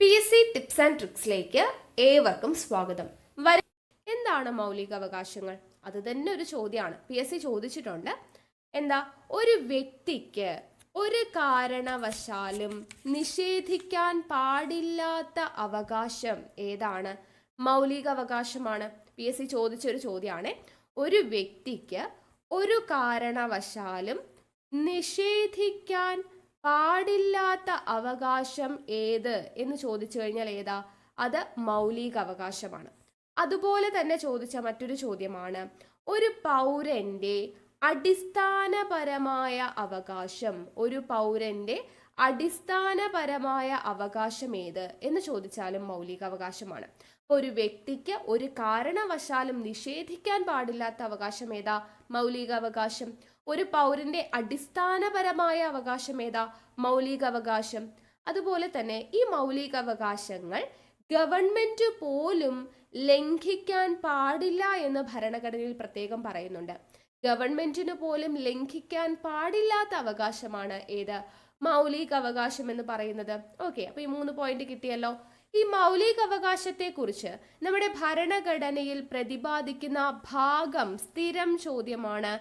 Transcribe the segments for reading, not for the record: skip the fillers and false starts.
PSC tips and ട്രിക്സിലേക്ക് ഏവർക്കും സ്വാഗതം. എന്താണ് മൗലികാവകാശങ്ങൾ? അത് തന്നെ ഒരു ചോദ്യമാണ്. PSC ചോദിച്ചിട്ടുണ്ട്. എന്താ? ഒരു വ്യക്തിക്ക് ഒരു കാരണവശാലും നിഷേധിക്കാൻ പാടില്ലാത്ത അവകാശം ഏതാണ്? മൗലികാവകാശമാണ്. PSC ചോദിച്ചൊരു ചോദ്യമാണ്. ഒരു വ്യക്തിക്ക് ഒരു കാരണവശാലും നിഷേധിക്കാൻ പാടില്ലാത്ത അവകാശം ഏത് എന്ന് ചോദിച്ചു കഴിഞ്ഞാൽ ഏതാ? അത് മൗലിക അവകാശമാണ്. അതുപോലെ തന്നെ ചോദിച്ച മറ്റൊരു ചോദ്യമാണ്, ഒരു പൗരന്റെ അടിസ്ഥാനപരമായ അവകാശം, ഒരു പൗരന്റെ അടിസ്ഥാനപരമായ അവകാശം ഏത് എന്ന് ചോദിച്ചാലും മൗലിക അവകാശമാണ്. ഒരു വ്യക്തിക്ക് ഒരു കാരണവശാലും നിഷേധിക്കാൻ പാടില്ലാത്ത അവകാശം ഏതാ? മൗലിക അവകാശം. ഒരു പൗരന്റെ അടിസ്ഥാനപരമായ അവകാശം ഏതാ? മൗലിക അവകാശം. അതുപോലെ തന്നെ ഈ മൗലിക അവകാശങ്ങൾ ഗവൺമെന്റ് പോലും ലംഘിക്കാൻ പാടില്ല എന്ന് ഭരണഘടനയിൽ പ്രത്യേകം പറയുന്നുണ്ട്. ഗവൺമെന്റിന് പോലും ലംഘിക്കാൻ പാടില്ലാത്ത അവകാശമാണ് ഏത്? മൗലിക അവകാശം എന്ന് പറയുന്നത്. ഓക്കെ, അപ്പൊ ഈ 3 പോയിന്റ് കിട്ടിയല്ലോ. ഈ മൗലിക അവകാശത്തെ കുറിച്ച് നമ്മുടെ ഭരണഘടനയിൽ പ്രതിപാദിക്കുന്ന ഭാഗം സ്ഥിരം ചോദ്യമാണ്.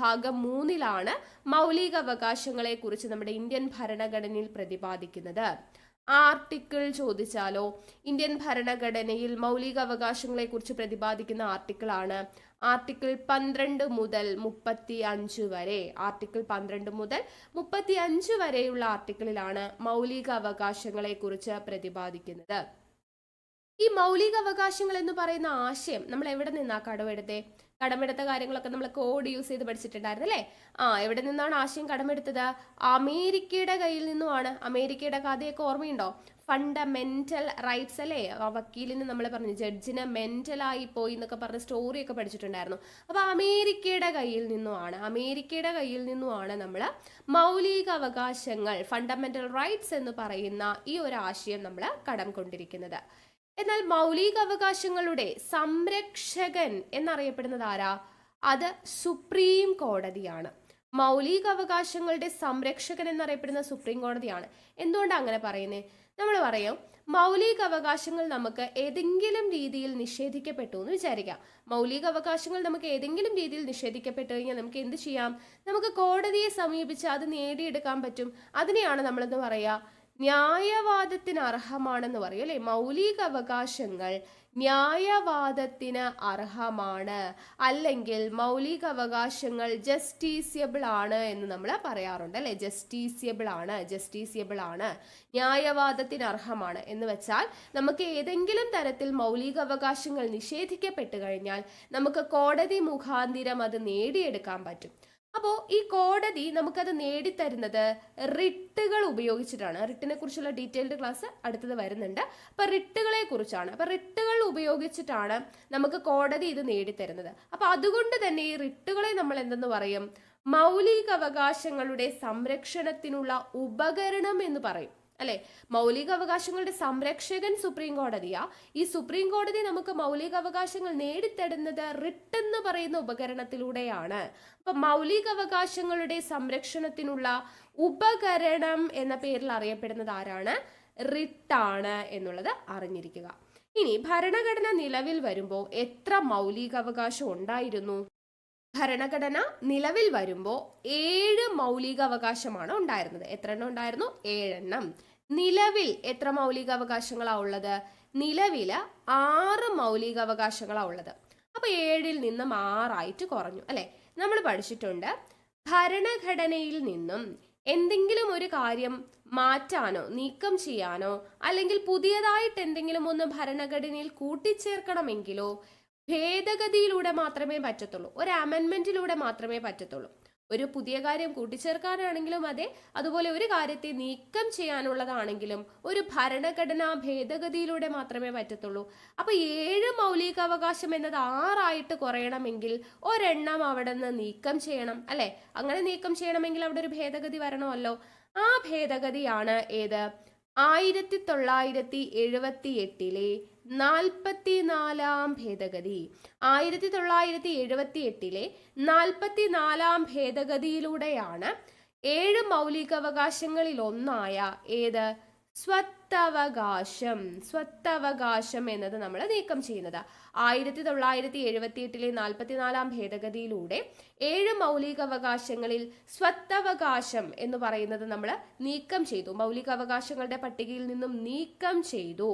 ഭാഗം 3ലാണ് മൗലിക അവകാശങ്ങളെ കുറിച്ച് നമ്മുടെ ഇന്ത്യൻ ഭരണഘടനയിൽ പ്രതിപാദിക്കുന്നത്. ആർട്ടിക്കിൾ ചോദിച്ചാലോ, ഇന്ത്യൻ ഭരണഘടനയിൽ മൗലിക അവകാശങ്ങളെ കുറിച്ച് പ്രതിപാദിക്കുന്ന ആർട്ടിക്കിൾ ആണ് ആർട്ടിക്കിൾ 12 മുതൽ 35 വരെ. ആർട്ടിക്കിൾ 12 മുതൽ 35 വരെയുള്ള ആർട്ടിക്കിളിലാണ് മൗലിക അവകാശങ്ങളെ കുറിച്ച് പ്രതിപാദിക്കുന്നത്. ഈ മൗലിക അവകാശങ്ങൾ എന്ന് പറയുന്ന ആശയം നമ്മൾ എവിടെ നിന്നാ കടമെടുത്ത കാര്യങ്ങളൊക്കെ നമ്മൾ കോഡ് യൂസ് ചെയ്ത് പഠിച്ചിട്ടുണ്ടായിരുന്നു അല്ലേ? എവിടെ നിന്നാണ് ആശയം കടമെടുത്തത്? അമേരിക്കയുടെ കയ്യിൽ നിന്നുമാണ്. അമേരിക്കയുടെ കഥയൊക്കെ ഓർമ്മയുണ്ടോ? ഫണ്ടമെന്റൽ റൈറ്റ്സ് അല്ലേ? വക്കീലിന് നമ്മൾ പറഞ്ഞു ജഡ്ജിന് മെന്റലായി പോയി എന്നൊക്കെ പറഞ്ഞ സ്റ്റോറിയൊക്കെ പഠിച്ചിട്ടുണ്ടായിരുന്നു. അപ്പൊ അമേരിക്കയുടെ കയ്യിൽ നിന്നുമാണ് നമ്മൾ മൗലിക അവകാശങ്ങൾ, ഫണ്ടമെന്റൽ റൈറ്റ്സ് എന്ന് പറയുന്ന ഈ ഒരു ആശയം നമ്മൾ കടം കൊണ്ടിരിക്കുന്നത്. എന്നാൽ മൗലിക അവകാശങ്ങളുടെ സംരക്ഷകൻ എന്നറിയപ്പെടുന്നത് ആരാ? അത് സുപ്രീം കോടതിയാണ്. മൗലിക അവകാശങ്ങളുടെ സംരക്ഷകൻ എന്നറിയപ്പെടുന്ന സുപ്രീം കോടതിയാണ്. എന്തുകൊണ്ടാണ് അങ്ങനെ പറയുന്നത്? നമ്മൾ പറയും മൗലിക അവകാശങ്ങൾ നമുക്ക് ഏതെങ്കിലും രീതിയിൽ നിഷേധിക്കപ്പെട്ടു എന്ന് വിചാരിക്കാം. മൗലിക അവകാശങ്ങൾ നമുക്ക് ഏതെങ്കിലും രീതിയിൽ നിഷേധിക്കപ്പെട്ടു കഴിഞ്ഞാൽ നമുക്ക് എന്ത് ചെയ്യാം? നമുക്ക് കോടതിയെ സമീപിച്ച് അത് നേടിയെടുക്കാൻ പറ്റും. അതിനെയാണ് നമ്മളെന്ന് പറയാ ന്യായവാദത്തിന് അർഹമാണെന്ന് പറയും അല്ലെ? മൗലിക അവകാശങ്ങൾ ന്യായവാദത്തിന് അർഹമാണ്, അല്ലെങ്കിൽ മൗലിക അവകാശങ്ങൾ ജസ്റ്റീസിയബിൾ ആണ് എന്ന് നമ്മൾ പറയാറുണ്ട് അല്ലെ? ജസ്റ്റീസിയബിൾ ആണ്, ന്യായവാദത്തിന് അർഹമാണ് എന്ന് വെച്ചാൽ നമുക്ക് ഏതെങ്കിലും തരത്തിൽ മൗലിക അവകാശങ്ങൾ നിഷേധിക്കപ്പെട്ടു കഴിഞ്ഞാൽ നമുക്ക് കോടതി മുഖാന്തിരം അത് നേടിയെടുക്കാൻ പറ്റും. അപ്പോൾ ഈ കോടതി നമുക്കത് നേടിത്തരുന്നത് റിട്ടുകൾ ഉപയോഗിച്ചിട്ടാണ്. റിട്ടിനെ കുറിച്ചുള്ള ഡീറ്റെയിൽഡ് ക്ലാസ് അടുത്തത് വരുന്നുണ്ട്. അപ്പൊ റിട്ടുകളെ കുറിച്ചാണ്. അപ്പൊ റിട്ടുകൾ ഉപയോഗിച്ചിട്ടാണ് നമുക്ക് കോടതി ഇത് നേടിത്തരുന്നത്. അപ്പൊ അതുകൊണ്ട് തന്നെ ഈ റിട്ടുകളെ നമ്മൾ എന്തെന്ന് പറയും? മൗലിക അവകാശങ്ങളുടെ സംരക്ഷണത്തിനുള്ള ഉപകരണം എന്ന് പറയും അല്ലെ? മൗലിക അവകാശങ്ങളുടെ സംരക്ഷകൻ സുപ്രീം കോടതിയാ. ഈ സുപ്രീം കോടതി നമുക്ക് മൗലിക അവകാശങ്ങൾ നേടിത്തരുന്നത് റിട്ട് എന്ന് പറയുന്ന ഉപകരണത്തിലൂടെയാണ്. അപ്പൊ മൗലിക അവകാശങ്ങളുടെ സംരക്ഷണത്തിനുള്ള ഉപകരണം എന്ന പേരിൽ അറിയപ്പെടുന്നത് ആരാണ്? റിട്ടാണ് എന്നുള്ളത് അറിഞ്ഞിരിക്കുക. ഇനി ഭരണഘടന നിലവിൽ വരുമ്പോൾ എത്ര മൗലിക അവകാശം ഉണ്ടായിരുന്നു? ഭരണഘടന നിലവിൽ വരുമ്പോൾ 7 മൗലിക അവകാശമാണ് ഉണ്ടായിരുന്നത്. എത്ര എണ്ണം ഉണ്ടായിരുന്നു? 7 എണ്ണം. നിലവിൽ എത്ര മൗലിക അവകാശങ്ങളാണ് ഉള്ളത്? നിലവില് 6 മൗലിക അവകാശങ്ങളാണ് ഉള്ളത്. അപ്പൊ 7ൽ നിന്നും 6 കുറഞ്ഞു അല്ലെ? നമ്മൾ പഠിച്ചിട്ടുണ്ട് ഭരണഘടനയിൽ നിന്നും എന്തെങ്കിലും ഒരു കാര്യം മാറ്റാനോ നീക്കം ചെയ്യാനോ അല്ലെങ്കിൽ പുതിയതായിട്ട് എന്തെങ്കിലും ഒന്ന് ഭരണഘടനയിൽ കൂട്ടിച്ചേർക്കണമെങ്കിലോ ഭേദഗതിയിലൂടെ മാത്രമേ പറ്റത്തുള്ളൂ. ഒരു അമെൻമെന്റിലൂടെ മാത്രമേ പറ്റത്തുള്ളൂ. ഒരു പുതിയ കാര്യം കൂട്ടിച്ചേർക്കാനാണെങ്കിലും അതെ, അതുപോലെ ഒരു കാര്യത്തെ നീക്കം ചെയ്യാനുള്ളതാണെങ്കിലും ഒരു ഭരണഘടനാ ഭേദഗതിയിലൂടെ മാത്രമേ പറ്റത്തുള്ളൂ. അപ്പൊ 7 മൗലികാവകാശം എന്നത് 6 കുറയണമെങ്കിൽ ഒരെണ്ണം അവിടെ നിന്ന് നീക്കം ചെയ്യണം അല്ലെ? അങ്ങനെ നീക്കം ചെയ്യണമെങ്കിൽ അവിടെ ഒരു ഭേദഗതി വരണമല്ലോ. ആ ഭേദഗതിയാണ് ഏത്? 1978 44-ാം ഭേദഗതി. 1978 44-ാം ഭേദഗതിയിലൂടെയാണ് 7 മൗലികാവകാശങ്ങളിൽ ഒന്നായ ഏത് സ്വത്തവകാശം എന്നത് നമ്മൾ നീക്കം ചെയ്യുന്നത് 1978 44 ഭേദഗതിയിലൂടെ 7 മൗലികാവകാശങ്ങളിൽ സ്വത്തവകാശം എന്ന് പറയുന്നത് നമ്മൾ നീക്കം ചെയ്തു. മൗലികാവകാശങ്ങളുടെ പട്ടികയിൽ നിന്നും നീക്കം ചെയ്തു.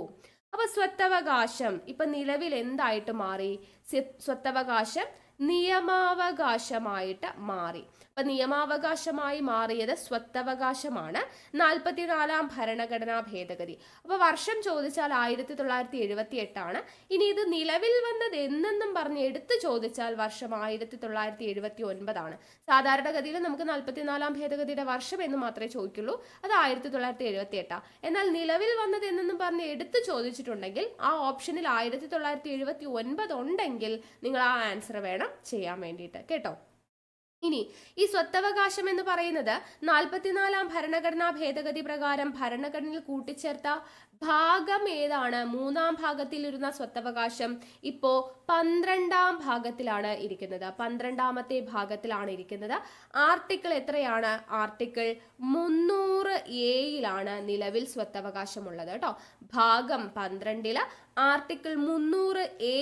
അപ്പൊ സ്വത്തവകാശം ഇപ്പൊ നിലവിൽ എന്തായിട്ട് മാറി? സ്വത്തവകാശം നിയമാവകാശമായിട്ട് മാറി. അപ്പൊ നിയമാവകാശമായി മാറിയത് സ്വത്തവകാശമാണ് 44 ഭരണഘടനാ ഭേദഗതി. അപ്പൊ വർഷം ചോദിച്ചാൽ 1978 ആണ്. ഇനി ഇത് നിലവിൽ വന്നത് എന്നെന്നും പറഞ്ഞ് എടുത്തു ചോദിച്ചാൽ വർഷം 1979 ആണ്. സാധാരണഗതിയിൽ നമുക്ക് 44 ഭേദഗതിയുടെ വർഷം എന്ന് മാത്രമേ ചോദിക്കുള്ളൂ. അത് 1978. എന്നാൽ നിലവിൽ വന്നത് എന്നെന്നും പറഞ്ഞ് എടുത്തു ചോദിച്ചിട്ടുണ്ടെങ്കിൽ ആ ഓപ്ഷനിൽ 1979 ഉണ്ടെങ്കിൽ നിങ്ങൾ ആ ആൻസർ വേണം ചെയ്യാൻ വേണ്ടിയിട്ട് കേട്ടോ. ഇനി ഈ സ്വത്തവകാശം എന്ന് പറയുന്നത് 44 ഭരണഘടനാ ഭേദഗതി പ്രകാരം ഭരണഘടനയിൽ കൂട്ടിച്ചേർത്ത ഭാഗം ഏതാണ്? 3-ാം ഭാഗത്തിൽ ഇരുന്ന സ്വത്തവകാശം ഇപ്പോ 12-ാം ഭാഗത്തിലാണ് ഇരിക്കുന്നത്. 12-ാമത്തെ ഭാഗത്തിലാണ് ഇരിക്കുന്നത്. ആർട്ടിക്കിൾ എത്രയാണ്? ആർട്ടിക്കിൾ 300A നിലവിൽ സ്വത്തവകാശമുള്ളത് കേട്ടോ. ഭാഗം 12 ആർട്ടിക്കിൾ 300A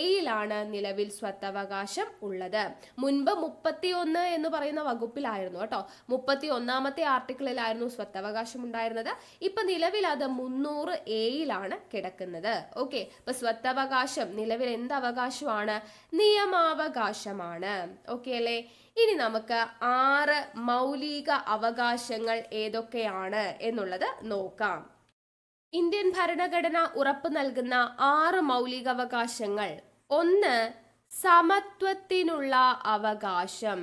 നിലവിൽ സ്വത്തവകാശം ഉള്ളത്. മുൻപ് 31 എന്ന് പറയുന്ന വകുപ്പിലായിരുന്നു കേട്ടോ. 31-ാമത്തെ ആർട്ടിക്കിളിലായിരുന്നു സ്വത്തവകാശം ഉണ്ടായിരുന്നത്. ഇപ്പൊ നിലവിൽ അത് 300A കിടക്കുന്നത്. ഓക്കെ, അപ്പൊ സ്വത്തവകാശം നിലവിൽ എന്ത് അവകാശമാണ്? നിയമാവകാശമാണ്. ഓക്കെ അല്ലേ? ഇനി നമുക്ക് 6 മൗലിക അവകാശങ്ങൾ ഏതൊക്കെയാണ് എന്നുള്ളത് നോക്കാം. ഇന്ത്യൻ ഭരണഘടന ഉറപ്പു നൽകുന്ന 6 മൗലികാവകാശങ്ങൾ. 1 സമത്വത്തിനുള്ള അവകാശം.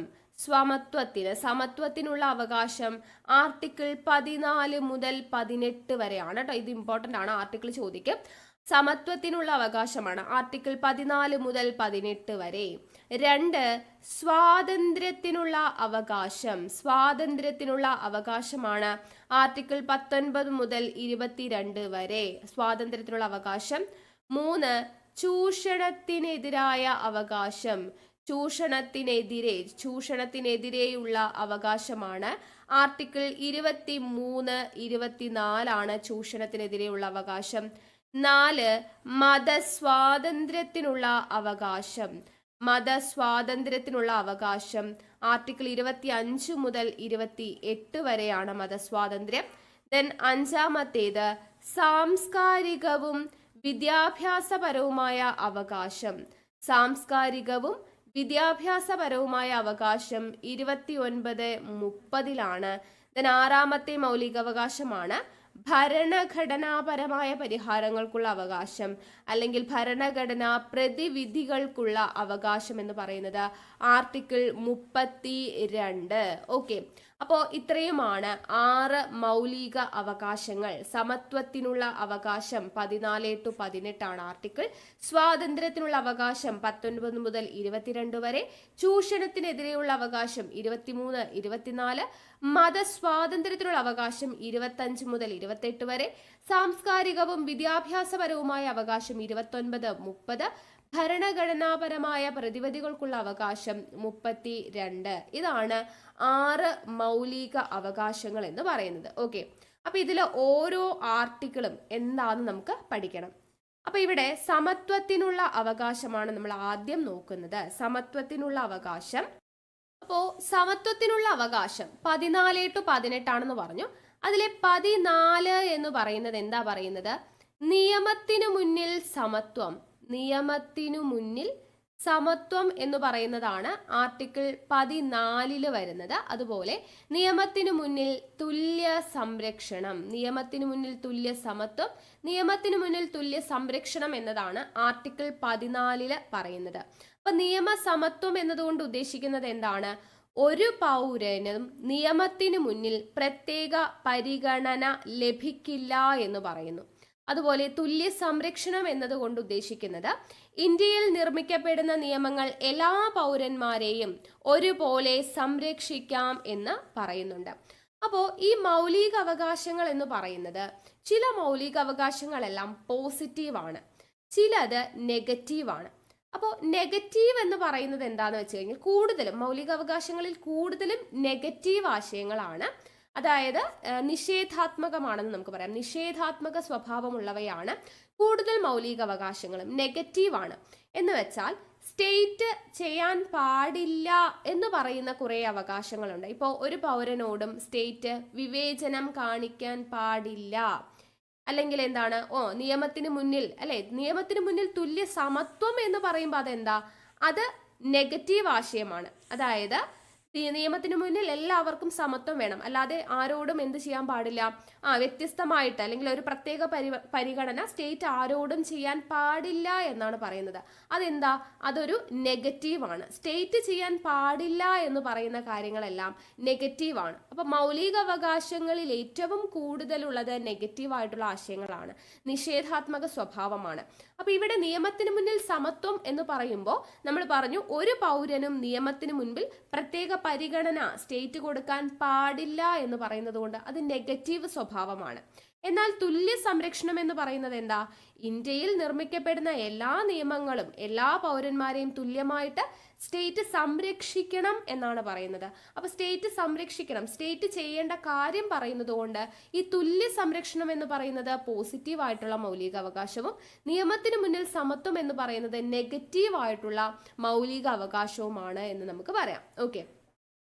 സമത്വത്തിനുള്ള അവകാശം ആർട്ടിക്കിൾ 14 മുതൽ 18 വരെയാണ് കേട്ടോ. ഇത് ഇമ്പോർട്ടൻ്റ് ആണ്, ആർട്ടിക്കിൾ ചോദിക്കും. സമത്വത്തിനുള്ള അവകാശമാണ് ആർട്ടിക്കിൾ 14 മുതൽ 18 വരെ. 2 സ്വാതന്ത്ര്യത്തിനുള്ള അവകാശമാണ് ആർട്ടിക്കിൾ 19 മുതൽ 22 വരെ സ്വാതന്ത്ര്യത്തിനുള്ള അവകാശം. 3 ചൂഷണത്തിനെതിരായ അവകാശം. ചൂഷണത്തിനെതിരെയുള്ള അവകാശമാണ് ആർട്ടിക്കിൾ 23, 24 ചൂഷണത്തിനെതിരെയുള്ള അവകാശം. 4 മതസ്വാതന്ത്ര്യത്തിനുള്ള അവകാശം ആർട്ടിക്കിൾ 25 മുതൽ 28 വരെയാണ് മതസ്വാതന്ത്ര്യം. ദെൻ 5ാമത്തേത് സാംസ്കാരികവും വിദ്യാഭ്യാസപരവുമായ അവകാശം. 29, 30 ദെൻ 6ാമത്തെ മൗലികാവകാശമാണ് ഭരണഘടനാപരമായ പരിഹാരങ്ങൾക്കുള്ള അവകാശം അല്ലെങ്കിൽ ഭരണഘടനാ പ്രതിവിധികൾക്കുള്ള അവകാശം എന്ന് പറയുന്നത് ആർട്ടിക്കിൾ 32. ഓക്കെ, അപ്പോൾ ഇത്രയുമാണ് 6 മൗലിക അവകാശങ്ങൾ. സമത്വത്തിനുള്ള അവകാശം 14 to 18 ആർട്ടിക്കിൾ. സ്വാതന്ത്ര്യത്തിനുള്ള അവകാശം 19 മുതൽ 22 വരെ. ചൂഷണത്തിനെതിരെയുള്ള അവകാശം 23, 24. മതസ്വാതന്ത്ര്യത്തിനുള്ള അവകാശം 25 മുതൽ 28 വരെ. സാംസ്കാരികവും വിദ്യാഭ്യാസപരവുമായ അവകാശം 29, 30. ഭരണഘടനാപരമായ പ്രതിവിധികൾക്കുള്ള അവകാശം 32. ഇതാണ് 6 മൗലിക അവകാശങ്ങൾ എന്ന് പറയുന്നത്. ഓക്കെ, അപ്പൊ ഇതിൽ ഓരോ ആർട്ടിക്കിളും എന്താണെന്ന് നമുക്ക് പഠിക്കണം. അപ്പൊ ഇവിടെ സമത്വത്തിനുള്ള അവകാശമാണ് നമ്മൾ ആദ്യം നോക്കുന്നത്. സമത്വത്തിനുള്ള അവകാശം. അപ്പോ സമത്വത്തിനുള്ള അവകാശം 14 to 18 ആണെന്ന് പറഞ്ഞു. അതിലെ 14 എന്ന് പറയുന്നത് എന്താ പറയുന്നത്? നിയമത്തിനു മുന്നിൽ സമത്വം എന്ന് പറയുന്നതാണ് ആർട്ടിക്കിൾ 14 വരുന്നത്. അതുപോലെ നിയമത്തിനു മുന്നിൽ തുല്യ സംരക്ഷണം, നിയമത്തിനു മുന്നിൽ തുല്യ സമത്വം, നിയമത്തിനു മുന്നിൽ തുല്യ സംരക്ഷണം എന്നതാണ് ആർട്ടിക്കിൾ 14 പറയുന്നത്. അപ്പൊ നിയമസമത്വം എന്നതുകൊണ്ട് ഉദ്ദേശിക്കുന്നത് എന്താണ്? ഒരു പൗരനും നിയമത്തിനു മുന്നിൽ പ്രത്യേക പരിഗണന ലഭിക്കില്ല എന്ന് പറയുന്നു. അതുപോലെ തുല്യ സംരക്ഷണം എന്നതുകൊണ്ട് ഉദ്ദേശിക്കുന്നത് ഇന്ത്യയിൽ നിർമ്മിക്കപ്പെടുന്ന നിയമങ്ങൾ എല്ലാ പൗരന്മാരെയും ഒരുപോലെ സംരക്ഷിക്കാം എന്ന് പറയുന്നുണ്ട്. അപ്പോൾ ഈ മൗലിക അവകാശങ്ങൾ എന്ന് പറയുന്നത് ചില മൗലിക അവകാശങ്ങളെല്ലാം പോസിറ്റീവാണ്, ചിലത് നെഗറ്റീവാണ്. അപ്പോൾ നെഗറ്റീവ് എന്ന് പറയുന്നത് എന്താണെന്ന് വെച്ച് കഴിഞ്ഞാൽ കൂടുതലും മൗലിക അവകാശങ്ങളിൽ കൂടുതലും നെഗറ്റീവ് ആശയങ്ങളാണ്. അതായത് നിഷേധാത്മകമാണെന്ന് നമുക്ക് പറയാം. നിഷേധാത്മക സ്വഭാവമുള്ളവയാണ് കൂടുതൽ മൗലിക അവകാശങ്ങളും. നെഗറ്റീവാണ് എന്ന് വെച്ചാൽ സ്റ്റേറ്റ് ചെയ്യാൻ പാടില്ല എന്ന് പറയുന്ന കുറേ അവകാശങ്ങളുണ്ട്. ഇപ്പോൾ ഒരു പൗരനോടും സ്റ്റേറ്റ് വിവേചനം കാണിക്കാൻ പാടില്ല, അല്ലെങ്കിൽ എന്താണ്, നിയമത്തിന് മുന്നിൽ അല്ലെ, നിയമത്തിന് മുന്നിൽ തുല്യ സമത്വം എന്ന് പറയുമ്പോൾ അതെന്താ, അത് നെഗറ്റീവ് ആശയമാണ്. അതായത് നിയമത്തിന് മുന്നിൽ എല്ലാവർക്കും സമത്വം വേണം, അല്ലാതെ ആരോടും എന്ത് ചെയ്യാൻ പാടില്ല, വ്യത്യസ്തമായിട്ട് അല്ലെങ്കിൽ ഒരു പ്രത്യേക പരിഗണന സ്റ്റേറ്റ് ആരോടും ചെയ്യാൻ പാടില്ല എന്നാണ് പറയുന്നത്. അതെന്താ, അതൊരു നെഗറ്റീവാണ്. സ്റ്റേറ്റ് ചെയ്യാൻ പാടില്ല എന്ന് പറയുന്ന കാര്യങ്ങളെല്ലാം നെഗറ്റീവാണ്. അപ്പൊ മൗലിക അവകാശങ്ങളിൽ ഏറ്റവും കൂടുതലുള്ളത് നെഗറ്റീവായിട്ടുള്ള ആശയങ്ങളാണ്, നിഷേധാത്മക സ്വഭാവമാണ്. അപ്പൊ ഇവിടെ നിയമത്തിന് മുന്നിൽ സമത്വം എന്ന് പറയുമ്പോൾ നമ്മൾ പറഞ്ഞു, ഒരു പൗരനും നിയമത്തിന് മുൻപിൽ പ്രത്യേക പരിഗണന സ്റ്റേറ്റ് കൊടുക്കാൻ പാടില്ല എന്ന് പറയുന്നത് കൊണ്ട് അത് നെഗറ്റീവ് സ്വഭാവമാണ്. എന്നാൽ തുല്യ സംരക്ഷണം എന്ന് പറയുന്നത് എന്താ, ഇന്ത്യയിൽ നിർമ്മിക്കപ്പെടുന്ന എല്ലാ നിയമങ്ങളും എല്ലാ പൗരന്മാരെയും തുല്യമായിട്ട് സ്റ്റേറ്റ് സംരക്ഷിക്കണം എന്നാണ് പറയുന്നത്. അപ്പൊ സ്റ്റേറ്റ് സംരക്ഷിക്കണം, സ്റ്റേറ്റ് ചെയ്യേണ്ട കാര്യം പറയുന്നത് കൊണ്ട് ഈ തുല്യ സംരക്ഷണം എന്ന് പറയുന്നത് പോസിറ്റീവ് ആയിട്ടുള്ള മൗലിക അവകാശവും നിയമത്തിന് മുന്നിൽ സമത്വം എന്ന് പറയുന്നത് നെഗറ്റീവ് ആയിട്ടുള്ള മൗലിക അവകാശവുമാണ് എന്ന് നമുക്ക് പറയാം. ഓക്കെ,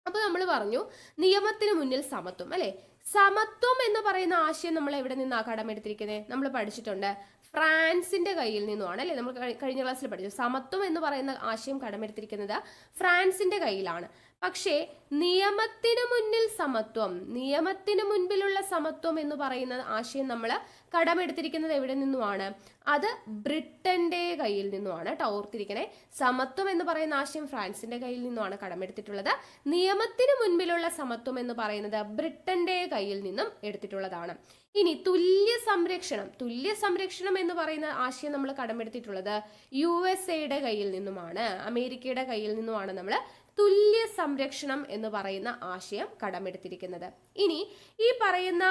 അപ്പൊ നമ്മൾ പറഞ്ഞു നിയമത്തിന് മുന്നിൽ സമത്വം അല്ലെ. സമത്വം എന്ന് പറയുന്ന ആശയം നമ്മൾ എവിടെ നിന്നാണ് കടമെടുത്തിരിക്കുന്നത്, നമ്മൾ പഠിച്ചിട്ടുണ്ട്, ഫ്രാൻസിന്റെ കയ്യിൽ നിന്നുമാണ് അല്ലെ. നമ്മൾ കഴിഞ്ഞ ക്ലാസ്സിൽ പഠിച്ചു സമത്വം എന്ന് പറയുന്ന ആശയം കടമെടുത്തിരിക്കുന്നത് ഫ്രാൻസിന്റെ കയ്യിലാണ്. പക്ഷേ നിയമത്തിന് മുന്നിൽ സമത്വം, നിയമത്തിന് മുൻപിലുള്ള സമത്വം എന്ന് പറയുന്ന ആശയം നമ്മൾ കടമെടുത്തിരിക്കുന്നത് എവിടെ നിന്നുമാണ്, അത് ബ്രിട്ടന്റെ കയ്യിൽ നിന്നുമാണ് കേട്ടോ. ഓർത്തിരിക്കണേ, സമത്വം എന്ന് പറയുന്ന ആശയം ഫ്രാൻസിന്റെ കയ്യിൽ നിന്നുമാണ് കടമെടുത്തിട്ടുള്ളത്. നിയമത്തിന് മുൻപിലുള്ള സമത്വം എന്ന് പറയുന്നത് ബ്രിട്ടന്റെ കയ്യിൽ നിന്നും എടുത്തിട്ടുള്ളതാണ്. ഇനി തുല്യ സംരക്ഷണം, തുല്യ സംരക്ഷണം എന്ന് പറയുന്ന ആശയം നമ്മൾ കടമെടുത്തിട്ടുള്ളത് USA കയ്യിൽ നിന്നുമാണ്, അമേരിക്കയുടെ കയ്യിൽ നിന്നുമാണ് നമ്മൾ തുല്യ സംരക്ഷണം എന്ന് പറയുന്ന ആശയം കടമെടുത്തിരിക്കുന്നത്. ഇനി ഈ പറയുന്ന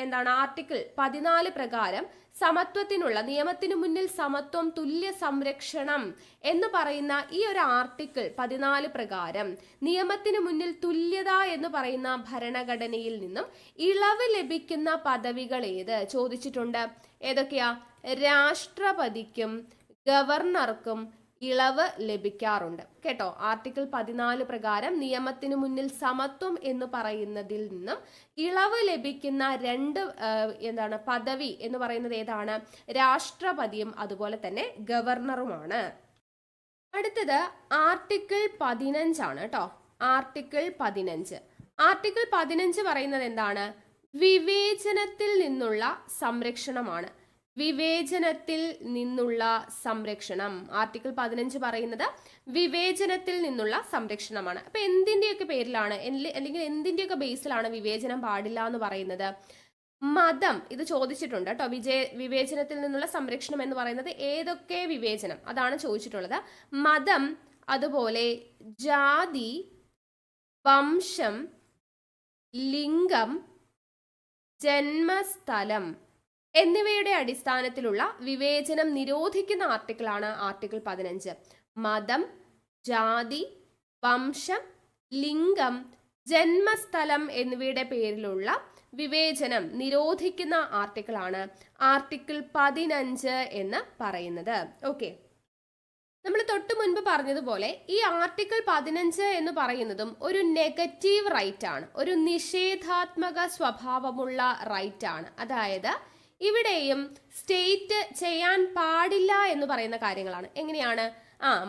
എന്താണ് ആർട്ടിക്കിൾ 14 പ്രകാരം സമത്വത്തിനുള്ള, നിയമത്തിന് മുന്നിൽ സമത്വം തുല്യ സംരക്ഷണം എന്ന് പറയുന്ന ഈ ഒരു ആർട്ടിക്കിൾ 14 പ്രകാരം നിയമത്തിന് മുന്നിൽ തുല്യത എന്ന് പറയുന്ന ഭരണഘടനയിൽ നിന്നും ഇളവ് ലഭിക്കുന്ന പദവികൾ ഏത് ചോദിച്ചിട്ടുണ്ട്. ഏതൊക്കെയാ, രാഷ്ട്രപതിക്കും ഗവർണർക്കും ഇളവ് ലഭിക്കാറുണ്ട് കേട്ടോ. ആർട്ടിക്കിൾ 14 പ്രകാരം നിയമത്തിന് മുന്നിൽ സമത്വം എന്ന് പറയുന്നതിൽ നിന്നും ഇളവ് ലഭിക്കുന്ന രണ്ട് പദവി എന്ന് പറയുന്നത് ഏതാണ്, രാഷ്ട്രപതിയും അതുപോലെ തന്നെ ഗവർണറുമാണ്. അടുത്തത് ആർട്ടിക്കിൾ 15 ആണ് കേട്ടോ. ആർട്ടിക്കിൾ 15, ആർട്ടിക്കിൾ 15 പറയുന്നത് എന്താണ്, വിവേചനത്തിൽ നിന്നുള്ള സംരക്ഷണമാണ്. വിവേചനത്തിൽ നിന്നുള്ള സംരക്ഷണം, ആർട്ടിക്കിൾ 15 പറയുന്നത് വിവേചനത്തിൽ നിന്നുള്ള സംരക്ഷണമാണ്. അപ്പൊ എന്തിന്റെയൊക്കെ പേരിലാണ് അല്ലെങ്കിൽ എന്തിന്റെയൊക്കെ ബേസിലാണ് വിവേചനം പാടില്ല എന്ന് പറയുന്നത്, മതം, ഇത് ചോദിച്ചിട്ടുണ്ട് കേട്ടോ. വിവേചനത്തിൽ നിന്നുള്ള സംരക്ഷണം എന്ന് പറയുന്നത് ഏതൊക്കെ വിവേചനം, അതാണ് ചോദിച്ചിട്ടുള്ളത്. മതം, അതുപോലെ ജാതി, വംശം, ലിംഗം, ജന്മസ്ഥലം എന്നിവയുടെ അടിസ്ഥാനത്തിലുള്ള വിവേചനം നിരോധിക്കുന്ന ആർട്ടിക്കിളാണ് ആർട്ടിക്കിൾ 15. മതം, ജാതി, വംശം, ലിംഗം, ജന്മസ്ഥലം എന്നിവയുടെ പേരിലുള്ള വിവേചനം നിരോധിക്കുന്ന ആർട്ടിക്കിളാണ് ആർട്ടിക്കിൾ 15 എന്ന് പറയുന്നത്. ഓക്കെ, നമ്മൾ തൊട്ട് മുൻപ് പറഞ്ഞതുപോലെ ഈ ആർട്ടിക്കിൾ 15 എന്ന് പറയുന്നതും ഒരു നെഗറ്റീവ് റൈറ്റ് ആണ്, ഒരു നിഷേധാത്മക സ്വഭാവമുള്ള റൈറ്റ് ആണ്. അതായത് ഇവിടെയും സ്റ്റേറ്റ് ചെയ്യാൻ പാടില്ല എന്ന് പറയുന്ന കാര്യങ്ങളാണ്. എങ്ങനെയാണ്,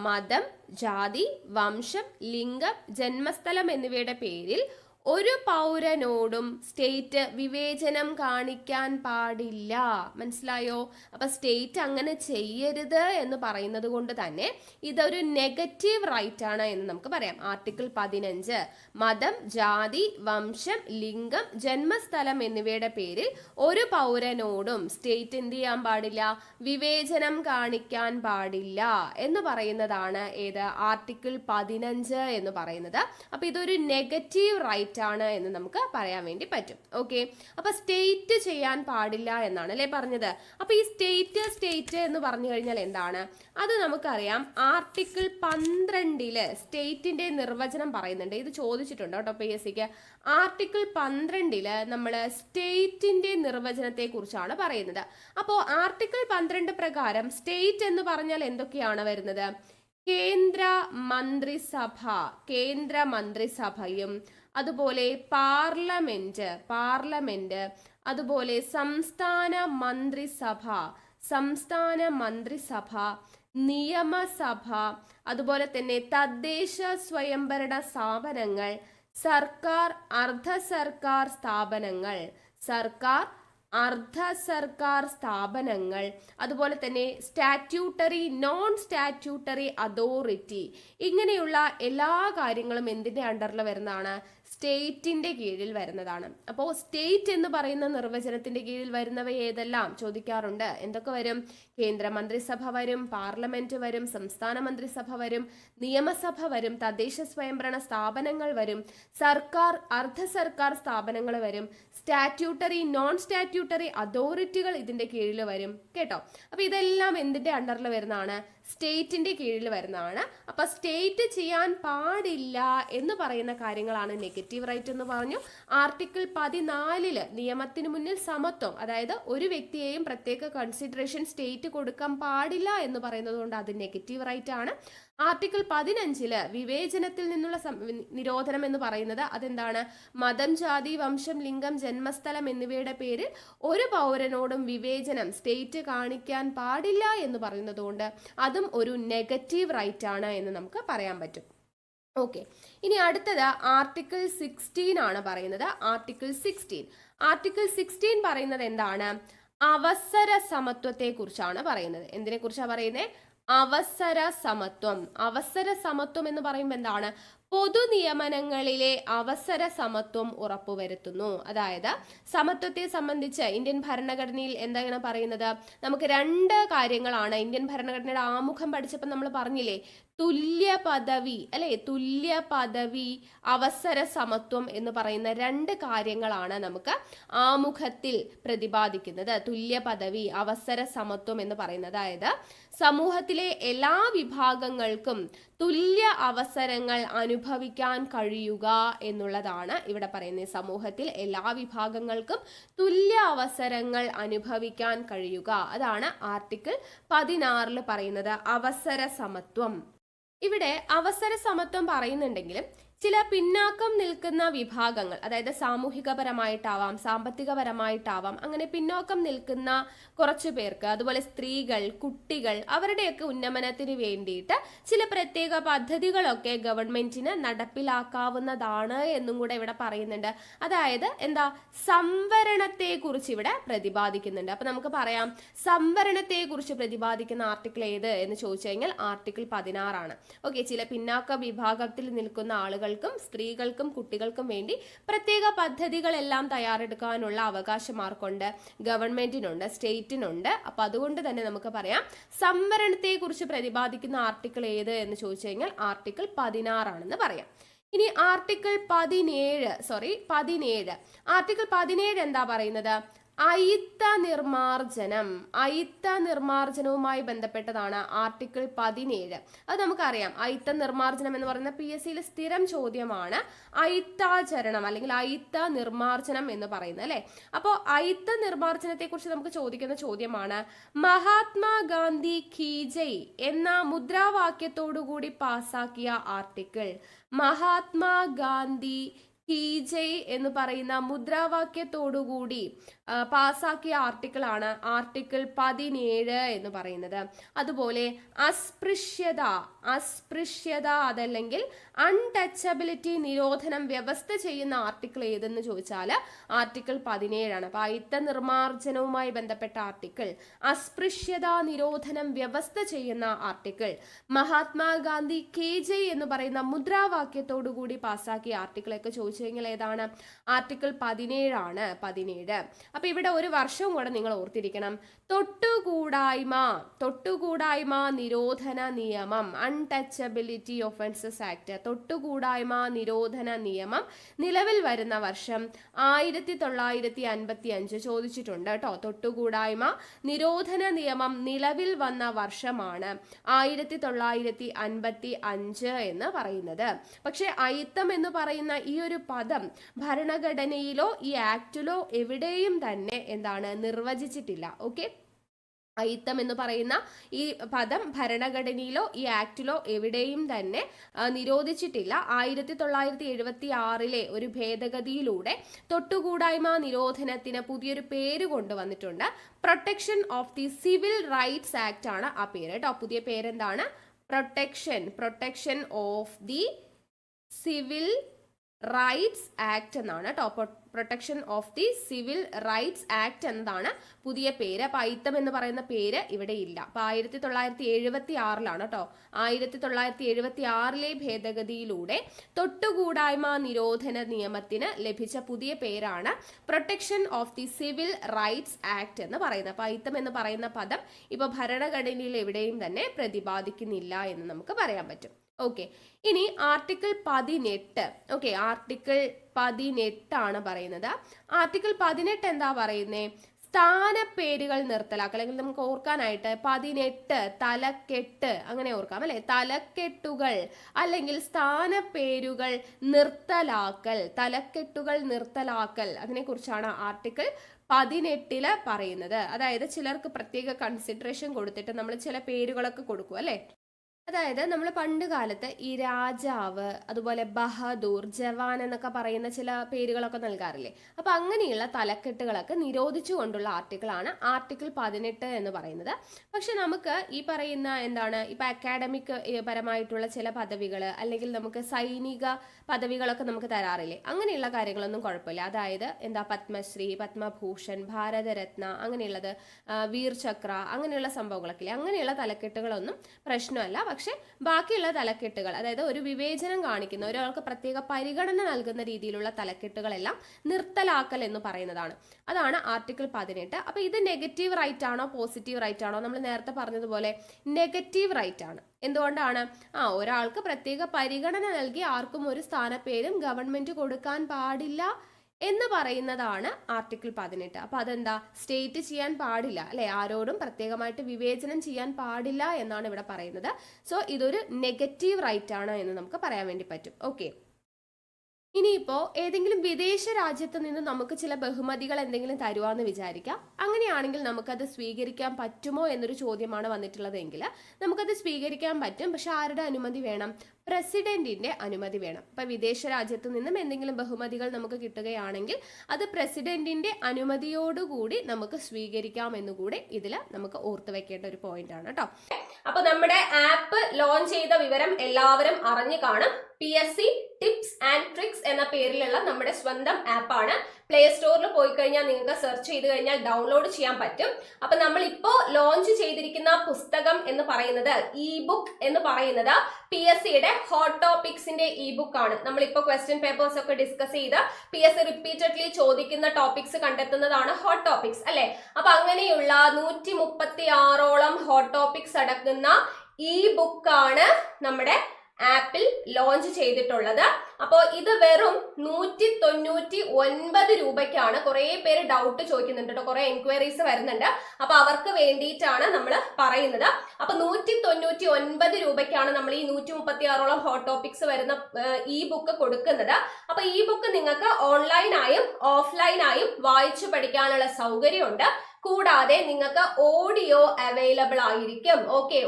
മതം, ജാതി, വംശം, ലിംഗം, ജന്മസ്ഥലം എന്നിവയുടെ പേരിൽ ഒരു പൗരനോടും സ്റ്റേറ്റ് വിവേചനം കാണിക്കാൻ പാടില്ല. മനസ്സിലായോ? അപ്പൊ സ്റ്റേറ്റ് അങ്ങനെ ചെയ്യരുത് എന്ന് പറയുന്നത് കൊണ്ട് തന്നെ ഇതൊരു നെഗറ്റീവ് റൈറ്റ് ആണ് എന്ന് നമുക്ക് പറയാം. ആർട്ടിക്കിൾ 15 മതം, ജാതി, വംശം, ലിംഗം, ജന്മസ്ഥലം എന്നിവയുടെ പേരിൽ ഒരു പൗരനോടും സ്റ്റേറ്റ് എന്ത് ചെയ്യാൻ പാടില്ല, വിവേചനം കാണിക്കാൻ പാടില്ല എന്ന് പറയുന്നതാണ് ഏത്, ആർട്ടിക്കിൾ 15 എന്ന് പറയുന്നത്. അപ്പൊ ഇതൊരു നെഗറ്റീവ് റൈറ്റ് റൈറ്റ് ആണ് എന്ന് നമുക്ക് പറയാൻ വേണ്ടി പറ്റും. ഓക്കെ, അപ്പൊ സ്റ്റേറ്റ് ചെയ്യാൻ പാടില്ല എന്നാണ് അല്ലേ പറഞ്ഞത്. അപ്പൊ ഈ സ്റ്റേറ്റ് എന്ന് പറഞ്ഞു കഴിഞ്ഞാൽ എന്താണ്? അത് നമുക്കറിയാം, ആർട്ടിക്കിൾ 12 സ്റ്റേറ്റിന്റെ നിർവചനം പറയുന്നുണ്ട്. ഇത് ചോദിച്ചിട്ടുണ്ട് കേട്ടോ PSCക്ക്. ആർട്ടിക്കിൾ 12 നമ്മൾ സ്റ്റേറ്റിന്റെ നിർവചനത്തെ കുറിച്ചാണ് പറയുന്നത്. അപ്പോൾ ആർട്ടിക്കിൾ 12 പ്രകാരം സ്റ്റേറ്റ് എന്ന് പറഞ്ഞാൽ എന്തൊക്കെയാണ് വരുന്നത്? കേന്ദ്ര മന്ത്രിസഭയും അതുപോലെ പാർലമെന്റ് അതുപോലെ സംസ്ഥാന മന്ത്രിസഭ, നിയമസഭ, അതുപോലെ തന്നെ തദ്ദേശ സ്വയംഭരണ സ്ഥാപനങ്ങൾ, സർക്കാർ അർദ്ധ സർക്കാർ സ്ഥാപനങ്ങൾ, അതുപോലെ തന്നെ സ്റ്റാറ്റ്യൂട്ടറി, നോൺ സ്റ്റാറ്റ്യൂട്ടറി അതോറിറ്റി, ഇങ്ങനെയുള്ള എല്ലാ കാര്യങ്ങളും എന്തിന്റെ അണ്ടറിൽ വരുന്നതാണ്? സ്റ്റേറ്റിന്റെ കീഴിൽ വരുന്നതാണ്. അപ്പോൾ സ്റ്റേറ്റ് എന്ന് പറയുന്ന നിർവചനത്തിന്റെ കീഴിൽ വരുന്നവ ഏതെല്ലാം ചോദിക്കാറുണ്ട്. എന്തൊക്കെ വരും? കേന്ദ്ര മന്ത്രിസഭ വരും, പാർലമെന്റ് വരും, സംസ്ഥാന മന്ത്രിസഭ വരും, നിയമസഭ വരും, തദ്ദേശ സ്വയംഭരണ സ്ഥാപനങ്ങൾ വരും, സർക്കാർ അർദ്ധ സർക്കാർ സ്ഥാപനങ്ങൾ വരും, സ്റ്റാറ്റ്യൂട്ടറി, നോൺ സ്റ്റാറ്റ്യൂട്ടറി അതോറിറ്റികൾ ഇതിന്റെ കീഴിൽ വരും കേട്ടോ. അപ്പൊ ഇതെല്ലാം എന്തിന്റെ അണ്ടറിൽ വരുന്നതാണ്? സ്റ്റേറ്റിന്റെ കീഴിൽ വരുന്നതാണ്. അപ്പൊ സ്റ്റേറ്റ് ചെയ്യാൻ പാടില്ല എന്ന് പറയുന്ന കാര്യങ്ങളാണ് നെഗറ്റീവ് റൈറ്റ് എന്ന് പറഞ്ഞു. ആർട്ടിക്കിൾ 14 നിയമത്തിന് മുന്നിൽ സമത്വം, അതായത് ഒരു വ്യക്തിയെയും പ്രത്യേക കൺസിഡറേഷൻ സ്റ്റേറ്റ് കൊടുക്കാൻ പാടില്ല എന്ന് പറയുന്നത് കൊണ്ട് അത് നെഗറ്റീവ് റൈറ്റ് ആണ്. ആർട്ടിക്കിൾ 15 വിവേചനത്തിൽ നിന്നുള്ള നിരോധനം എന്ന് പറയുന്നത് അതെന്താണ്? മതം, ജാതി, വംശം, ലിംഗം, ജന്മസ്ഥലം എന്നിവയുടെ പേരിൽ ഒരു പൗരനോടും വിവേചനം സ്റ്റേറ്റ് കാണിക്കാൻ പാടില്ല എന്ന് പറയുന്നത് കൊണ്ട് അതും ഒരു നെഗറ്റീവ് റൈറ്റ് ആണ് എന്ന് നമുക്ക് പറയാൻ പറ്റും. ഓക്കെ, ഇനി അടുത്തത് ആർട്ടിക്കിൾ 16 ആണ് പറയുന്നത്. ആർട്ടിക്കിൾ 16 പറയുന്നത് എന്താണ്? അവസര സമത്വത്തെ കുറിച്ചാണ് പറയുന്നത്. എന്തിനെ കുറിച്ചാണ് പറയുന്നത്? അവസര സമത്വം എന്ന് പറയുമ്പോൾ എന്താണ്? പൊതു നിയമനങ്ങളിലെ അവസര സമത്വം ഉറപ്പുവരുത്തുന്നു. അതായത് സമത്വത്തെ സംബന്ധിച്ച് ഇന്ത്യൻ ഭരണഘടനയിൽ എന്താണ് പറയുന്നത്? നമുക്ക് 2 കാര്യങ്ങളാണ്. ഇന്ത്യൻ ഭരണഘടനയുടെ ആമുഖം പഠിച്ചപ്പോൾ നമ്മൾ പറഞ്ഞില്ലേ, തുല്യ പദവി അവസര സമത്വം എന്ന് പറയുന്ന 2 കാര്യങ്ങളാണ് നമുക്ക് ആമുഖത്തിൽ പ്രതിപാദിക്കുന്നത്. തുല്യ പദവി അവസര സമത്വം എന്ന് പറയുന്നത് അതായത് സമൂഹത്തിലെ എല്ലാ വിഭാഗങ്ങൾക്കും തുല്യ അവസരങ്ങൾ അനുഭവിക്കാൻ കഴിയുക എന്നുള്ളതാണ് ഇവിടെ പറയുന്നത്. സമൂഹത്തിൽ എല്ലാ വിഭാഗങ്ങൾക്കും തുല്യ അവസരങ്ങൾ അനുഭവിക്കാൻ കഴിയുക, അതാണ് ആർട്ടിക്കിൾ 16 പറയുന്നത്, അവസര സമത്വം. ഇവിടെ അവസര സമത്വം പറയുന്നുണ്ടെങ്കിലും ചില പിന്നാക്കം നിൽക്കുന്ന വിഭാഗങ്ങൾ, അതായത് സാമൂഹികപരമായിട്ടാവാം, സാമ്പത്തികപരമായിട്ടാവാം, അങ്ങനെ പിന്നോക്കം നിൽക്കുന്ന കുറച്ചു പേർക്ക്, അതുപോലെ സ്ത്രീകൾ, കുട്ടികൾ, അവരുടെയൊക്കെ ഉന്നമനത്തിന് വേണ്ടിയിട്ട് ചില പ്രത്യേക പദ്ധതികളൊക്കെ ഗവൺമെന്റിന് നടപ്പിലാക്കാവുന്നതാണ് എന്നും കൂടെ ഇവിടെ പറയുന്നുണ്ട്. അതായത് എന്താ? സംവരണത്തെ കുറിച്ച് ഇവിടെ പ്രതിപാദിക്കുന്നുണ്ട്. അപ്പൊ നമുക്ക് പറയാം, സംവരണത്തെ കുറിച്ച് പ്രതിപാദിക്കുന്ന ആർട്ടിക്കിൾ ഏത് എന്ന് ചോദിച്ചു കഴിഞ്ഞാൽ ആർട്ടിക്കിൾ 16 ആണ്. ഓക്കെ, ചില പിന്നാക്ക വിഭാഗത്തിൽ നിൽക്കുന്ന ആളുകൾ സ്ത്രീകൾക്കും കുട്ടികൾക്കും വേണ്ടി പ്രത്യേക പദ്ധതികളെല്ലാം തയ്യാറെടുക്കാനുള്ള അവകാശം ആർക്കുണ്ട്? ഗവൺമെന്റിനുണ്ട്, സ്റ്റേറ്റിനുണ്ട്. അപ്പൊ അതുകൊണ്ട് തന്നെ നമുക്ക് പറയാം സംവരണത്തെ കുറിച്ച് പ്രതിപാദിക്കുന്ന ആർട്ടിക്കിൾ ഏത് എന്ന് ചോദിച്ചു കഴിഞ്ഞാൽ ആർട്ടിക്കിൾ 16 ആണെന്ന് പറയാം. ഇനി ആർട്ടിക്കിൾ 17 ആർട്ടിക്കിൾ 17 എന്താ പറയുന്നത്? അയിത്ത നിർമാർജനവുമായി ബന്ധപ്പെട്ടതാണ് ആർട്ടിക്കിൾ 17. അത് നമുക്കറിയാം. അയിത്ത നിർമാർജനം എന്ന് പറയുന്ന PSCയിൽ സ്ഥിരം ചോദ്യമാണ്. അയിത്താചരണം അല്ലെങ്കിൽ അയിത്ത നിർമാർജനം എന്ന് പറയുന്നത് അല്ലെ. അപ്പോൾ അയിത്ത നിർമാർജനത്തെ കുറിച്ച് നമുക്ക് ചോദിക്കുന്ന ചോദ്യമാണ്, മഹാത്മാഗാന്ധി കീ ജയ് എന്ന മുദ്രാവാക്യത്തോടുകൂടി പാസാക്കിയ ആർട്ടിക്കിൾ. മഹാത്മാഗാന്ധി കീ ജയ് എന്ന് പറയുന്ന മുദ്രാവാക്യത്തോടുകൂടി പാസാക്കിയ ആർട്ടിക്കിൾ ആണ് ആർട്ടിക്കിൾ 17 എന്ന് പറയുന്നത്. അതുപോലെ അസ്പൃശ്യത അതല്ലെങ്കിൽ അൺടച്ചബിലിറ്റി നിരോധനം വ്യവസ്ഥ ചെയ്യുന്ന ആർട്ടിക്കിൾ ഏതെന്ന് ചോദിച്ചാൽ ആർട്ടിക്കിൾ 17 ആണ്. അപ്പൊ അയിത്ത നിർമാർജനവുമായി ബന്ധപ്പെട്ട ആർട്ടിക്കിൾ, അസ്പൃശ്യത നിരോധനം വ്യവസ്ഥ ചെയ്യുന്ന ആർട്ടിക്കിൾ, മഹാത്മാഗാന്ധി കെ ജെ എന്ന് പറയുന്ന മുദ്രാവാക്യത്തോടു കൂടി പാസാക്കിയ ആർട്ടിക്കിളൊക്കെ ചോദിച്ചു ചോദിച്ചു കഴിഞ്ഞാൽ ഏതാണ്? ആർട്ടിക്കിൾ 17 ആണ്. 17. അപ്പൊ ഇവിടെ ഒരു വർഷവും കൂടെ നിങ്ങൾ ഓർത്തിരിക്കണം. തൊട്ടുകൂടായ്മ നിരോധന നിയമം, അൺടച്ചബിലിറ്റി ഒഫൻസസ് ആക്ട്, തൊട്ടുകൂടായ്മ നിരോധന നിയമം നിലവിൽ വരുന്ന വർഷം 1955 ചോദിച്ചിട്ടുണ്ട് കേട്ടോ. തൊട്ടുകൂടായ്മ നിരോധന നിയമം നിലവിൽ വന്ന വർഷമാണ് 1955 എന്ന് പറയുന്നത്. പക്ഷെ അയിത്തം എന്ന് പറയുന്ന ഈ ഒരു പദം ഭരണഘടനയിലോ ഈ ആക്ടിലോ എവിടെയും തന്നെ എന്താണ് നിർവചിച്ചിട്ടില്ല. ഓക്കെ, അയിത്തം എന്ന് പറയുന്ന ഈ പദം ഭരണഘടനയിലോ ഈ ആക്ടിലോ എവിടെയും തന്നെ നിരോധിച്ചിട്ടില്ല. 1976 ഒരു ഭേദഗതിയിലൂടെ തൊട്ടുകൂടായ്മ നിരോധനത്തിന് പുതിയൊരു പേര് കൊണ്ടുവന്നിട്ടുണ്ട്. Protection of the civil rights act ആണ് ആ പേര് കേട്ടോ. പുതിയ പേരെന്താണ്? Protection of the civil rights act എന്നാണ് കേട്ടോ. Protection of the civil rights act എന്നതാണ് പുതിയ പേര്. അപ്പൊ അയിത്തം എന്ന് പറയുന്ന പേര് ഇവിടെ ഇല്ല. അപ്പൊ 1976 കേട്ടോ. 1976 ഭേദഗതിയിലൂടെ തൊട്ടുകൂടായ്മ നിരോധന നിയമത്തിന് ലഭിച്ച പുതിയ പേരാണ് protection of the civil rights act എന്ന് പറയുന്നത്. അപ്പൊ അയിത്തം എന്ന് പറയുന്ന പദം ഇപ്പൊ ഭരണഘടനയിൽ എവിടെയും തന്നെ പ്രതിപാദിക്കുന്നില്ല എന്ന് നമുക്ക് പറയാൻ പറ്റും. ഓക്കെ, ഇനി ആർട്ടിക്കിൾ 18. ഓക്കെ, ആർട്ടിക്കിൾ 18 ആണ് പറയുന്നത്. ആർട്ടിക്കിൾ 18 എന്താ പറയുന്നേ? സ്ഥാനപ്പേരുകൾ നിർത്തലാക്കൽ, അല്ലെങ്കിൽ നമുക്ക് ഓർക്കാനായിട്ട് 18 തലക്കെട്ട് അങ്ങനെ ഓർക്കാം അല്ലെ. തലക്കെട്ടുകൾ അല്ലെങ്കിൽ സ്ഥാനപ്പേരുകൾ നിർത്തലാക്കൽ, തലക്കെട്ടുകൾ നിർത്തലാക്കൽ, അതിനെക്കുറിച്ചാണ് ആർട്ടിക്കിൾ 18 പറയുന്നത്. അതായത് ചിലർക്ക് പ്രത്യേക കൺസിഡറേഷൻ കൊടുത്തിട്ട് നമ്മൾ ചില പേരുകളൊക്കെ കൊടുക്കും അല്ലെ. അതായത് നമ്മൾ പണ്ട് കാലത്ത് ഈ രാജാവ്, അതുപോലെ ബഹദൂർ, ജവാൻ എന്നൊക്കെ പറയുന്ന ചില പേരുകളൊക്കെ നൽകാറില്ലേ. അപ്പൊ അങ്ങനെയുള്ള തലക്കെട്ടുകളൊക്കെ നിരോധിച്ചുകൊണ്ടുള്ള ആർട്ടിക്കിളാണ് ആർട്ടിക്കിൾ 18 എന്ന് പറയുന്നത്. പക്ഷെ നമുക്ക് ഈ പറയുന്ന എന്താണ്, ഇപ്പൊ അക്കാഡമിക് പരമായിട്ടുള്ള ചില പദവികൾ അല്ലെങ്കിൽ നമുക്ക് സൈനിക പദവികളൊക്കെ നമുക്ക് തരാറില്ലേ. അങ്ങനെയുള്ള കാര്യങ്ങളൊന്നും കുഴപ്പമില്ല. അതായത് എന്താ, പത്മശ്രീ, പത്മഭൂഷൺ, ഭാരതരത്ന, അങ്ങനെയുള്ളത്, വീർ ചക്ര, അങ്ങനെയുള്ള സംഭവങ്ങളൊക്കെ ഇല്ലേ. അങ്ങനെയുള്ള തലക്കെട്ടുകളൊന്നും പ്രശ്നമല്ല. പക്ഷെ ബാക്കിയുള്ള തലക്കെട്ടുകൾ, അതായത് ഒരു വിവേചനം കാണിക്കുന്ന, ഒരാൾക്ക് പ്രത്യേക പരിഗണന നൽകുന്ന രീതിയിലുള്ള തലക്കെട്ടുകളെല്ലാം നിർത്തലാക്കൽ എന്ന് പറയുന്നതാണ്. അതാണ് ആർട്ടിക്കിൾ 18. അപ്പൊ ഇത് നെഗറ്റീവ് റൈറ്റ് ആണോ പോസിറ്റീവ് റൈറ്റ് ആണോ? നമ്മൾ നേരത്തെ പറഞ്ഞതുപോലെ നെഗറ്റീവ് റൈറ്റ് ആണ്. എന്തുകൊണ്ടാണ്? ഒരാൾക്ക് പ്രത്യേക പരിഗണന നൽകി ആർക്കും ഒരു സ്ഥാനപ്പേരും ഗവൺമെന്റ് കൊടുക്കാൻ പാടില്ല എന്ന് പറയുന്നതാണ് ആർട്ടിക്കിൾ 18. അപ്പൊ അതെന്താ, സ്റ്റേറ്റ് ചെയ്യാൻ പാടില്ല അല്ലെ, ആരോടും പ്രത്യേകമായിട്ട് വിവേചനം ചെയ്യാൻ പാടില്ല എന്നാണ് ഇവിടെ പറയുന്നത്. സോ ഇതൊരു നെഗറ്റീവ് റൈറ്റ് ആണ് എന്ന് നമുക്ക് പറയാൻ വേണ്ടി പറ്റും. ഓക്കെ, ഇനിയിപ്പോ ഏതെങ്കിലും വിദേശ രാജ്യത്ത് നിന്ന് നമുക്ക് ചില ബഹുമതികൾ എന്തെങ്കിലും തരുവാന്ന് വിചാരിക്കാം. അങ്ങനെയാണെങ്കിൽ നമുക്കത് സ്വീകരിക്കാൻ പറ്റുമോ എന്നൊരു ചോദ്യമാണ് വന്നിട്ടുള്ളതെങ്കിൽ നമുക്കത് സ്വീകരിക്കാൻ പറ്റും. പക്ഷെ ആരുടെ അനുമതി വേണം? പ്രസിഡന്റിന്റെ അനുമതി വേണം. ഇപ്പൊ വിദേശ രാജ്യത്ത് നിന്നും എന്തെങ്കിലും ബഹുമതികൾ നമുക്ക് കിട്ടുകയാണെങ്കിൽ അത് പ്രസിഡന്റിന്റെ അനുമതിയോടുകൂടി നമുക്ക് സ്വീകരിക്കാം എന്നുകൂടി ഇതിൽ നമുക്ക് ഓർത്തു വെക്കേണ്ട ഒരു പോയിന്റ് ആണ് കേട്ടോ. അപ്പൊ നമ്മുടെ ആപ്പ് ലോഞ്ച് ചെയ്ത വിവരം എല്ലാവരും അറിഞ്ഞു കാണും. PSC ടിപ്സ് ആൻഡ് ട്രിക്സ് എന്ന പേരിലുള്ള നമ്മുടെ സ്വന്തം ആപ്പാണ്. പ്ലേ സ്റ്റോറിൽ പോയി കഴിഞ്ഞാൽ നിങ്ങൾക്ക് സെർച്ച് ചെയ്ത് കഴിഞ്ഞാൽ ഡൗൺലോഡ് ചെയ്യാൻ പറ്റും. അപ്പൊ നമ്മൾ ഇപ്പോ ലോഞ്ച് ചെയ്തിരിക്കുന്ന പുസ്തകം എന്ന് പറയുന്നത്, ഇ ബുക്ക് എന്ന് പറയുന്നത് PSCയുടെ ഹോട്ട് ടോപ്പിക്സിന്റെ ഇ ബുക്ക് ആണ്. നമ്മളിപ്പോ ക്വസ്റ്റ്യൻ പേപ്പേഴ്സ് ഒക്കെ ഡിസ്കസ് ചെയ്ത് PSC റിപ്പീറ്റഡ്ലി ചോദിക്കുന്ന ടോപ്പിക്സ് കണ്ടെത്തുന്നതാണ് ഹോട്ട് ടോപ്പിക്സ് അല്ലെ. അപ്പൊ അങ്ങനെയുള്ള 136ഓളം ഹോട്ട് ടോപ്പിക്സ് അടങ്ങുന്ന ഇ ബുക്കാണ് നമ്മുടെ ആപ്പിൽ ലോഞ്ച് ചെയ്തിട്ടുള്ളത്. അപ്പോൾ ഇത് വെറും 199 രൂപയ്ക്കാണ്. കുറെ പേര് ഡൗട്ട് ചോദിക്കുന്നുണ്ട് കേട്ടോ, കുറെ എൻക്വയറീസ് വരുന്നുണ്ട്. അപ്പൊ അവർക്ക് വേണ്ടിയിട്ടാണ് നമ്മൾ പറയുന്നത്. അപ്പൊ 199 രൂപയ്ക്കാണ് നമ്മൾ ഈ 136ഓളം ഹോട്ട് ടോപ്പിക്സ് വരുന്ന ഇ ബുക്ക് കൊടുക്കുന്നത്. അപ്പൊ ഈ ബുക്ക് നിങ്ങൾക്ക് ഓൺലൈനായും ഓഫ്ലൈനായും വായിച്ചു പഠിക്കാനുള്ള സൗകര്യമുണ്ട്. കൂടാതെ നിങ്ങൾക്ക് ഓഡിയോ അവൈലബിൾ ആയിരിക്കും. ഓക്കെ,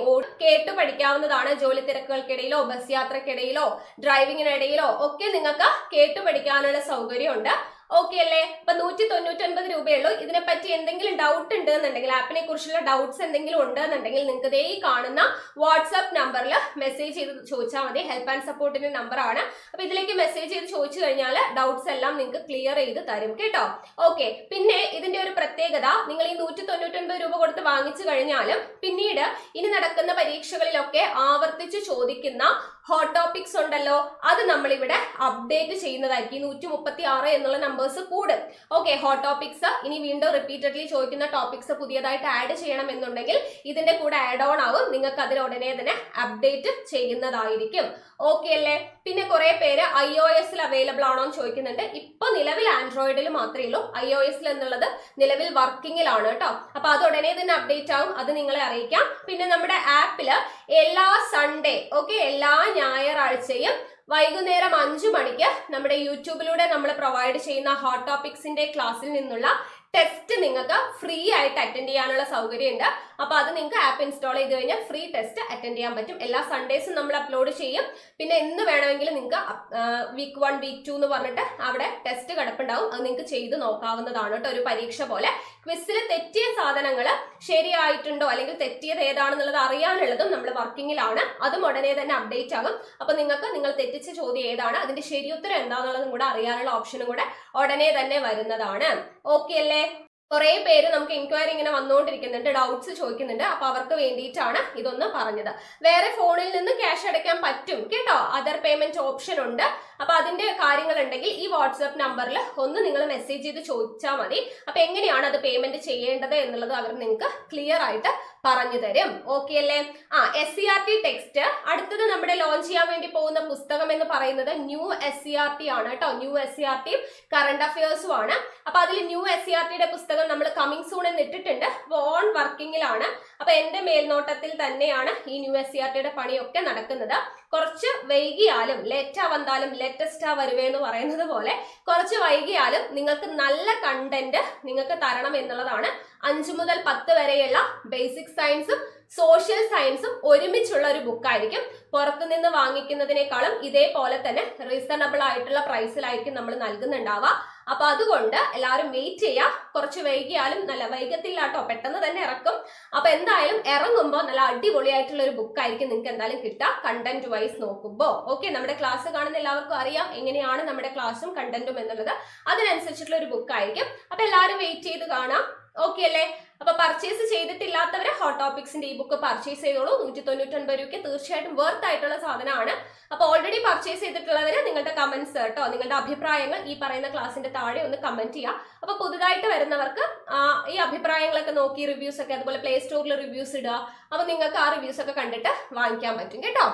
കേട്ടു പഠിക്കാവുന്നതാണ്. ജോലി തിരക്കുകൾക്കിടയിലോ ബസ് യാത്രക്കിടയിലോ ഡ്രൈവിങ്ങിനിടയിലോ ഒക്കെ നിങ്ങൾക്ക് കേട്ടു പഠിക്കാനുള്ള സൗകര്യമുണ്ട്. ഓക്കെ അല്ലേ? അപ്പൊ 199 രൂപയുള്ളൂ. ഇതിനെപ്പറ്റി എന്തെങ്കിലും ഡൗട്ട് ഉണ്ടെന്നുണ്ടെങ്കിൽ, ആപ്പിനെ കുറിച്ചുള്ള ഡൗട്ട്സ് എന്തെങ്കിലും ഉണ്ടെന്നുണ്ടെങ്കിൽ നിങ്ങൾക്ക് ദേ ഈ കാണുന്ന വാട്സ്ആപ്പ് നമ്പറിൽ മെസ്സേജ് ചെയ്ത് ചോദിച്ചാൽ മതി. ഹെൽപ്പ് ആൻഡ് സപ്പോർട്ടിന്റെ നമ്പർ ആണ്. അപ്പൊ ഇതിലേക്ക് മെസ്സേജ് ചെയ്ത് ചോദിച്ചു കഴിഞ്ഞാൽ ഡൗട്ട്സ് എല്ലാം നിങ്ങൾക്ക് ക്ലിയർ ചെയ്ത് തരും കേട്ടോ. ഓക്കെ, പിന്നെ ഇതിന്റെ ഒരു പ്രത്യേകത, നിങ്ങൾ ഈ 199 രൂപ കൊടുത്ത് വാങ്ങിച്ചു കഴിഞ്ഞാലും പിന്നീട് ഇനി നടക്കുന്ന പരീക്ഷകളിലൊക്കെ ആവർത്തിച്ച് ചോദിക്കുന്ന ഹോട്ട് ടോപ്പിക്സ് ഉണ്ടല്ലോ, അത് നമ്മളിവിടെ അപ്ഡേറ്റ് ചെയ്യുന്നതായിരിക്കും. 136 എന്നുള്ള നമ്പേഴ്സ് കൂടും. ഓക്കെ, ഹോട്ട് ടോപ്പിക്സ് ഇനി വീണ്ടും റിപ്പീറ്റഡ്ലി ചോദിക്കുന്ന ടോപ്പിക്സ് പുതിയതായിട്ട് ആഡ് ചെയ്യണം എന്നുണ്ടെങ്കിൽ ഇതിന്റെ കൂടെ ആഡ് ഓൺ ആവും. നിങ്ങൾക്ക് അതിൽ ഉടനെ തന്നെ അപ്ഡേറ്റ് ചെയ്യുന്നതായിരിക്കും. ഓക്കെ അല്ലേ? പിന്നെ കുറെ പേര് iOS അവൈലബിൾ ആണോ എന്ന് ചോദിക്കുന്നുണ്ട്. ഇപ്പൊ നിലവിൽ ആൻഡ്രോയിഡിൽ മാത്രമേ ഉള്ളൂ. iOS എന്നുള്ളത് നിലവിൽ വർക്കിംഗിലാണ് കേട്ടോ. അപ്പൊ അത് ഉടനെ തന്നെ അപ്ഡേറ്റ് ആവും, അത് നിങ്ങളെ അറിയിക്കാം. പിന്നെ നമ്മുടെ ആപ്പില് എല്ലാ സൺഡേ, ഓക്കെ, എല്ലാ ഞായറാഴ്ചയും വൈകുന്നേരം 5 മണിക്ക് നമ്മുടെ യൂട്യൂബിലൂടെ നമ്മൾ പ്രൊവൈഡ് ചെയ്യുന്ന ഹോട്ട് ടോപ്പിക്സിന്റെ ക്ലാസ്സിൽ നിന്നുള്ള ടെസ്റ്റ് നിങ്ങൾക്ക് ഫ്രീ ആയിട്ട് അറ്റൻഡ് ചെയ്യാനുള്ള സൗകര്യം ഉണ്ട്. അപ്പൊ അത് നിങ്ങൾക്ക് ആപ്പ് ഇൻസ്റ്റാൾ ചെയ്ത് കഴിഞ്ഞാൽ ഫ്രീ ടെസ്റ്റ് അറ്റൻഡ് ചെയ്യാൻ പറ്റും. എല്ലാ സൺഡേസും നമ്മൾ അപ്ലോഡ് ചെയ്യും. പിന്നെ എന്ന് വേണമെങ്കിലും നിങ്ങൾക്ക് week 1 week 2 എന്ന് പറഞ്ഞിട്ട് അവിടെ ടെസ്റ്റ് കിടപ്പുണ്ടാവും. അത് നിങ്ങൾക്ക് ചെയ്ത് നോക്കാവുന്നതാണ് കേട്ടോ, ഒരു പരീക്ഷ പോലെ. ക്വിസിൽ തെറ്റിയ സാധനങ്ങൾ ശരിയായിട്ടുണ്ടോ അല്ലെങ്കിൽ തെറ്റിയത് ഏതാണെന്നുള്ളത് അറിയാനുള്ളതും നമ്മൾ വർക്കിങ്ങിലാണ്. അതും ഉടനെ തന്നെ അപ്ഡേറ്റ് ആകും. അപ്പൊ നിങ്ങൾക്ക് നിങ്ങൾ തെറ്റിച്ച ചോദ്യം ഏതാണ്, അതിന്റെ ശരിയുത്തരം എന്താണെന്നുള്ളതും കൂടെ അറിയാനുള്ള ഓപ്ഷനും കൂടെ ഉടനെ തന്നെ വരുന്നതാണ്. ഓക്കെ അല്ലേ? കുറെ പേര് നമുക്ക് എൻക്വയറി ഇങ്ങനെ വന്നുകൊണ്ടിരിക്കുന്നുണ്ട്, ഡൗട്ട്സ് ചോദിക്കുന്നുണ്ട്. അപ്പൊ അവർക്ക് വേണ്ടിയിട്ടാണ് ഇതൊന്ന് പറഞ്ഞത്. വേറെ ഫോണിൽ നിന്ന് ക്യാഷ് അടയ്ക്കാൻ പറ്റും കേട്ടോ, അതർ പേയ്മെന്റ് ഓപ്ഷൻ ഉണ്ട്. അപ്പൊ അതിന്റെ കാര്യങ്ങൾ ഉണ്ടെങ്കിൽ ഈ വാട്സ്ആപ്പ് നമ്പറിൽ ഒന്ന് നിങ്ങൾ മെസ്സേജ് ചെയ്ത് ചോദിച്ചാൽ മതി. അപ്പൊ എങ്ങനെയാണ് അത് പേയ്മെന്റ് ചെയ്യേണ്ടത് എന്നുള്ളത് അവർ നിങ്ങൾക്ക് ക്ലിയർ ആയിട്ട് പറഞ്ഞു തരും. ഓക്കെ അല്ലേ? SCERT ടെക്സ്റ്റ് അടുത്തത് നമ്മുടെ ലോഞ്ച് ചെയ്യാൻ വേണ്ടി പോകുന്ന പുസ്തകം എന്ന് പറയുന്നത് ന്യൂ SCERT ആണ് കേട്ടോ. ന്യൂ SCERT കറണ്ട് അഫയേഴ്സും ആണ്. അപ്പൊ അതിൽ ന്യൂ SCERTയുടെ പുസ്തകം നമ്മൾ കമ്മിങ് സൂൺ എന്ന് ഇട്ടിട്ടുണ്ട്. ഓൺ വർക്കിങ്ങിലാണ്. അപ്പൊ എന്റെ മേൽനോട്ടത്തിൽ തന്നെയാണ് ഈ ന്യൂ SCERTയുടെ പണിയൊക്കെ നടക്കുന്നത്. കുറച്ച് വൈകിയാലും ലേറ്റാ വന്നാലും ലേറ്റസ്റ്റാ വരുവേ എന്ന് പറയുന്നത് പോലെ കുറച്ച് വൈകിയാലും നിങ്ങൾക്ക് നല്ല കണ്ടന്റ് നിങ്ങൾക്ക് തരണം എന്നുള്ളതാണ്. 5 മുതൽ 10 വരെയുള്ള ബേസിക് സയൻസും സോഷ്യൽ സയൻസും ഒരുമിച്ചുള്ള ഒരു ബുക്കായിരിക്കും. പുറത്തുനിന്ന് വാങ്ങിക്കുന്നതിനേക്കാളും ഇതേപോലെ തന്നെ റീസണബിൾ ആയിട്ടുള്ള പ്രൈസിലായിരിക്കും നമ്മൾ നൽകുന്നുണ്ടാവുക. അപ്പൊ അതുകൊണ്ട് എല്ലാവരും വെയിറ്റ് ചെയ്യുക. കുറച്ച് വൈകിയാലും നല്ല വൈകത്തില്ല കേട്ടോ, പെട്ടെന്ന് തന്നെ ഇറക്കും. അപ്പൊ എന്തായാലും ഇറങ്ങുമ്പോൾ നല്ല അടിപൊളിയായിട്ടുള്ള ഒരു ബുക്കായിരിക്കും നിങ്ങൾക്ക് എന്തായാലും കിട്ടുക, കണ്ടന്റ് വൈസ് നോക്കുമ്പോൾ. ഓക്കെ, നമ്മുടെ ക്ലാസ് കാണുന്ന എല്ലാവർക്കും അറിയാം എങ്ങനെയാണ് നമ്മുടെ ക്ലാസ്സും കണ്ടന്റും എന്നുള്ളത്. അതിനനുസരിച്ചിട്ടുള്ള ഒരു ബുക്കായിരിക്കും. അപ്പൊ എല്ലാവരും വെയിറ്റ് ചെയ്ത് കാണാം. ഓക്കെ അല്ലേ? അപ്പൊ പർച്ചേസ് ചെയ്തിട്ടില്ലാത്തവരെ ഹോട്ട് ടോപ്പിക്സിന്റെ ഈ ബുക്ക് പർച്ചേസ് ചെയ്തോളൂ. 199 രൂപയ്ക്ക് തീർച്ചയായിട്ടും വർത്ത് ആയിട്ടുള്ള സാധനമാണ്. അപ്പൊ ഓൾറെഡി പർച്ചേസ് ചെയ്തിട്ടുള്ളവര് നിങ്ങളുടെ കമന്റ്സ് കേട്ടോ, നിങ്ങളുടെ അഭിപ്രായങ്ങൾ ഈ പറയുന്ന ക്ലാസിന്റെ താഴെ ഒന്ന് കമന്റ് ചെയ്യുക. അപ്പൊ പുതുതായിട്ട് വരുന്നവർക്ക് ഈ അഭിപ്രായങ്ങളൊക്കെ നോക്കി റിവ്യൂസ് ഒക്കെ, അതുപോലെ പ്ലേ സ്റ്റോറിൽ റിവ്യൂസ് ഇടുക. അപ്പൊ നിങ്ങൾക്ക് ആ റിവ്യൂസ് ഒക്കെ കണ്ടിട്ട് വാങ്ങിക്കാൻ പറ്റും കേട്ടോ.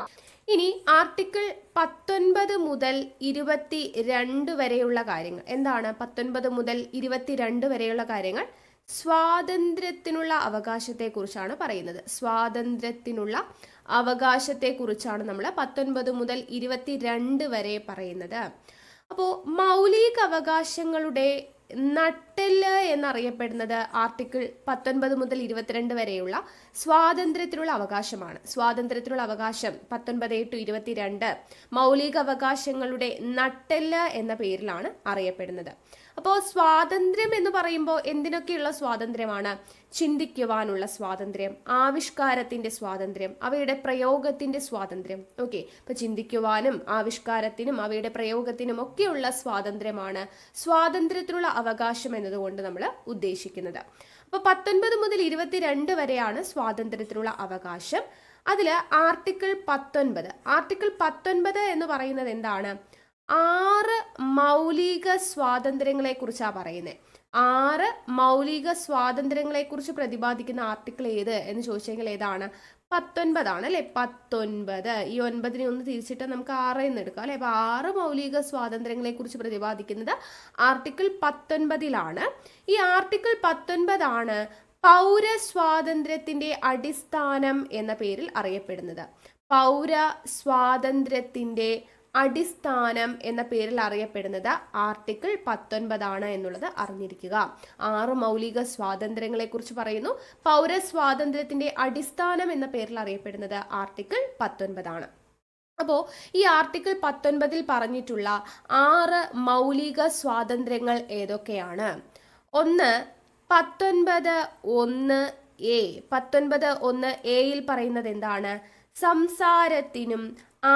ഇനി ആർട്ടിക്കിൾ 19 മുതൽ 22 വരെയുള്ള കാര്യങ്ങൾ എന്താണ്? 19 മുതൽ 22 വരെയുള്ള കാര്യങ്ങൾ സ്വാതന്ത്ര്യത്തിനുള്ള അവകാശത്തെക്കുറിച്ചാണ് പറയുന്നത്. സ്വാതന്ത്ര്യത്തിനുള്ള അവകാശത്തെക്കുറിച്ചാണ് നമ്മൾ 19 മുതൽ 22 വരെ പറയുന്നത്. അപ്പോൾ മൗലിക അവകാശങ്ങളുടെ നട്ടെല്ല് എന്നറിയപ്പെടുന്നത് ആർട്ടിക്കിൾ 19 മുതൽ 22 വരെയുള്ള സ്വാതന്ത്ര്യത്തിനുള്ള അവകാശമാണ്. സ്വാതന്ത്ര്യത്തിനുള്ള അവകാശം 19 to 22 മൗലിക അവകാശങ്ങളുടെ നട്ടെല്ല് എന്ന പേരിലാണ് അറിയപ്പെടുന്നത്. അപ്പോൾ സ്വാതന്ത്ര്യം എന്ന് പറയുമ്പോൾ എന്തിനൊക്കെയുള്ള സ്വാതന്ത്ര്യമാണ്? ചിന്തിക്കുവാനുള്ള സ്വാതന്ത്ര്യം, ആവിഷ്കാരത്തിന്റെ സ്വാതന്ത്ര്യം, അവയുടെ പ്രയോഗത്തിന്റെ സ്വാതന്ത്ര്യം. ഓക്കെ, ഇപ്പൊ ചിന്തിക്കുവാനും ആവിഷ്കാരത്തിനും അവയുടെ പ്രയോഗത്തിനും ഒക്കെയുള്ള സ്വാതന്ത്ര്യമാണ് സ്വാതന്ത്ര്യത്തിനുള്ള അവകാശം എന്നതുകൊണ്ട് നമ്മൾ ഉദ്ദേശിക്കുന്നത്. അപ്പൊ 19 മുതൽ 22 വരെയാണ് സ്വാതന്ത്ര്യത്തിനുള്ള അവകാശം. അതിൽ ആർട്ടിക്കിൾ 19 എന്ന് പറയുന്നത് എന്താണ്? 6 മൗലിക സ്വാതന്ത്ര്യങ്ങളെ കുറിച്ചാണ് പറയുന്നത്. 6 മൗലിക സ്വാതന്ത്ര്യങ്ങളെ കുറിച്ച് പ്രതിപാദിക്കുന്ന ആർട്ടിക്കിൾ ഏത് എന്ന് ചോദിച്ചെങ്കിൽ ഏതാണ്? 19 ആണ് അല്ലെ? 19. ഈ 9 ഒന്ന് തിരിച്ചിട്ട് നമുക്ക് 6 എന്ന് എടുക്കാം അല്ലെ? അപ്പൊ 6 മൗലിക സ്വാതന്ത്ര്യങ്ങളെ കുറിച്ച് പ്രതിപാദിക്കുന്നത് ആർട്ടിക്കിൾ 19 ഈ ആർട്ടിക്കിൾ 19 ആണ് പൗരസ്വാതന്ത്ര്യത്തിന്റെ അടിസ്ഥാനം എന്ന പേരിൽ അറിയപ്പെടുന്നത്. പൗരസ്വാതന്ത്ര്യത്തിന്റെ അടിസ്ഥാനം എന്ന പേരിൽ അറിയപ്പെടുന്നത് ആർട്ടിക്കിൾ 19 എന്നുള്ളത് അറിഞ്ഞിരിക്കുക. 6 മൗലിക സ്വാതന്ത്ര്യങ്ങളെ കുറിച്ച് പറയുന്നു. പൗരസ്വാതന്ത്ര്യത്തിന്റെ അടിസ്ഥാനം എന്ന പേരിൽ അറിയപ്പെടുന്നത് ആർട്ടിക്കിൾ 19. അപ്പോൾ ഈ ആർട്ടിക്കിൾ 19 പറഞ്ഞിട്ടുള്ള 6 മൗലിക സ്വാതന്ത്ര്യങ്ങൾ ഏതൊക്കെയാണ്? ഒന്ന് 19(1)(a). 19(1)(a)യിൽ പറയുന്നത് എന്താണ്? സംസാരത്തിനും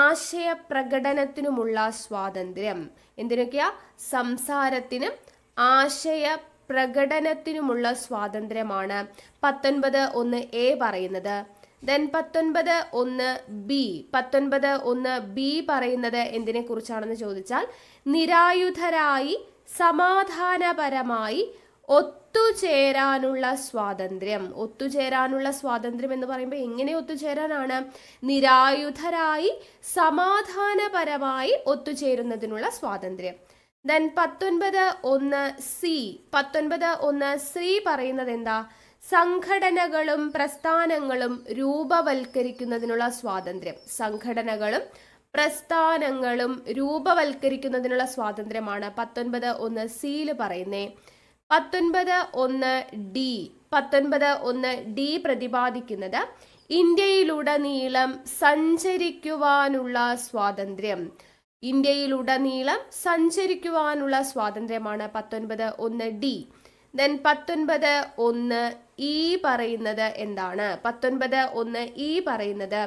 ആശയപ്രകടനത്തിനുമുള്ള സ്വാതന്ത്ര്യം. എന്തിനൊക്കെയാ? സംസാരത്തിനും ആശയപ്രകടനത്തിനുമുള്ള സ്വാതന്ത്ര്യമാണ് 19(1)(a) പറയുന്നത്. ദെൻ 19(1)(b) പറയുന്നത് എന്തിനെ കുറിച്ചാണെന്ന് ചോദിച്ചാൽ നിരായുധരായി സമാധാനപരമായി ഒത്തുചേരാനുള്ള സ്വാതന്ത്ര്യം. ഒത്തുചേരാനുള്ള സ്വാതന്ത്ര്യം എന്ന് പറയുമ്പോൾ എങ്ങനെ ഒത്തുചേരാനാണ്? നിരായുധരായി സമാധാനപരമായി ഒത്തുചേരുന്നതിനുള്ള സ്വാതന്ത്ര്യം. ദെൻ 19(1)(c) പറയുന്നത് എന്താ? സംഘടനകളും പ്രസ്ഥാനങ്ങളും രൂപവൽക്കരിക്കുന്നതിനുള്ള സ്വാതന്ത്ര്യം. സംഘടനകളും പ്രസ്ഥാനങ്ങളും രൂപവൽക്കരിക്കുന്നതിനുള്ള സ്വാതന്ത്ര്യമാണ് 19(1)(c) പറയുന്നേ. 19(1)(d) പ്രതിപാദിക്കുന്നത് ഇന്ത്യയിലുടനീളം സഞ്ചരിക്കുവാനുള്ള സ്വാതന്ത്ര്യം. ഇന്ത്യയിലുടനീളം സഞ്ചരിക്കുവാനുള്ള സ്വാതന്ത്ര്യമാണ് 19(1)(d). ദെൻ 19(1)(e) പറയുന്നത് എന്താണ്? 19(1)(e) പറയുന്നത്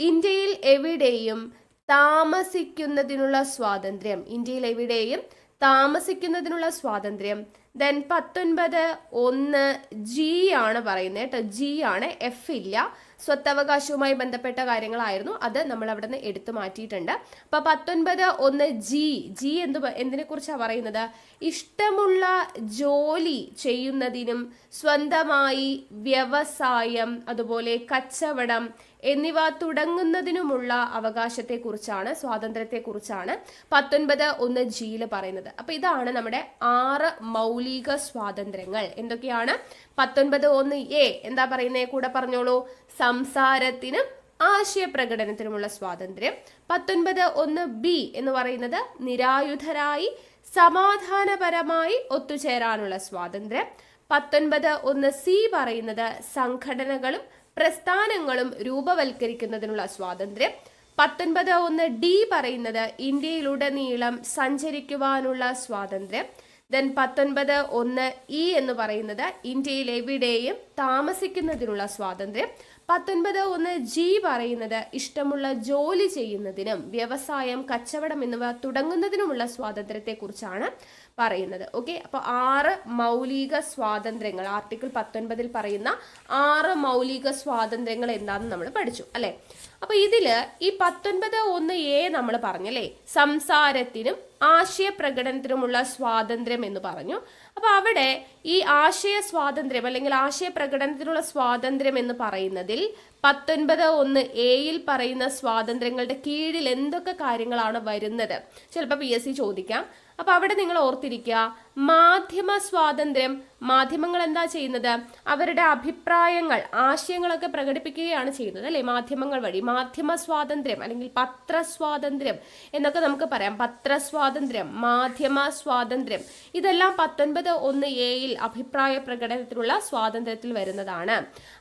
ഇന്ത്യയിൽ എവിടെയും താമസിക്കുന്നതിനുള്ള സ്വാതന്ത്ര്യം. ഇന്ത്യയിൽ എവിടെയും താമസിക്കുന്നതിനുള്ള സ്വാതന്ത്ര്യം. ദെൻ 19(1)(g) ആണ് പറയുന്നത് കേട്ടോ. G ആണ്, F ഇല്ല. സ്വത്തവകാശവുമായി ബന്ധപ്പെട്ട കാര്യങ്ങളായിരുന്നു, അത് നമ്മൾ അവിടെ നിന്ന് എടുത്തു മാറ്റിയിട്ടുണ്ട്. അപ്പൊ 19(1)(g) എന്തിനെ കുറിച്ചാണ് പറയുന്നത്? ഇഷ്ടമുള്ള ജോലി ചെയ്യുന്നതിനും സ്വന്തമായി വ്യവസായം, അതുപോലെ കച്ചവടം എന്നിവ തുടങ്ങുന്നതിനുമുള്ള അവകാശത്തെക്കുറിച്ചാണ്, സ്വാതന്ത്ര്യത്തെക്കുറിച്ചാണ് 19(1)(g) പറയുന്നത്. അപ്പൊ ഇതാണ് നമ്മുടെ 6 മൗലിക സ്വാതന്ത്ര്യങ്ങൾ. എന്തൊക്കെയാണ്? 19(1)(a) എന്താ പറയുന്നേ? കൂടെ പറഞ്ഞോളൂ. സംസാരത്തിനും ആശയപ്രകടനത്തിനുമുള്ള സ്വാതന്ത്ര്യം. 19(1)(b) എന്ന് പറയുന്നത് നിരായുധരായി സമാധാനപരമായി ഒത്തുചേരാനുള്ള സ്വാതന്ത്ര്യം. 19(1)(c) പറയുന്നത് സംഘടനകളും പ്രസ്ഥാനങ്ങളും രൂപവൽക്കരിക്കുന്നതിനുള്ള സ്വാതന്ത്ര്യം. 19(1)(d) പറയുന്നത് ഇന്ത്യയിലുടനീളം സഞ്ചരിക്കുവാനുള്ള സ്വാതന്ത്ര്യം. ദെൻ 19(1)(e) എന്ന് പറയുന്നത് ഇന്ത്യയിൽ എവിടെയും താമസിക്കുന്നതിനുള്ള സ്വാതന്ത്ര്യം. 19(1)(g) പറയുന്നത് ഇഷ്ടമുള്ള ജോലി ചെയ്യുന്നതിനും വ്യവസായം, കച്ചവടം എന്നിവ തുടങ്ങുന്നതിനുമുള്ള സ്വാതന്ത്ര്യത്തെ കുറിച്ചാണ് പറയുന്നത്. ഓക്കെ, അപ്പൊ 6 മൗലിക സ്വാതന്ത്ര്യങ്ങൾ, ആർട്ടിക്കിൾ 19 പറയുന്ന 6 മൗലിക സ്വാതന്ത്ര്യങ്ങൾ എന്താണെന്ന് നമ്മൾ പഠിച്ചു അല്ലെ. അപ്പൊ ഇതില് ഈ 19(1)(a) നമ്മൾ പറഞ്ഞല്ലേ, സംസാരത്തിനും ആശയപ്രകടനത്തിനുമുള്ള സ്വാതന്ത്ര്യം എന്ന് പറഞ്ഞു. അപ്പൊ അവിടെ ഈ ആശയ സ്വാതന്ത്ര്യം അല്ലെങ്കിൽ ആശയപ്രകടനത്തിനുള്ള സ്വാതന്ത്ര്യം എന്ന് പറയുന്നതിൽ 19(1)(a)യിൽ പറയുന്ന സ്വാതന്ത്ര്യങ്ങളുടെ കീഴിൽ എന്തൊക്കെ കാര്യങ്ങളാണ് വരുന്നത്? ചിലപ്പോൾ PSC ചോദിക്കാം. അപ്പൊ അവിടെ നിങ്ങൾ ഓർത്തിരിക്കുക, മാധ്യമ സ്വാതന്ത്ര്യം. മാധ്യമങ്ങൾ എന്താ ചെയ്യുന്നത്? അവരുടെ അഭിപ്രായങ്ങൾ, ആശയങ്ങളൊക്കെ പ്രകടിപ്പിക്കുകയാണ് ചെയ്യുന്നത് അല്ലെ, മാധ്യമങ്ങൾ വഴി. മാധ്യമ സ്വാതന്ത്ര്യം അല്ലെങ്കിൽ പത്രസ്വാതന്ത്ര്യം എന്നൊക്കെ നമുക്ക് പറയാം. പത്രസ്വാതന്ത്ര്യം, മാധ്യമ സ്വാതന്ത്ര്യം, ഇതെല്ലാം 19(1)(a)യിൽ അഭിപ്രായ പ്രകടനത്തിനുള്ള സ്വാതന്ത്ര്യത്തിൽ വരുന്നതാണ്.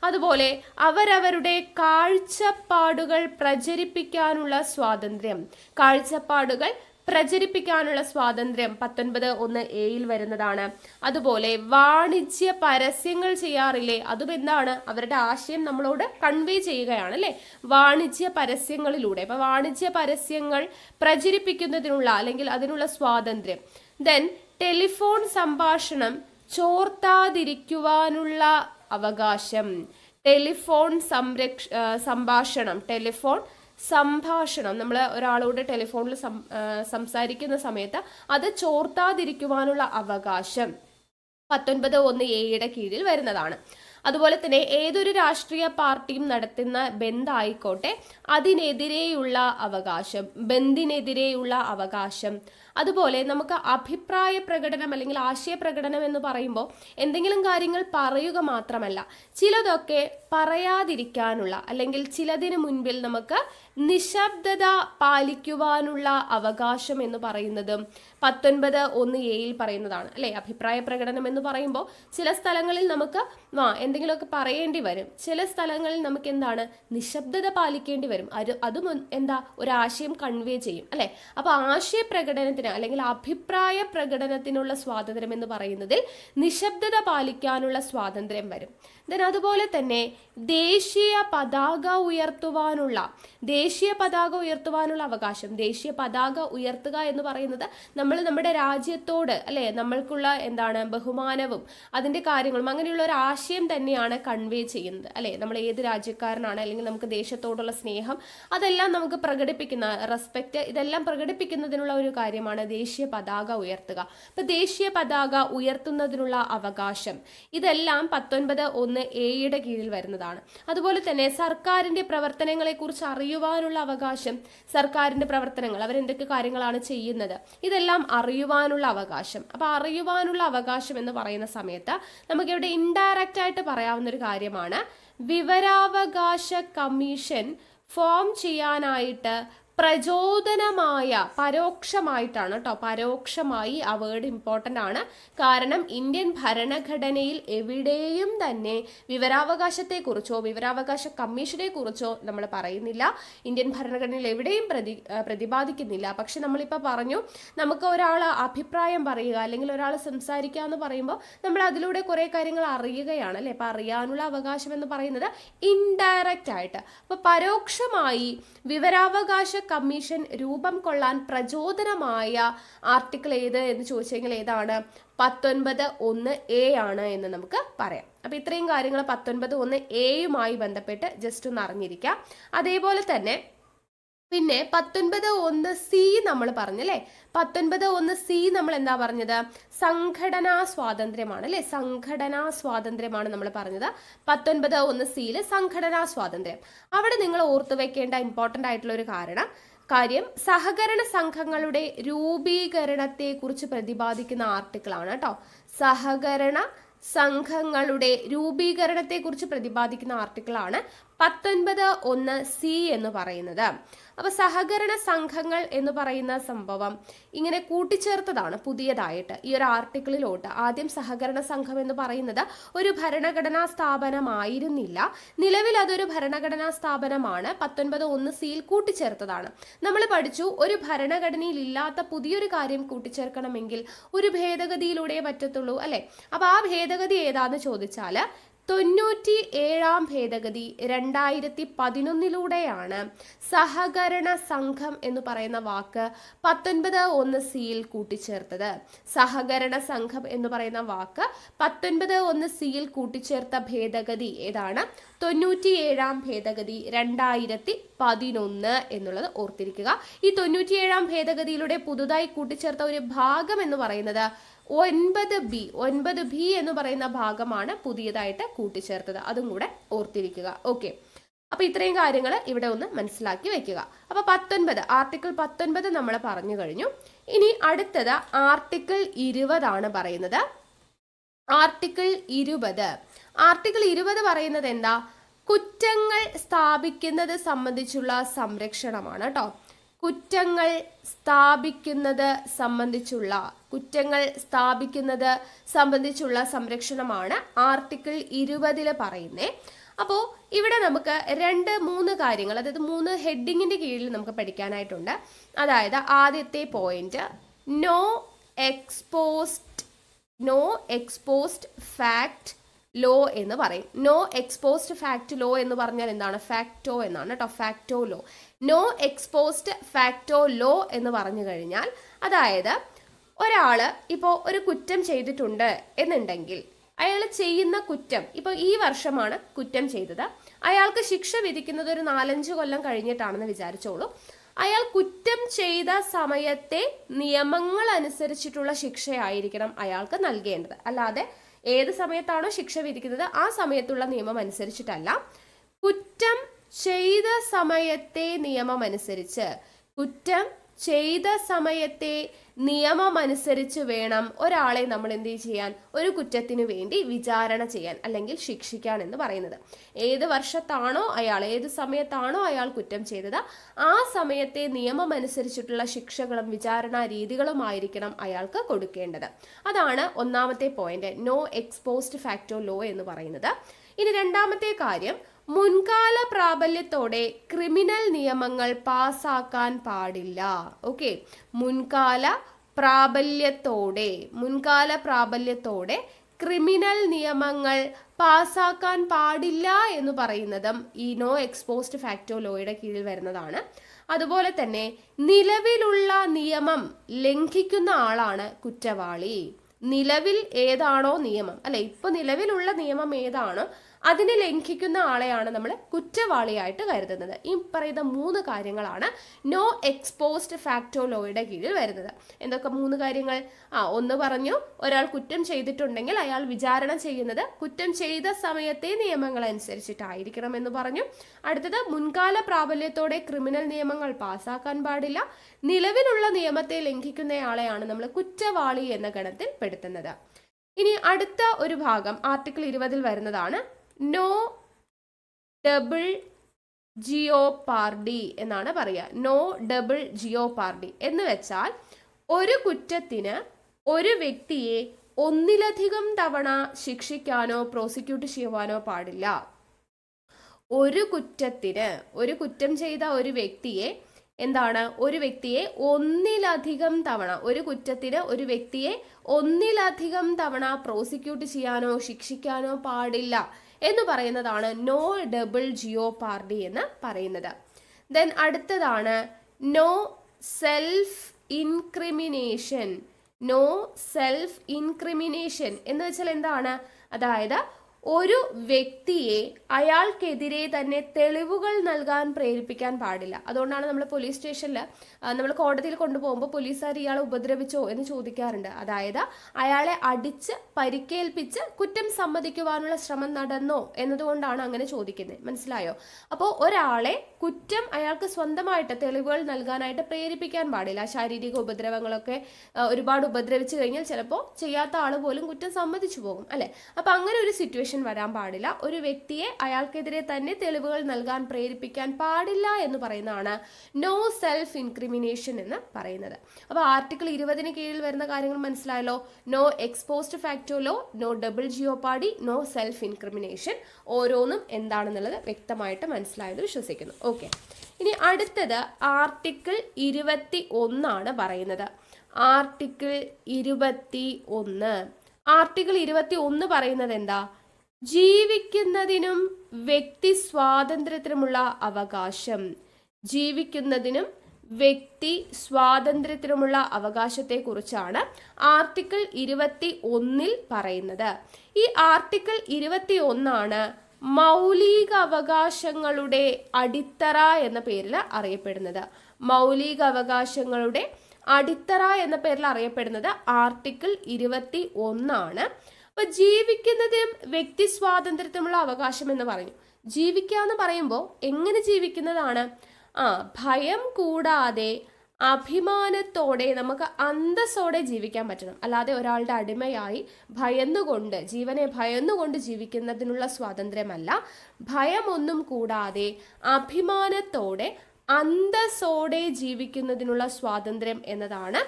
അതുപോലെ അവരവരുടെ കാഴ്ചപ്പാടുകൾ പ്രചരിപ്പിക്കാനുള്ള സ്വാതന്ത്ര്യം. കാഴ്ചപ്പാടുകൾ പ്രചരിപ്പിക്കാനുള്ള സ്വാതന്ത്ര്യം 19(1)(a)യിൽ വരുന്നതാണ്. അതുപോലെ വാണിജ്യ പരസ്യങ്ങൾ ചെയ്യാറില്ലേ, അതും എന്താണ്? അവരുടെ ആശയം നമ്മളോട് കൺവേ ചെയ്യുകയാണ് അല്ലെ, വാണിജ്യ പരസ്യങ്ങളിലൂടെ. അപ്പൊ വാണിജ്യ പരസ്യങ്ങൾ പ്രചരിപ്പിക്കുന്നതിനുള്ള അല്ലെങ്കിൽ അതിനുള്ള സ്വാതന്ത്ര്യം. ദെൻ ടെലിഫോൺ സംഭാഷണം ചോർത്താതിരിക്കുവാനുള്ള അവകാശം. ടെലിഫോൺ സംഭാഷണം നമ്മൾ ഒരാളോട് ടെലിഫോണിൽ സംസാരിക്കുന്ന സമയത്ത് അത് ചോർത്താതിരിക്കുവാനുള്ള അവകാശം 19(1)(a)യുടെ കീഴിൽ വരുന്നതാണ്. അതുപോലെ തന്നെ ഏതൊരു രാഷ്ട്രീയ പാർട്ടിയും നടത്തുന്ന ബന്ദായിക്കോട്ടെ അതിനെതിരെയുള്ള അവകാശം, ബന്ദിനെതിരെയുള്ള അവകാശം. അതുപോലെ നമുക്ക് അഭിപ്രായ പ്രകടനം അല്ലെങ്കിൽ ആശയ പ്രകടനം എന്ന് പറയുമ്പോൾ എന്തെങ്കിലും കാര്യങ്ങൾ പറയുക മാത്രമല്ല, ചിലതൊക്കെ പറയാതിരിക്കാനുള്ള അല്ലെങ്കിൽ ചിലതിനു മുൻപിൽ നമുക്ക് നിശബ്ദത പാലിക്കുവാനുള്ള അവകാശം എന്ന് പറയുന്നതും 19(1)(a)യിൽ പറയുന്നതാണ് അല്ലെ. അഭിപ്രായ പ്രകടനം എന്ന് പറയുമ്പോൾ ചില സ്ഥലങ്ങളിൽ നമുക്ക് എന്തെങ്കിലുമൊക്കെ പറയേണ്ടി വരും, ചില സ്ഥലങ്ങളിൽ നമുക്ക് എന്താണ്, നിശബ്ദത പാലിക്കേണ്ടി വരും. അതും എന്താ, ഒരാശയം കൺവേ ചെയ്യും അല്ലെ. അപ്പൊ ആശയ പ്രകടനത്തിന് സ്വാതന്ത്ര്യത്തിന് അല്ലെങ്കിൽ അഭിപ്രായ പ്രകടനത്തിനുള്ള സ്വാതന്ത്ര്യം എന്ന് പറയുന്നതിൽ നിശബ്ദത പാലിക്കാനുള്ള സ്വാതന്ത്ര്യം വരും. ദെൻ അതുപോലെ തന്നെ ദേശീയ പതാക ഉയർത്തുവാനുള്ള അവകാശം. ദേശീയ പതാക ഉയർത്തുക എന്ന് പറയുന്നത് നമ്മൾ നമ്മുടെ രാജ്യത്തോട് അല്ലെ നമ്മൾക്കുള്ള എന്താണ് ബഹുമാനവും അതിന്റെ കാര്യങ്ങളും അങ്ങനെയുള്ള ഒരു ആശയം തന്നെയാണ് കൺവേ ചെയ്യുന്നത് അല്ലെ. നമ്മൾ ഏത് രാജ്യക്കാരനാണ് അല്ലെങ്കിൽ നമുക്ക് ദേശത്തോടുള്ള സ്നേഹം അതെല്ലാം നമുക്ക് പ്രകടിപ്പിക്കുന്ന റെസ്പെക്ട് ഇതെല്ലാം പ്രകടിപ്പിക്കുന്നതിനുള്ള ഒരു കാര്യമാണ് ദേശീയ പതാക ഉയർത്തുക. അപ്പൊ ദേശീയ പതാക ഉയർത്തുന്നതിനുള്ള അവകാശം ഇതെല്ലാം 19(1)(a)യുടെ കീഴിൽ വരുന്നതാണ്. അതുപോലെ തന്നെ സർക്കാരിന്റെ പ്രവർത്തനങ്ങളെ കുറിച്ച് അറിയുവാനുള്ള അവകാശം. സർക്കാരിന്റെ പ്രവർത്തനങ്ങൾ അവരെന്തൊക്കെ കാര്യങ്ങളാണ് ചെയ്യുന്നത് ഇതെല്ലാം അറിയുവാനുള്ള അവകാശം. അപ്പൊ അറിയുവാനുള്ള അവകാശം എന്ന് പറയുന്ന സമയത്ത് നമുക്ക് ഇവിടെ ഇൻഡയറക്റ്റ് ആയിട്ട് പറയാവുന്ന ഒരു കാര്യമാണ് വിവരാവകാശ കമ്മീഷൻ ഫോം ചെയ്യാനായിട്ട് പ്രചോദനമായ പരോക്ഷമായിട്ടാണ് കേട്ടോ. പരോക്ഷമായി ആ വേർഡ് ഇമ്പോർട്ടൻ്റ് ആണ്. കാരണം ഇന്ത്യൻ ഭരണഘടനയിൽ എവിടെയും തന്നെ വിവരാവകാശത്തെക്കുറിച്ചോ വിവരാവകാശ കമ്മീഷനെ കുറിച്ചോ നമ്മൾ പറയുന്നില്ല. ഇന്ത്യൻ ഭരണഘടനയിൽ എവിടെയും പ്രതിപാദിക്കുന്നില്ല. പക്ഷെ നമ്മളിപ്പോൾ പറഞ്ഞു നമുക്ക് ഒരാൾ അഭിപ്രായം പറയുക അല്ലെങ്കിൽ ഒരാൾ സംസാരിക്കുക എന്ന് പറയുമ്പോൾ നമ്മൾ അതിലൂടെ കുറേ കാര്യങ്ങൾ അറിയുകയാണ് അല്ലേ. അപ്പം അറിയാനുള്ള അവകാശം എന്ന് പറയുന്നത് ഇൻഡയറക്റ്റ് ആയിട്ട്. അപ്പോൾ പരോക്ഷമായി വിവരാവകാശ കമ്മീഷൻ രൂപം കൊള്ളാൻ പ്രചോദനമായ ആർട്ടിക്കിൾ ഏത് എന്ന് ചോദിച്ചു കഴിഞ്ഞാൽ ഏതാണ്? 19(1)(a) ആണ് എന്ന് നമുക്ക് പറയാം. അപ്പൊ ഇത്രയും കാര്യങ്ങൾ 19(1)(a)യുമായി ബന്ധപ്പെട്ട് ജസ്റ്റ് ഒന്ന് അറിഞ്ഞിരിക്കാം. അതേപോലെ തന്നെ പിന്നെ 19(1)(c) നമ്മൾ പറഞ്ഞല്ലേ. 19(1)(c) നമ്മൾ എന്താ പറഞ്ഞത്? സംഘടനാ സ്വാതന്ത്ര്യമാണ് അല്ലെ. സംഘടനാ സ്വാതന്ത്ര്യമാണ് നമ്മൾ പറഞ്ഞത്. 19(1)(c)യിൽ സംഘടനാ സ്വാതന്ത്ര്യം. അവിടെ നിങ്ങൾ ഓർത്തു വെക്കേണ്ട ഇമ്പോർട്ടൻ്റ് ആയിട്ടുള്ള ഒരു കാര്യം സഹകരണ സംഘങ്ങളുടെ രൂപീകരണത്തെ കുറിച്ച് പ്രതിപാദിക്കുന്ന ആർട്ടിക്കിളാണ് കേട്ടോ. സഹകരണ സംഘങ്ങളുടെ രൂപീകരണത്തെ കുറിച്ച് പ്രതിപാദിക്കുന്ന ആർട്ടിക്കിളാണ് 19(1)(c) എന്ന് പറയുന്നത്. അപ്പൊ സഹകരണ സംഘങ്ങൾ എന്ന് പറയുന്ന സംഭവം ഇങ്ങനെ കൂട്ടിച്ചേർത്തതാണ് പുതിയതായിട്ട് ഈ ഒരു ആർട്ടിക്കിളിലോട്ട്. ആദ്യം സഹകരണ സംഘം എന്ന് പറയുന്നത് ഒരു ഭരണഘടനാ സ്ഥാപനമായിരുന്നില്ല. നിലവിൽ അതൊരു ഭരണഘടനാ സ്ഥാപനമാണ്. 19(1)(c)യിൽ കൂട്ടിച്ചേർത്തതാണ്. നമ്മൾ പഠിച്ചു ഒരു ഭരണഘടനയിൽ ഇല്ലാത്ത പുതിയൊരു കാര്യം കൂട്ടിച്ചേർക്കണമെങ്കിൽ ഒരു ഭേദഗതിയിലൂടെ പറ്റത്തുള്ളൂ അല്ലെ. അപ്പൊ ആ ഭേദഗതി ഏതാന്ന് ചോദിച്ചാല് 97-ാം ഭേദഗതി 2011 സഹകരണ സംഘം എന്ന് പറയുന്ന വാക്ക് 19(1)(c)യിൽ കൂട്ടിച്ചേർത്തത്. സഹകരണ സംഘം എന്ന് പറയുന്ന വാക്ക് 19(1)(c)യിൽ കൂട്ടിച്ചേർത്ത ഭേദഗതി ഏതാണ്? 97-ാം ഭേദഗതി 2011 എന്നുള്ളത് ഓർത്തിരിക്കുക. ഈ 97-ാം ഭേദഗതിയിലൂടെ പുതുതായി കൂട്ടിച്ചേർത്ത ഒരു ഭാഗം എന്ന് പറയുന്നത് 9B എന്ന് പറയുന്ന ഭാഗമാണ് പുതിയതായിട്ട് കൂട്ടിച്ചേർത്തത്. അതും കൂടെ ഓർത്തിരിക്കുക. ഓക്കെ, അപ്പൊ ഇത്രയും കാര്യങ്ങൾ ഇവിടെ ഒന്ന് മനസ്സിലാക്കി വെക്കുക. അപ്പൊ ആർട്ടിക്കിൾ 19 നമ്മൾ പറഞ്ഞു കഴിഞ്ഞു. ഇനി അടുത്തത് ആർട്ടിക്കിൾ 20 ആണ് പറയുന്നത്. ആർട്ടിക്കിൾ 20 പറയുന്നത് എന്താ? കുറ്റങ്ങൾ സ്ഥാപിക്കുന്നത് സംബന്ധിച്ചുള്ള സംരക്ഷണമാണ് കേട്ടോ. കുറ്റങ്ങൾ സ്ഥാപിക്കുന്നത് സംബന്ധിച്ചുള്ള സംരക്ഷണമാണ് ആർട്ടിക്കിൾ 20 പറയുന്നത്. അപ്പോൾ ഇവിടെ നമുക്ക് 2-3 കാര്യങ്ങൾ, അതായത് 3 ഹെഡിങ്ങിന്റെ കീഴിൽ നമുക്ക് പഠിക്കാനായിട്ടുണ്ട്. അതായത് ആദ്യത്തെ point no ex post facto law എന്ന് പറയും. നോ എക്സ്പോസ്ഡ് ഫാക്ട് ലോ എന്ന് പറഞ്ഞാൽ എന്താണ്? ഫാക്ടോ എന്നാണ് കേട്ടോ. Facto law. No ex post facto law എന്ന് പറഞ്ഞു കഴിഞ്ഞാൽ അതായത് ഒരാള് ഇപ്പോൾ ഒരു കുറ്റം ചെയ്തിട്ടുണ്ട് എന്നുണ്ടെങ്കിൽ അയാൾ ചെയ്യുന്ന കുറ്റം ഇപ്പോൾ ഈ വർഷമാണ് കുറ്റം ചെയ്തത്, അയാൾക്ക് ശിക്ഷ വിധിക്കുന്നത് ഒരു 4-5 കൊല്ലം കഴിഞ്ഞിട്ടാണെന്ന് വിചാരിച്ചോളൂ. അയാൾ കുറ്റം ചെയ്ത സമയത്തെ നിയമങ്ങൾ അനുസരിച്ചിട്ടുള്ള ശിക്ഷയായിരിക്കണം അയാൾക്ക് നൽകേണ്ടത്. അല്ലാതെ ഏത് സമയത്താണോ ശിക്ഷ വിധിക്കുന്നത് ആ സമയത്തുള്ള നിയമം അനുസരിച്ചിട്ടല്ല. കുറ്റം ചെയ്ത സമയത്തെ നിയമമനുസരിച്ച് വേണം ഒരാളെ നമ്മൾ എന്ത് ചെയ്യാൻ? ഒരു കുറ്റത്തിന് വേണ്ടി വിചാരണ ചെയ്യാൻ അല്ലെങ്കിൽ ശിക്ഷിക്കാൻ എന്ന് പറയുന്നത്. ഏത് സമയത്താണോ അയാൾ കുറ്റം ചെയ്തത് ആ സമയത്തെ നിയമമനുസരിച്ചിട്ടുള്ള ശിക്ഷകളും വിചാരണ രീതികളുമായിരിക്കണം അയാൾക്ക് കൊടുക്കേണ്ടത്. അതാണ് ഒന്നാമത്തെ point, no ex post facto law എന്ന് പറയുന്നത്. ഇനി രണ്ടാമത്തെ കാര്യം മുൻകാല പ്രാബല്യത്തോടെ ക്രിമിനൽ നിയമങ്ങൾ പാസാക്കാൻ പാടില്ല. ഓക്കെ, മുൻകാല പ്രാബല്യത്തോടെ ക്രിമിനൽ നിയമങ്ങൾ പാസാക്കാൻ പാടില്ല എന്ന് പറയുന്നതും ഈ നോ എക്സ്പോസ്റ്റ് ഫാക്ടോ ലോയുടെ കീഴിൽ വരുന്നതാണ്. അതുപോലെ തന്നെ നിലവിലുള്ള നിയമം ലംഘിക്കുന്ന ആളാണ് കുറ്റവാളി. നിലവിൽ ഏതാണോ നിയമം, അല്ലെ, ഇപ്പൊ നിലവിലുള്ള നിയമം ഏതാണോ അതിനെ ലംഘിക്കുന്ന ആളെയാണ് നമ്മൾ കുറ്റവാളിയായിട്ട് കരുതുന്നത്. ഈ പറയുന്ന 3 കാര്യങ്ങളാണ് നോ എക്സ്പോസ്റ്റ് ഫാക്ടോ ലോയുടെ കീഴിൽ വരുന്നത്. എന്തൊക്കെ 3 കാര്യങ്ങൾ? ഒന്ന് പറഞ്ഞു, ഒരാൾ കുറ്റം ചെയ്തിട്ടുണ്ടെങ്കിൽ അയാൾ വിചാരണ ചെയ്യുന്നത് കുറ്റം ചെയ്ത സമയത്തെ നിയമങ്ങൾ അനുസരിച്ചിട്ടായിരിക്കണം എന്ന് പറഞ്ഞു. അടുത്തത്, മുൻകാല പ്രാബല്യത്തോടെ ക്രിമിനൽ നിയമങ്ങൾ പാസാക്കാൻ പാടില്ല. നിലവിലുള്ള നിയമത്തെ ലംഘിക്കുന്നയാളെയാണ് നമ്മൾ കുറ്റവാളി എന്ന ഗണത്തിൽ പെടുത്തുന്നത്. ഇനി അടുത്ത ഒരു ഭാഗം ആർട്ടിക്കിൾ 20 വരുന്നതാണ് നോ ഡബിൾ ജിയോപാർഡി എന്നാണ് പറയുക. നോ ഡബിൾ ജിയോപാർഡി എന്ന് വെച്ചാൽ ഒരു കുറ്റത്തിന് ഒരു വ്യക്തിയെ ഒന്നിലധികം തവണ ശിക്ഷിക്കാനോ പ്രോസിക്യൂട്ട് ചെയ്യുവാനോ പാടില്ല. ഒരു കുറ്റം ചെയ്ത ഒരു വ്യക്തിയെ ഒന്നിലധികം തവണ, ഒരു കുറ്റത്തിന് ഒരു വ്യക്തിയെ ഒന്നിലധികം തവണ പ്രോസിക്യൂട്ട് ചെയ്യാനോ ശിക്ഷിക്കാനോ പാടില്ല എന്ന് പറയുന്നതാണ് നോ ഡബിൾ ജിയോപാർഡി എന്ന് പറയുന്നത്. ദെൻ അടുത്തതാണ് no self incrimination. No self incrimination എന്ന് വെച്ചാൽ എന്താണ്? അതായത് ഒരു വ്യക്തിയെ അയാൾക്കെതിരെ തന്നെ തെളിവുകൾ നൽകാൻ പ്രേരിപ്പിക്കാൻ പാടില്ല. അതുകൊണ്ടാണ് നമ്മൾ പോലീസ് സ്റ്റേഷനിൽ നമ്മൾ കോടതിയിൽ കൊണ്ടുപോകുമ്പോൾ പോലീസുകാർ ഇയാളെ ഉപദ്രവിച്ചോ എന്ന് ചോദിക്കാറുണ്ട്. അതായത് അയാളെ അടിച്ച് പരിക്കേൽപ്പിച്ച് കുറ്റം സമ്മതിക്കുവാനുള്ള ശ്രമം നടന്നോ എന്നതുകൊണ്ടാണ് അങ്ങനെ ചോദിക്കുന്നത്. മനസ്സിലായോ? അപ്പോൾ ഒരാളെ കുറ്റം അയാൾക്ക് സ്വന്തമായിട്ട് തെളിവുകൾ നൽകാനായിട്ട് പ്രേരിപ്പിക്കാൻ പാടില്ല. ശാരീരിക ഉപദ്രവങ്ങളൊക്കെ ഒരുപാട് ഉപദ്രവിച്ചു കഴിഞ്ഞാൽ ചിലപ്പോൾ ചെയ്യാത്ത ആൾ പോലും കുറ്റം സമ്മതിച്ചു പോകും, അല്ലെ? അപ്പൊ അങ്ങനെ ഒരു സിറ്റുവേഷൻ വരാൻ പാടില്ല. ഒരു വ്യക്തിയെ അയാൾക്കെതിരെ തന്നെ തെളിവുകൾ നൽകാൻ പ്രേരിപ്പിക്കാൻ പാടില്ല എന്ന് പറയുന്നതാണ് നോ സെൽഫ് ഇൻക്രിമിനേഷൻ എന്ന് പറയുന്നത്. അപ്പോൾ ആർട്ടിക്കിൾ 20 കീഴിൽ വരുന്ന കാര്യങ്ങൾ മനസ്സിലായല്ലോ. No ex post facto law, no double jeopardy, no self incrimination. ഓരോന്നും എന്താണെന്നുള്ളത് വ്യക്തമായിട്ട് മനസ്സിലായെന്ന് വിശ്വസിക്കുന്നു. ഓക്കെ, ഇനി അടുത്തത് ആർട്ടിക്കിൾ 21 പറയുന്നത്. ആർട്ടിക്കിൾ 21 പറയുന്നത് എന്താ? ജീവിക്കുന്നതിനും വ്യക്തി സ്വാതന്ത്ര്യത്തിനുമുള്ള അവകാശം. ജീവിക്കുന്നതിനും വ്യക്തി സ്വാതന്ത്ര്യത്തിനുമുള്ള അവകാശത്തെ കുറിച്ചാണ് ആർട്ടിക്കിൾ 21 പറയുന്നത്. ഈ ആർട്ടിക്കിൾ 21 മൗലിക അവകാശങ്ങളുടെ അടിത്തറ എന്ന പേരിൽ അറിയപ്പെടുന്നത്. മൗലിക അവകാശങ്ങളുടെ അടിത്തറ എന്ന പേരിൽ അറിയപ്പെടുന്നത് ആർട്ടിക്കിൾ 21. അപ്പൊ ജീവിക്കുന്നതിനും വ്യക്തി സ്വാതന്ത്ര്യത്തിനുള്ള അവകാശം എന്ന് പറഞ്ഞു. ജീവിക്കുക എന്ന് പറയുമ്പോൾ എങ്ങനെ ജീവിക്കുന്നതാണ്? ഭയം കൂടാതെ അഭിമാനത്തോടെ നമുക്ക് അന്തസ്സോടെ ജീവിക്കാൻ പറ്റണം. അല്ലാതെ ഒരാളുടെ അടിമയായി ജീവനെ ഭയന്നുകൊണ്ട് ജീവിക്കുന്നതിനുള്ള സ്വാതന്ത്ര്യമല്ല. ഭയമൊന്നും കൂടാതെ അഭിമാനത്തോടെ അന്തസ്സോടെ ജീവിക്കുന്നതിനുള്ള സ്വാതന്ത്ര്യം എന്നതാണ്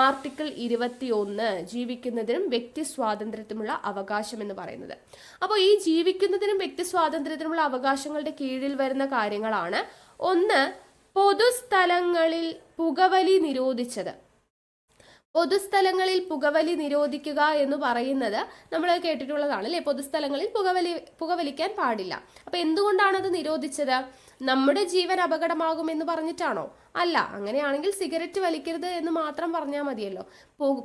ആർട്ടിക്കിൾ 21, ജീവിക്കുന്നതിനും വ്യക്തി സ്വാതന്ത്ര്യത്തിനുള്ള അവകാശം എന്ന് പറയുന്നത്. അപ്പോൾ ഈ ജീവിക്കുന്നതിനും വ്യക്തി സ്വാതന്ത്ര്യത്തിനുള്ള അവകാശങ്ങളുടെ കീഴിൽ വരുന്ന കാര്യങ്ങളാണ്. ഒന്ന്, പൊതുസ്ഥലങ്ങളിൽ പുകവലി നിരോധിച്ചത്. പൊതുസ്ഥലങ്ങളിൽ പുകവലി നിരോധിക്കുക എന്ന് പറയുന്നത് നമ്മൾ കേട്ടിട്ടുള്ളതാണ്, അല്ലെ? പൊതുസ്ഥലങ്ങളിൽ പുകവലിക്കാൻ പാടില്ല. അപ്പൊ എന്തുകൊണ്ടാണ് അത് നിരോധിച്ചത്? നമ്മുടെ ജീവൻ അപകടമാകുമെന്ന് പറഞ്ഞിട്ടാണോ? അല്ല. അങ്ങനെയാണെങ്കിൽ സിഗരറ്റ് വലിക്കരുത് എന്ന് മാത്രം പറഞ്ഞാൽ മതിയല്ലോ.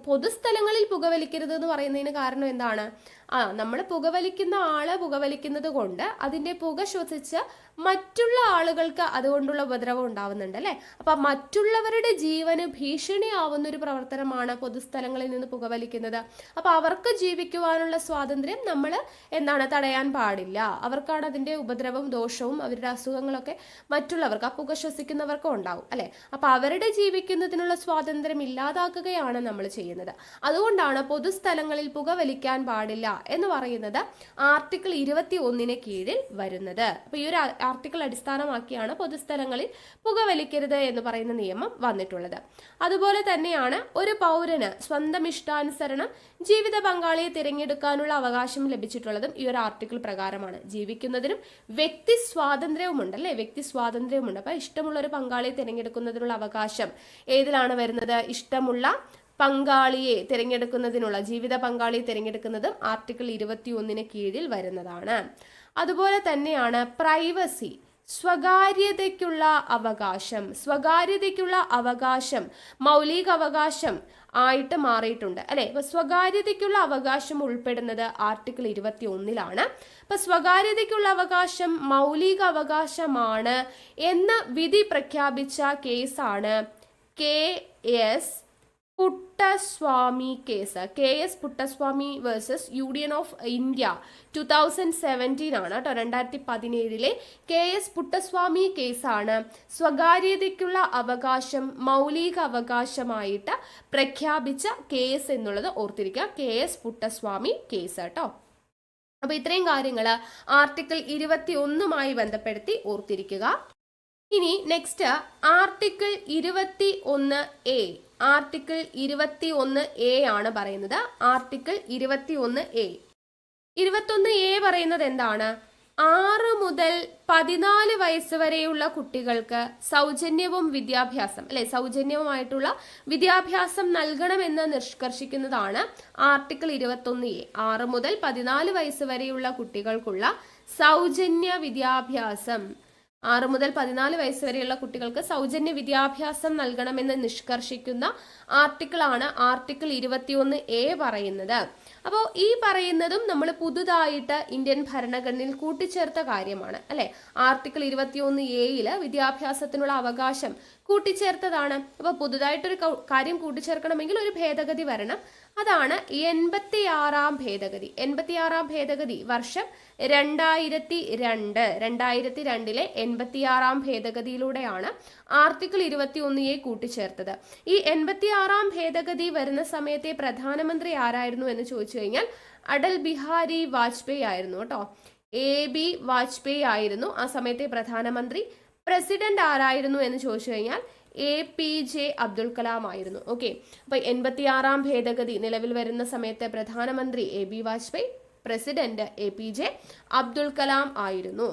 പൊതുസ്ഥലങ്ങളിൽ പുകവലിക്കരുത് എന്ന് പറയുന്നതിന് കാരണം എന്താണ്? നമ്മൾ പുകവലിക്കുന്ന ആള് പുകവലിക്കുന്നത് കൊണ്ട് അതിന്റെ പുക ശ്വസിച്ച് മറ്റുള്ള ആളുകൾക്ക് അതുകൊണ്ടുള്ള ഉപദ്രവം ഉണ്ടാവുന്നുണ്ട്, അല്ലെ? അപ്പൊ മറ്റുള്ളവരുടെ ജീവന് ഭീഷണിയാവുന്ന ഒരു പ്രവർത്തനമാണ് പൊതുസ്ഥലങ്ങളിൽ നിന്ന് പുകവലിക്കുന്നത്. അപ്പൊ അവർക്ക് ജീവിക്കുവാനുള്ള സ്വാതന്ത്ര്യം നമ്മൾ തടയാൻ പാടില്ല. അവർക്കാണ് അതിന്റെ ഉപദ്രവവും ദോഷവും അവരുടെ അസുഖങ്ങളൊക്കെ ബുദ്ധിമുട്ടുകളൊക്കെ മറ്റുള്ളവർക്ക്, ആ പുക ശ്വസിക്കുന്നവർക്കും ഉണ്ടാവും അല്ലെ. അപ്പൊ അവരുടെ ജീവിക്കുന്നതിനുള്ള സ്വാതന്ത്ര്യം ഇല്ലാതാക്കുകയാണ് നമ്മൾ ചെയ്യുന്നത്. അതുകൊണ്ടാണ് പൊതുസ്ഥലങ്ങളിൽ പുകവലിക്കാൻ പാടില്ല എന്ന് പറയുന്നത് ആർട്ടിക്കിൾ 21 കീഴിൽ വരുന്നത്. അപ്പൊ ഈ ഒരു ആർട്ടിക്കിൾ അടിസ്ഥാനമാക്കിയാണ് പൊതുസ്ഥലങ്ങളിൽ പുകവലിക്കരുത് എന്ന് പറയുന്ന നിയമം വന്നിട്ടുള്ളത്. അതുപോലെ തന്നെയാണ് ഒരു പൗരന് സ്വന്തം ഇഷ്ടാനുസരണം ജീവിത പങ്കാളിയെ തിരഞ്ഞെടുക്കാനുള്ള അവകാശം ലഭിച്ചിട്ടുള്ളതും ഈ ഒരു ആർട്ടിക്കിൾ പ്രകാരമാണ്. ജീവിക്കുന്നതിനും വ്യക്തി സ്വാതന്ത്ര്യവുമുണ്ട് അല്ലെ, വ്യക്തി സ്വാതന്ത്ര്യവുമുണ്ട്. അപ്പൊ ഇഷ്ടമുള്ള ഒരു പങ്കാളിയെ തിരഞ്ഞെടുക്കുന്നതിനുള്ള അവകാശം ഏതിലാണ് വരുന്നത്? ഇഷ്ടമുള്ള പങ്കാളിയെ തിരഞ്ഞെടുക്കുന്നതിനുള്ള, ജീവിത പങ്കാളിയെ തിരഞ്ഞെടുക്കുന്നതും ആർട്ടിക്കിൾ 21 കീഴിൽ വരുന്നതാണ്. അതുപോലെ തന്നെയാണ് പ്രൈവസി, സ്വകാര്യതയ്ക്കുള്ള അവകാശം. സ്വകാര്യതയ്ക്കുള്ള അവകാശം മൗലിക അവകാശം ആയിട്ട് മാറിയിട്ടുണ്ട് അല്ലെ. അപ്പൊ സ്വകാര്യതയ്ക്കുള്ള അവകാശം ഉൾപ്പെടുന്നത് ആർട്ടിക്കിൾ 21 അപ്പൊ സ്വകാര്യതയ്ക്കുള്ള അവകാശം മൗലിക അവകാശമാണ് എന്ന് വിധി പ്രഖ്യാപിച്ച കേസാണ് KS Puttaswamy case. KS Puttaswamy versus union of India 2017 ആണ് കേട്ടോ. 2017 KS പുട്ടസ്വാമി കേസാണ് സ്വകാര്യതയ്ക്കുള്ള അവകാശം മൗലിക അവകാശമായിട്ട് പ്രഖ്യാപിച്ച കേസ് എന്നുള്ളത് ഓർത്തിരിക്കുക. KS പുട്ടസ്വാമി കേസ് കേട്ടോ. അപ്പൊ ഇത്രയും കാര്യങ്ങൾ ആർട്ടിക്കിൾ 21 ബന്ധപ്പെടുത്തി ഓർത്തിരിക്കുക. ഇനി next article 21A. Article 21A ആണ് പറയുന്നത്. Article 21A. 21A പറയുന്നത് എന്താണ്? 6 മുതൽ 14 വയസ്സ് വരെയുള്ള കുട്ടികൾക്ക് സൗജന്യവും വിദ്യാഭ്യാസം അല്ലെ, സൗജന്യവുമായിട്ടുള്ള വിദ്യാഭ്യാസം നൽകണമെന്ന് നിഷ്കർഷിക്കുന്നതാണ് ആർട്ടിക്കിൾ 21A. 6 മുതൽ 14 വയസ്സ് വരെയുള്ള കുട്ടികൾക്കുള്ള സൗജന്യ വിദ്യാഭ്യാസം, 6 മുതൽ 14 വയസ്സ് വരെയുള്ള കുട്ടികൾക്ക് സൗജന്യ വിദ്യാഭ്യാസം നൽകണമെന്ന് നിഷ്കർഷിക്കുന്ന ആർട്ടിക്കിളാണ് ആർട്ടിക്കിൾ 21A പറയുന്നത്. അപ്പോൾ ഈ പറയുന്നതും നമ്മൾ പുതുതായിട്ട് ഇന്ത്യൻ ഭരണഘടനയിൽ കൂട്ടിച്ചേർത്ത കാര്യമാണ് അല്ലെ. ആർട്ടിക്കിൾ 21A വിദ്യാഭ്യാസത്തിനുള്ള അവകാശം കൂട്ടിച്ചേർത്തതാണ്. അപ്പൊ പുതുതായിട്ടൊരു കാര്യം കൂട്ടിച്ചേർക്കണമെങ്കിൽ ഒരു ഭേദഗതി വരണം. അതാണ് 86-ാം ഭേദഗതി. 86-ാം ഭേദഗതി വർഷം 2002. 2002 86-ാം ഭേദഗതിയിലൂടെയാണ് ആർട്ടിക്കിൾ 21A കൂട്ടിച്ചേർത്തത്. ഈ 86-ാം ഭേദഗതി വരുന്ന സമയത്തെ പ്രധാനമന്ത്രി ആരായിരുന്നു എന്ന് ചോദിച്ചു കഴിഞ്ഞാൽ അടൽ ബിഹാരി വാജ്പേയി ആയിരുന്നു കേട്ടോ. AB വാജ്പേയി ആയിരുന്നു ആ സമയത്തെ പ്രധാനമന്ത്രി. പ്രസിഡന്റ് ആരായിരുന്നു എന്ന് ചോദിച്ചു കഴിഞ്ഞാൽ APJ അബ്ദുൽ കലാം ആയിരുന്നു. ഓക്കെ, അപ്പൊ 86-ാം ഭേദഗതി നിലവിൽ വരുന്ന സമയത്തെ പ്രധാനമന്ത്രി AB Vajpayee, president APJ Abdul Kalam ആയിരുന്നു.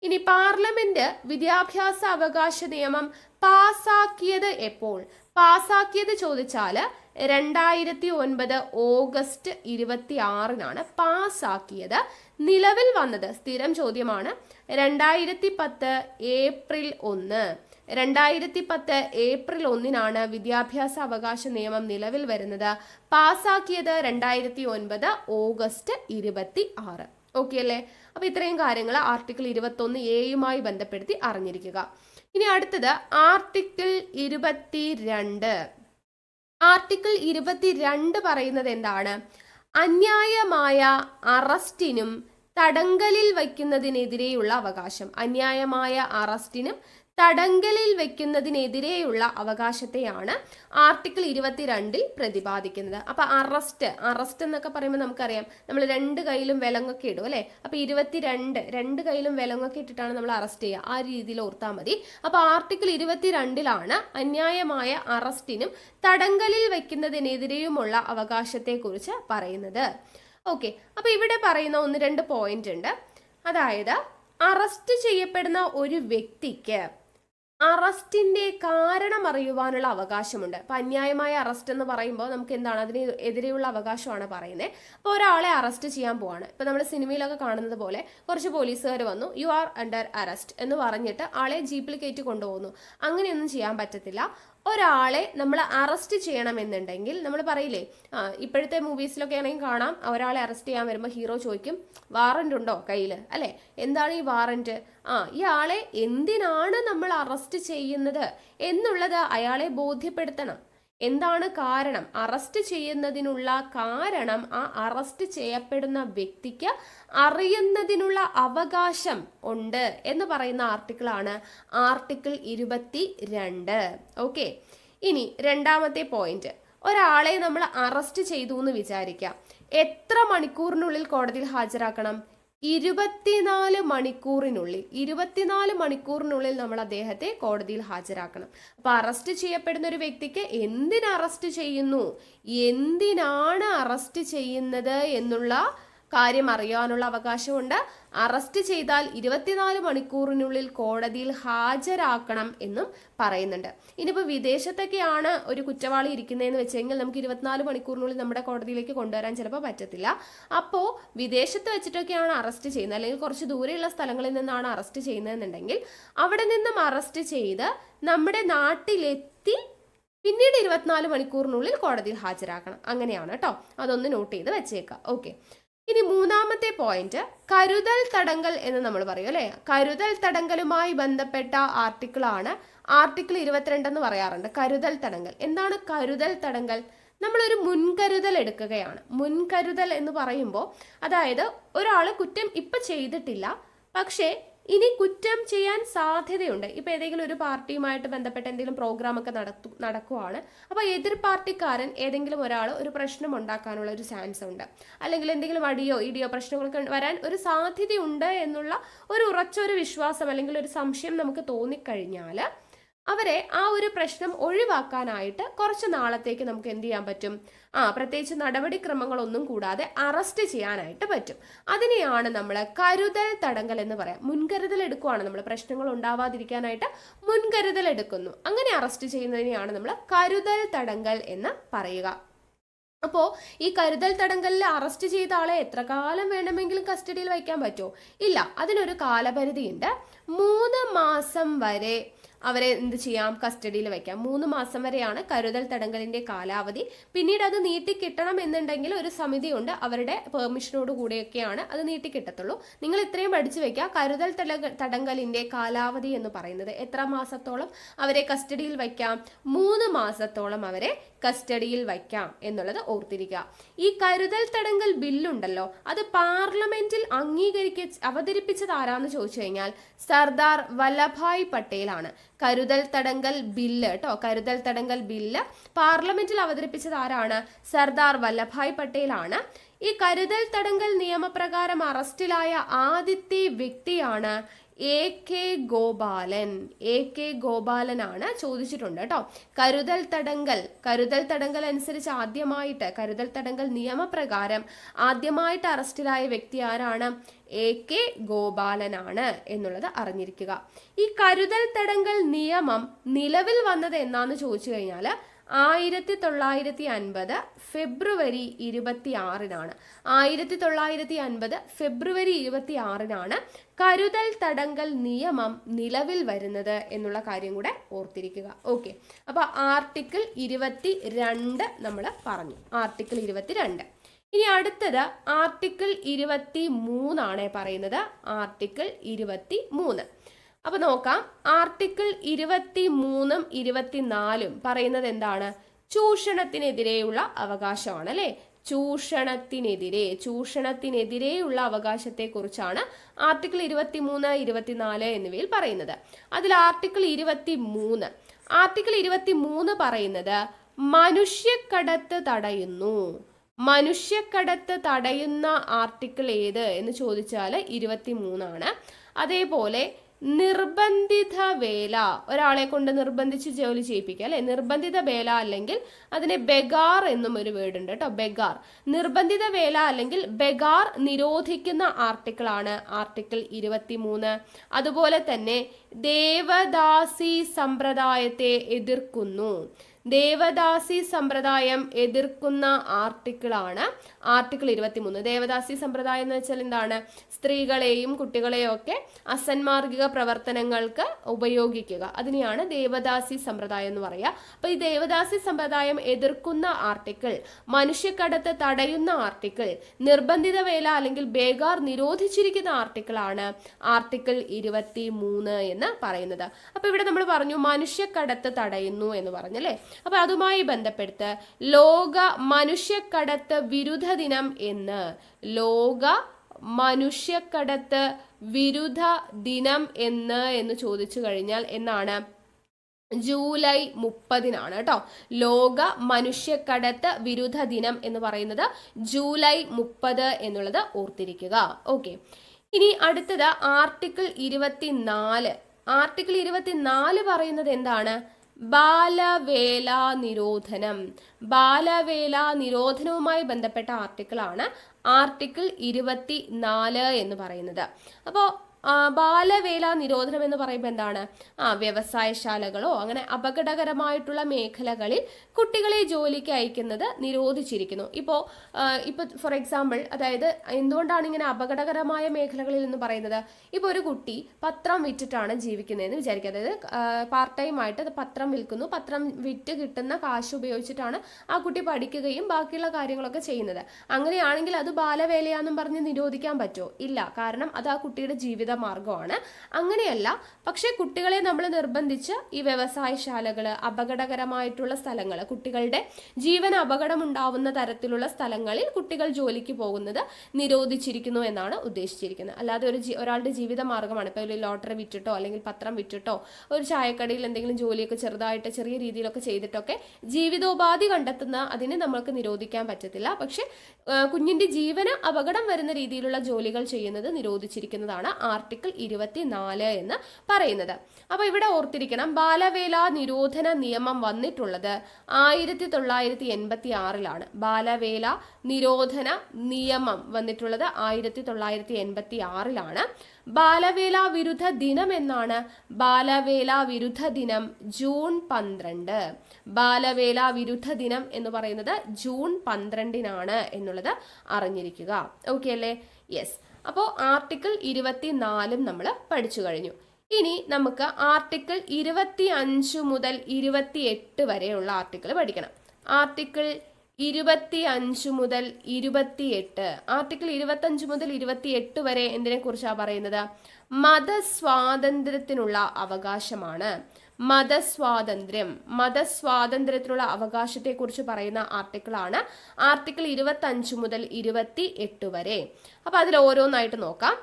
ഇനി പാർലമെന്റ് വിദ്യാഭ്യാസ അവകാശ നിയമം പാസാക്കിയത് എപ്പോൾ? പാസാക്കിയത് ചോദിച്ചാല് 2009 ഓഗസ്റ്റ് 26 പാസാക്കിയത്. നിലവിൽ വന്നത് സ്ഥിരം ചോദ്യമാണ് 2010 ഏപ്രിൽ 1. 2010 ഏപ്രിൽ 1 വിദ്യാഭ്യാസ അവകാശ നിയമം നിലവിൽ വരുന്നത്. പാസാക്കിയത് 2009 ഓഗസ്റ്റ് 26. ഓക്കെ അല്ലേ? അപ്പൊ ഇത്രയും കാര്യങ്ങൾ ആർട്ടിക്കിൾ 21A ബന്ധപ്പെടുത്തി അറിഞ്ഞിരിക്കുക. ഇനി അടുത്തത് ആർട്ടിക്കിൾ 22. ആർട്ടിക്കിൾ 22 പറയുന്നത് എന്താണ്? അന്യായമായ അറസ്റ്റിനും തടങ്കലിൽ വയ്ക്കുന്നതിനെതിരെയുള്ള അവകാശം. അന്യായമായ അറസ്റ്റിനും തടങ്കലിൽ വെക്കുന്നതിനെതിരെയുള്ള അവകാശത്തെയാണ് ആർട്ടിക്കിൾ 22 പ്രതിപാദിക്കുന്നത്. അപ്പൊ അറസ്റ്റ് എന്നൊക്കെ പറയുമ്പോൾ നമുക്കറിയാം, നമ്മൾ 2 കൈയിലും വിലങ്ങൊക്കെ ഇടും അല്ലെ. അപ്പൊ 22 കൈയിലും വിലങ്ങൊക്കെ ഇട്ടിട്ടാണ് നമ്മൾ അറസ്റ്റ് ചെയ്യുക. ആ രീതിയിൽ ഓർത്താൽ മതി. അപ്പൊ ആർട്ടിക്കിൾ 22 അന്യായമായ അറസ്റ്റിനും തടങ്കലിൽ വെക്കുന്നതിനെതിരെയുമുള്ള അവകാശത്തെ കുറിച്ച് പറയുന്നത്. ഓക്കെ, അപ്പൊ ഇവിടെ പറയുന്ന 1-2 പോയിന്റ് ഉണ്ട്. അതായത് അറസ്റ്റ് ചെയ്യപ്പെടുന്ന ഒരു വ്യക്തിക്ക് അറസ്റ്റിന്റെ കാരണം അറിയുവാനുള്ള അവകാശമുണ്ട്. അപ്പൊ അന്യായമായ അറസ്റ്റ് എന്ന് പറയുമ്പോൾ നമുക്ക് എന്താണ്, അതിന് എതിരെയുള്ള അവകാശമാണ് പറയുന്നത്. അപ്പോൾ ഒരാളെ അറസ്റ്റ് ചെയ്യാൻ പോവാണ്. ഇപ്പൊ നമ്മൾ സിനിമയിലൊക്കെ കാണുന്നത് പോലെ കുറച്ച് പോലീസുകാർ വന്നു, യു ആർ അണ്ടർ അറസ്റ്റ് എന്ന് പറഞ്ഞിട്ട് ആളെ ജീപ്പിൽ കയറ്റി കൊണ്ടുപോകുന്നു. അങ്ങനെയൊന്നും ചെയ്യാൻ പറ്റത്തില്ല. ഒരാളെ നമ്മൾ അറസ്റ്റ് ചെയ്യണമെന്നുണ്ടെങ്കിൽ നമ്മൾ പറയില്ലേ, ഇപ്പോഴത്തെ മൂവീസിലൊക്കെ ആണെങ്കിൽ കാണാം, ഒരാളെ അറസ്റ്റ് ചെയ്യാൻ വരുമ്പോൾ ഹീറോ ചോദിക്കും വാറന്റ് ഉണ്ടോ കയ്യിൽ അല്ലെ, എന്താണ് ഈ വാറന്റ്? ഈ ആളെ എന്തിനാണ് നമ്മൾ അറസ്റ്റ് ചെയ്യുന്നത് എന്നുള്ളത് അയാളെ ബോധ്യപ്പെടുത്തണം. എന്താണ് കാരണം? അറസ്റ്റ് ചെയ്യുന്നതിനുള്ള കാരണം ആ അറസ്റ്റ് ചെയ്യപ്പെടുന്ന വ്യക്തിക്ക് അറിയുന്നതിനുള്ള അവകാശം ഉണ്ട് എന്ന് പറയുന്ന ആർട്ടിക്കിളാണ് ആർട്ടിക്കിൾ 22. ഓക്കെ, ഇനി രണ്ടാമത്തെ പോയിന്റ്, ഒരാളെ നമ്മൾ അറസ്റ്റ് ചെയ്തു എന്ന് വിചാരിക്കാം. എത്ര മണിക്കൂറിനുള്ളിൽ കോടതിയിൽ ഹാജരാക്കണം? 24 മണിക്കൂറിനുള്ളിൽ നമ്മൾ അദ്ദേഹത്തെ കോടതിയിൽ ഹാജരാക്കണം. അപ്പൊ അറസ്റ്റ് ചെയ്യപ്പെടുന്ന ഒരു വ്യക്തിക്ക് എന്തിന് അറസ്റ്റ് ചെയ്യുന്നു, എന്തിനാണ് അറസ്റ്റ് ചെയ്യുന്നത് എന്നുള്ള കാര്യം അറിയാനുള്ള അവകാശമുണ്ട്. അറസ്റ്റ് ചെയ്താൽ 24 മണിക്കൂറിനുള്ളിൽ കോടതിയിൽ ഹാജരാക്കണം എന്നും പറയുന്നുണ്ട്. ഇനിയിപ്പോൾ വിദേശത്തൊക്കെയാണ് ഒരു കുറ്റവാളി ഇരിക്കുന്നതെന്ന് വെച്ചെങ്കിൽ നമുക്ക് 24 മണിക്കൂറിനുള്ളിൽ നമ്മുടെ കോടതിയിലേക്ക് കൊണ്ടുവരാൻ ചിലപ്പോൾ പറ്റത്തില്ല. അപ്പോൾ വിദേശത്ത് വെച്ചിട്ടൊക്കെയാണ് അറസ്റ്റ് ചെയ്യുന്നത്, അല്ലെങ്കിൽ കുറച്ച് ദൂരെയുള്ള സ്ഥലങ്ങളിൽ നിന്നാണ് അറസ്റ്റ് ചെയ്യുന്നതെന്നുണ്ടെങ്കിൽ അവിടെ നിന്നും അറസ്റ്റ് ചെയ്ത് നമ്മുടെ നാട്ടിലെത്തി പിന്നീട് 24 മണിക്കൂറിനുള്ളിൽ കോടതിയിൽ ഹാജരാക്കണം. അങ്ങനെയാണ് കേട്ടോ, അതൊന്ന് നോട്ട് ചെയ്ത് വെച്ചേക്കാം. ഓക്കെ, ഇനി മൂന്നാമത്തെ പോയിന്റ് കരുതൽ തടങ്കൽ എന്ന് നമ്മൾ പറയും അല്ലെ. കരുതൽ തടങ്കലുമായി ബന്ധപ്പെട്ട ആർട്ടിക്കിളാണ് ആർട്ടിക്കിൾ 22 എന്ന് പറയാറുണ്ട്. കരുതൽ തടങ്കൽ എന്താണ്? കരുതൽ തടങ്കൽ നമ്മളൊരു മുൻകരുതൽ എടുക്കുകയാണ്. മുൻകരുതൽ എന്ന് പറയുമ്പോൾ അതായത് ഒരാൾ കുറ്റം ഇപ്പൊ ചെയ്തിട്ടില്ല, പക്ഷേ ഇനി കുറ്റം ചെയ്യാൻ സാധ്യതയുണ്ട്. ഇപ്പൊ ഏതെങ്കിലും ഒരു പാർട്ടിയുമായിട്ട് ബന്ധപ്പെട്ട എന്തെങ്കിലും പ്രോഗ്രാം ഒക്കെ നടക്കുവാണ്. അപ്പൊ എതിർ പാർട്ടിക്കാരൻ ഏതെങ്കിലും ഒരാൾ ഒരു പ്രശ്നം ഉണ്ടാക്കാനുള്ള ഒരു ചാൻസ് ഉണ്ട്, അല്ലെങ്കിൽ എന്തെങ്കിലും അടിയോ ഇടിയോ പ്രശ്നങ്ങളൊക്കെ വരാൻ ഒരു സാധ്യതയുണ്ട് എന്നുള്ള ഒരു ഉറച്ചൊരു വിശ്വാസം അല്ലെങ്കിൽ ഒരു സംശയം നമുക്ക് തോന്നിക്കഴിഞ്ഞാൽ അവരെ ആ ഒരു പ്രശ്നം ഒഴിവാക്കാനായിട്ട് കുറച്ച് നാളത്തേക്ക് നമുക്ക് എന്ത് ചെയ്യാൻ പറ്റും? പ്രത്യേകിച്ച് നടപടിക്രമങ്ങളൊന്നും കൂടാതെ അറസ്റ്റ് ചെയ്യാനായിട്ട് പറ്റും. അതിനെയാണ് നമ്മൾ കരുതൽ തടങ്കൽ എന്ന് പറയാം. മുൻകരുതൽ എടുക്കുവാണ് നമ്മൾ, പ്രശ്നങ്ങൾ ഉണ്ടാവാതിരിക്കാനായിട്ട് മുൻകരുതൽ എടുക്കുന്നു. അങ്ങനെ അറസ്റ്റ് ചെയ്യുന്നതിനെയാണ് നമ്മൾ കരുതൽ തടങ്കൽ എന്ന് പറയുക. അപ്പോൾ ഈ കരുതൽ തടങ്കലിൽ അറസ്റ്റ് ചെയ്ത ആളെ എത്ര കാലം വേണമെങ്കിലും കസ്റ്റഡിയിൽ വയ്ക്കാൻ പറ്റുമോ? ഇല്ല, അതിനൊരു കാലപരിധിയുണ്ട്. 3 മാസം വരെ അവരെ എന്ത് ചെയ്യാം? കസ്റ്റഡിയിൽ വയ്ക്കാം. 3 മാസം വരെയാണ് കരുതൽ തടങ്കലിന്റെ കാലാവധി. പിന്നീട് അത് നീട്ടിക്കിട്ടണം എന്നുണ്ടെങ്കിൽ ഒരു സമിതിയുണ്ട്, അവരുടെ പെർമിഷനോട് കൂടെയൊക്കെയാണ് അത് നീട്ടിക്കിട്ടത്തുള്ളൂ. നിങ്ങൾ ഇത്രയും പഠിച്ചു വെക്കുക. കരുതൽ തടങ്കലിന്റെ കാലാവധി എന്ന് പറയുന്നത് എത്ര മാസത്തോളം അവരെ കസ്റ്റഡിയിൽ വയ്ക്കാം? 3 മാസത്തോളം അവരെ കസ്റ്റഡിയിൽ വയ്ക്കാം എന്നുള്ളത് ഓർത്തിരിക്കുക. ഈ കരുതൽ തടങ്കൽ ബില്ലുണ്ടല്ലോ, അത് പാർലമെന്റിൽ അവതരിപ്പിച്ചത് ആരാന്ന് ചോദിച്ചു കഴിഞ്ഞാൽ സർദാർ വല്ലഭായ് പട്ടേലാണ്. കരുതൽ തടങ്കൽ ബില്ല് കേട്ടോ, കരുതൽ തടങ്കൽ ബില്ല് പാർലമെന്റിൽ അവതരിപ്പിച്ചത് ആരാണ്? സർദാർ വല്ലഭായ് പട്ടേലാണ്. ഈ കരുതൽ തടങ്കൽ നിയമപ്രകാരം അറസ്റ്റിലായ ആദ്യത്തെ വ്യക്തിയാണ് AK ഗോപാലൻ. AK ഗോപാലനാണ് ചോദിച്ചിട്ടുണ്ട് കേട്ടോ. കരുതൽ തടങ്കൽ അനുസരിച്ച് ആദ്യമായിട്ട് കരുതൽ തടങ്കൽ നിയമപ്രകാരം ആദ്യമായിട്ട് അറസ്റ്റിലായ വ്യക്തി ആരാണ്? AK ഗോപാലനാണ് എന്നുള്ളത് അറിഞ്ഞിരിക്കുക. ഈ കരുതൽ തടങ്കൽ നിയമം നിലവിൽ വന്നത് എന്നാന്ന് ചോദിച്ചു കഴിഞ്ഞാൽ 1950 ഫെബ്രുവരി 26-നാണ്. 1950 ഫെബ്രുവരി 26-നാണ് കരുതൽ തടങ്കൽ നിയമം നിലവിൽ വരുന്നത് എന്നുള്ള കാര്യം കൂടെ ഓർത്തിരിക്കുക. ഓക്കെ, അപ്പൊ ആർട്ടിക്കിൾ 22 നമ്മൾ പറഞ്ഞു. ആർട്ടിക്കിൾ 22. ഇനി അടുത്തത് ആർട്ടിക്കിൾ 23 പറയുന്നത്. ആർട്ടിക്കിൾ 23. അപ്പൊ നോക്കാം, ആർട്ടിക്കിൾ 23-ഉം 24-ഉം പറയുന്നത് എന്താണ്? ചൂഷണത്തിനെതിരെയുള്ള അവകാശമാണ് അല്ലെ. ചൂഷണത്തിനെതിരെയുള്ള അവകാശത്തെ കുറിച്ചാണ് ആർട്ടിക്കിൾ 23, 24 എന്നിവയിൽ പറയുന്നത്. അതിൽ ആർട്ടിക്കിൾ 23 പറയുന്നത് മനുഷ്യക്കടത്ത് തടയുന്നു. മനുഷ്യക്കടത്ത് തടയുന്ന ആർട്ടിക്കിൾ ഏത് എന്ന് ചോദിച്ചാൽ 23-ആണ്. അതേപോലെ നിർബന്ധിത വേല, ഒരാളെ കൊണ്ട് നിർബന്ധിച്ച് ജോലി ചെയ്യിപ്പിക്കുക അല്ലെ, നിർബന്ധിത വേല അല്ലെങ്കിൽ അതിനെ ബെഗാർ എന്നും ഒരു വേർഡ് ഉണ്ട് കേട്ടോ, ബെഗാർ. നിർബന്ധിത വേല അല്ലെങ്കിൽ ബെഗാർ നിരോധിക്കുന്ന ആർട്ടിക്കിളാണ് ആർട്ടിക്കിൾ 23. അതുപോലെ തന്നെ ദേവദാസി സമ്പ്രദായത്തെ എതിർക്കുന്നു. ദേവദാസി സമ്പ്രദായം എതിർക്കുന്ന ആർട്ടിക്കിളാണ് ആർട്ടിക്കിൾ 23. ദേവദാസി സമ്പ്രദായം എന്ന് വെച്ചാൽ എന്താണ്? സ്ത്രീകളെയും കുട്ടികളെയും ഒക്കെ അസന്മാർഗിക പ്രവർത്തനങ്ങൾക്ക് ഉപയോഗിക്കുക, അതിനെയാണ് ദേവദാസി സമ്പ്രദായം എന്ന് പറയുക. അപ്പൊ ഈ ദേവദാസി സമ്പ്രദായം എതിർക്കുന്ന ആർട്ടിക്കിൾ, മനുഷ്യക്കടത്ത് തടയുന്ന ആർട്ടിക്കിൾ, നിർബന്ധിത വേല അല്ലെങ്കിൽ ബേഗാർ നിരോധിച്ചിരിക്കുന്ന ആർട്ടിക്കിളാണ് ആർട്ടിക്കിൾ 23 എന്ന് പറയുന്നത്. അപ്പൊ ഇവിടെ നമ്മൾ പറഞ്ഞു മനുഷ്യക്കടത്ത് തടയുന്നു എന്ന് പറഞ്ഞല്ലേ. അപ്പൊ അതുമായി ബന്ധപ്പെടുത്ത് ലോക മനുഷ്യക്കടത്ത് വിരുദ്ധ ദിനം എന്ന്, ലോക മനുഷ്യക്കടത്ത് വിരുദ്ധ ദിനം എന്ന് ചോദിച്ചു കഴിഞ്ഞാൽ എന്നാണ്? ജൂലൈ 30-നാണ് കേട്ടോ. ലോക മനുഷ്യക്കടത്ത് വിരുദ്ധ ദിനം എന്ന് പറയുന്നത് ജൂലൈ 30 എന്നുള്ളത് ഓർത്തിരിക്കുക. ഓക്കെ, ഇനി അടുത്തത് ആർട്ടിക്കിൾ 24. ആർട്ടിക്കിൾ 24 പറയുന്നത് എന്താണ്? ബാലവേല നിരോധനം. ബാലവേല നിരോധനവുമായി ബന്ധപ്പെട്ട ആർട്ടിക്കിളാണ് ആർട്ടിക്കിൾ 24 എന്ന് പറയുന്നത്. അപ്പോൾ ബാലവേല നിരോധനം എന്ന് പറയുമ്പോൾ എന്താണ്? വ്യവസായശാലകളോ അങ്ങനെ അപകടകരമായിട്ടുള്ള മേഖലകളിൽ കുട്ടികളെ ജോലിക്ക് അയക്കുന്നത് നിരോധിച്ചിരിക്കുന്നു. ഇപ്പോൾ ഫോർ എക്സാമ്പിൾ, അതായത് എന്തുകൊണ്ടാണ് ഇങ്ങനെ അപകടകരമായ മേഖലകളിൽ എന്ന് പറയുന്നത്? ഇപ്പോൾ ഒരു കുട്ടി പത്രം വിറ്റിട്ടാണ് ജീവിക്കുന്നതെന്ന് വിചാരിക്കുക. അതായത് പാർട്ട് ടൈം ആയിട്ട് പത്രം വിൽക്കുന്നു. പത്രം വിറ്റ് കിട്ടുന്ന കാശ് ഉപയോഗിച്ചിട്ടാണ് ആ കുട്ടി പഠിക്കുകയും ബാക്കിയുള്ള കാര്യങ്ങളൊക്കെ ചെയ്യുന്നത്. അങ്ങനെയാണെങ്കിൽ അത് ബാലവേലയാണെന്നും പറഞ്ഞ് നിരോധിക്കാൻ പറ്റുമോ? ഇല്ല. കാരണം അത് ആ കുട്ടിയുടെ ജീവിത മാർഗമാണ്. അങ്ങനെയല്ല, പക്ഷെ കുട്ടികളെ നമ്മൾ നിർബന്ധിച്ച് ഈ വ്യവസായശാലകള്, അപകടകരമായിട്ടുള്ള സ്ഥലങ്ങൾ, കുട്ടികളുടെ ജീവന് അപകടമുണ്ടാവുന്ന തരത്തിലുള്ള സ്ഥലങ്ങളിൽ കുട്ടികൾ ജോലിക്ക് പോകുന്നത് നിരോധിച്ചിരിക്കുന്നു എന്നാണ് ഉദ്ദേശിച്ചിരിക്കുന്നത്. അല്ലാതെ ഒരാളുടെ ജീവിത മാർഗമാണ്. ഇപ്പോൾ ഒരു ലോട്ടറി വിറ്റിട്ടോ അല്ലെങ്കിൽ പത്രം വിറ്റിട്ടോ ഒരു ചായക്കടയിൽ എന്തെങ്കിലും ജോലിയൊക്കെ ചെറുതായിട്ട് ചെറിയ രീതിയിലൊക്കെ ചെയ്തിട്ടൊക്കെ ജീവിതോപാധി കണ്ടെത്തുന്ന അതിനെ നമ്മൾക്ക് നിരോധിക്കാൻ പറ്റത്തില്ല. പക്ഷെ കുഞ്ഞിന്റെ ജീവന് അപകടം വരുന്ന രീതിയിലുള്ള ജോലികൾ ചെയ്യുന്നത് നിരോധിച്ചിരിക്കുന്നതാണ് ആർട്ടിക്കിൾ 24 എന്ന് പറയുന്നത്. അപ്പൊ ഇവിടെ ഓർത്തിരിക്കണം, ബാലവേല നിരോധന നിയമം വന്നിട്ടുള്ളത് 1986-ലാണ്. ബാലവേല നിരോധന നിയമം വന്നിട്ടുള്ളത് 1986-ലാണ്. ബാലവേല വിരുദ്ധ ദിനം എന്നാണ്? ബാലവേല വിരുദ്ധ ദിനം ജൂൺ 12. ബാലവേല വിരുദ്ധ ദിനം എന്ന് പറയുന്നത് ജൂൺ 12-നാണ് എന്നുള്ളത് അറിഞ്ഞിരിക്കുക. ഓക്കെ അല്ലേ? യെസ്. അപ്പോൾ ആർട്ടിക്കിൾ 24 നമ്മൾ പഠിച്ചു കഴിഞ്ഞു. ഇനി നമുക്ക് ആർട്ടിക്കിൾ 25 മുതൽ 28 വരെയുള്ള ആർട്ടിക്കിൾ പഠിക്കണം. ആർട്ടിക്കിൾ 25 മുതൽ 28. ആർട്ടിക്കിൾ 25 മുതൽ 28 വരെ എന്തിനെ കുറിച്ചാണ് പറയുന്നത്? മതസ്വാതന്ത്ര്യത്തിനുള്ള അവകാശമാണ്. മതസ്വാതന്ത്ര്യത്തിനുള്ള അവകാശത്തെ കുറിച്ച് പറയുന്ന ആർട്ടിക്കിളാണ് ആർട്ടിക്കിൾ 25 മുതൽ 28 വരെ. അപ്പൊ അതിൽ ഓരോന്നായിട്ട് നോക്കാം.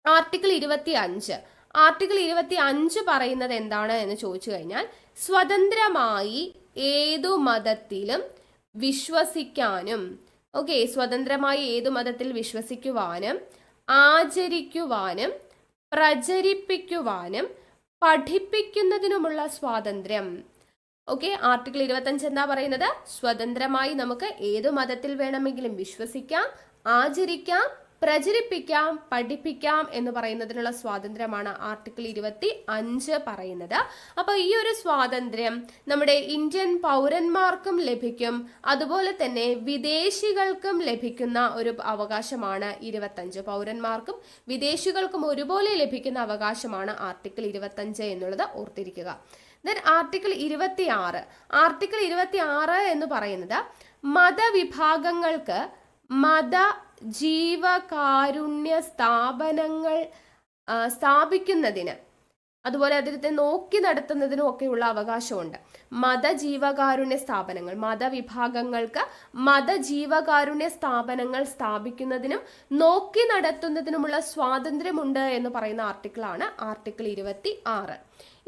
ആർട്ടിക്കിൾ 25. ആർട്ടിക്കിൾ 25 പറയുന്നത് എന്താണ് എന്ന് ചോദിച്ചു കഴിഞ്ഞാൽ, സ്വതന്ത്രമായി ഏതു മതത്തിലും വിശ്വസിക്കാനും, സ്വതന്ത്രമായി ഏതു മതത്തിൽ വിശ്വസിക്കുവാനും ആചരിക്കുവാനും പ്രചരിപ്പിക്കുവാനും പഠിപ്പിക്കുന്നതിനുമുള്ള സ്വാതന്ത്ര്യം. ആർട്ടിക്കിൾ 25 എന്താ പറയുന്നത്? സ്വതന്ത്രമായി നമുക്ക് ഏതു മതത്തിൽ വേണമെങ്കിലും വിശ്വസിക്കാം, ആചരിക്കാം, പ്രചരിപ്പിക്കാം, പഠിപ്പിക്കാം എന്ന് പറയുന്നതിനുള്ള സ്വാതന്ത്ര്യമാണ് ആർട്ടിക്കിൾ 25 പറയുന്നത്. അപ്പൊ ഈ ഒരു സ്വാതന്ത്ര്യം നമ്മുടെ ഇന്ത്യൻ പൗരന്മാർക്കും ലഭിക്കും, അതുപോലെ തന്നെ വിദേശികൾക്കും ലഭിക്കുന്ന ഒരു അവകാശമാണ് 25. പൗരന്മാർക്കും വിദേശികൾക്കും ഒരുപോലെ ലഭിക്കുന്ന അവകാശമാണ് ആർട്ടിക്കിൾ 25 എന്നുള്ളത് ഓർത്തിരിക്കുക. Then article 26. ആർട്ടിക്കിൾ 26 എന്ന് പറയുന്നത് മതവിഭാഗങ്ങൾക്ക് മത ജീവകാരുണ്യ സ്ഥാപനങ്ങൾ സ്ഥാപിക്കുന്നതിന്, അതുപോലെ അതിനെ നോക്കി നടത്തുന്നതിനും ഒക്കെയുള്ള അവകാശമുണ്ട്. മതജീവകാരുണ്യ സ്ഥാപനങ്ങൾ, മതവിഭാഗങ്ങൾക്ക് മതജീവകാരുണ്യ സ്ഥാപനങ്ങൾ സ്ഥാപിക്കുന്നതിനും നോക്കി നടത്തുന്നതിനുമുള്ള സ്വാതന്ത്ര്യമുണ്ട് എന്ന് പറയുന്ന ആർട്ടിക്കിളാണ് ആർട്ടിക്കിൾ 26.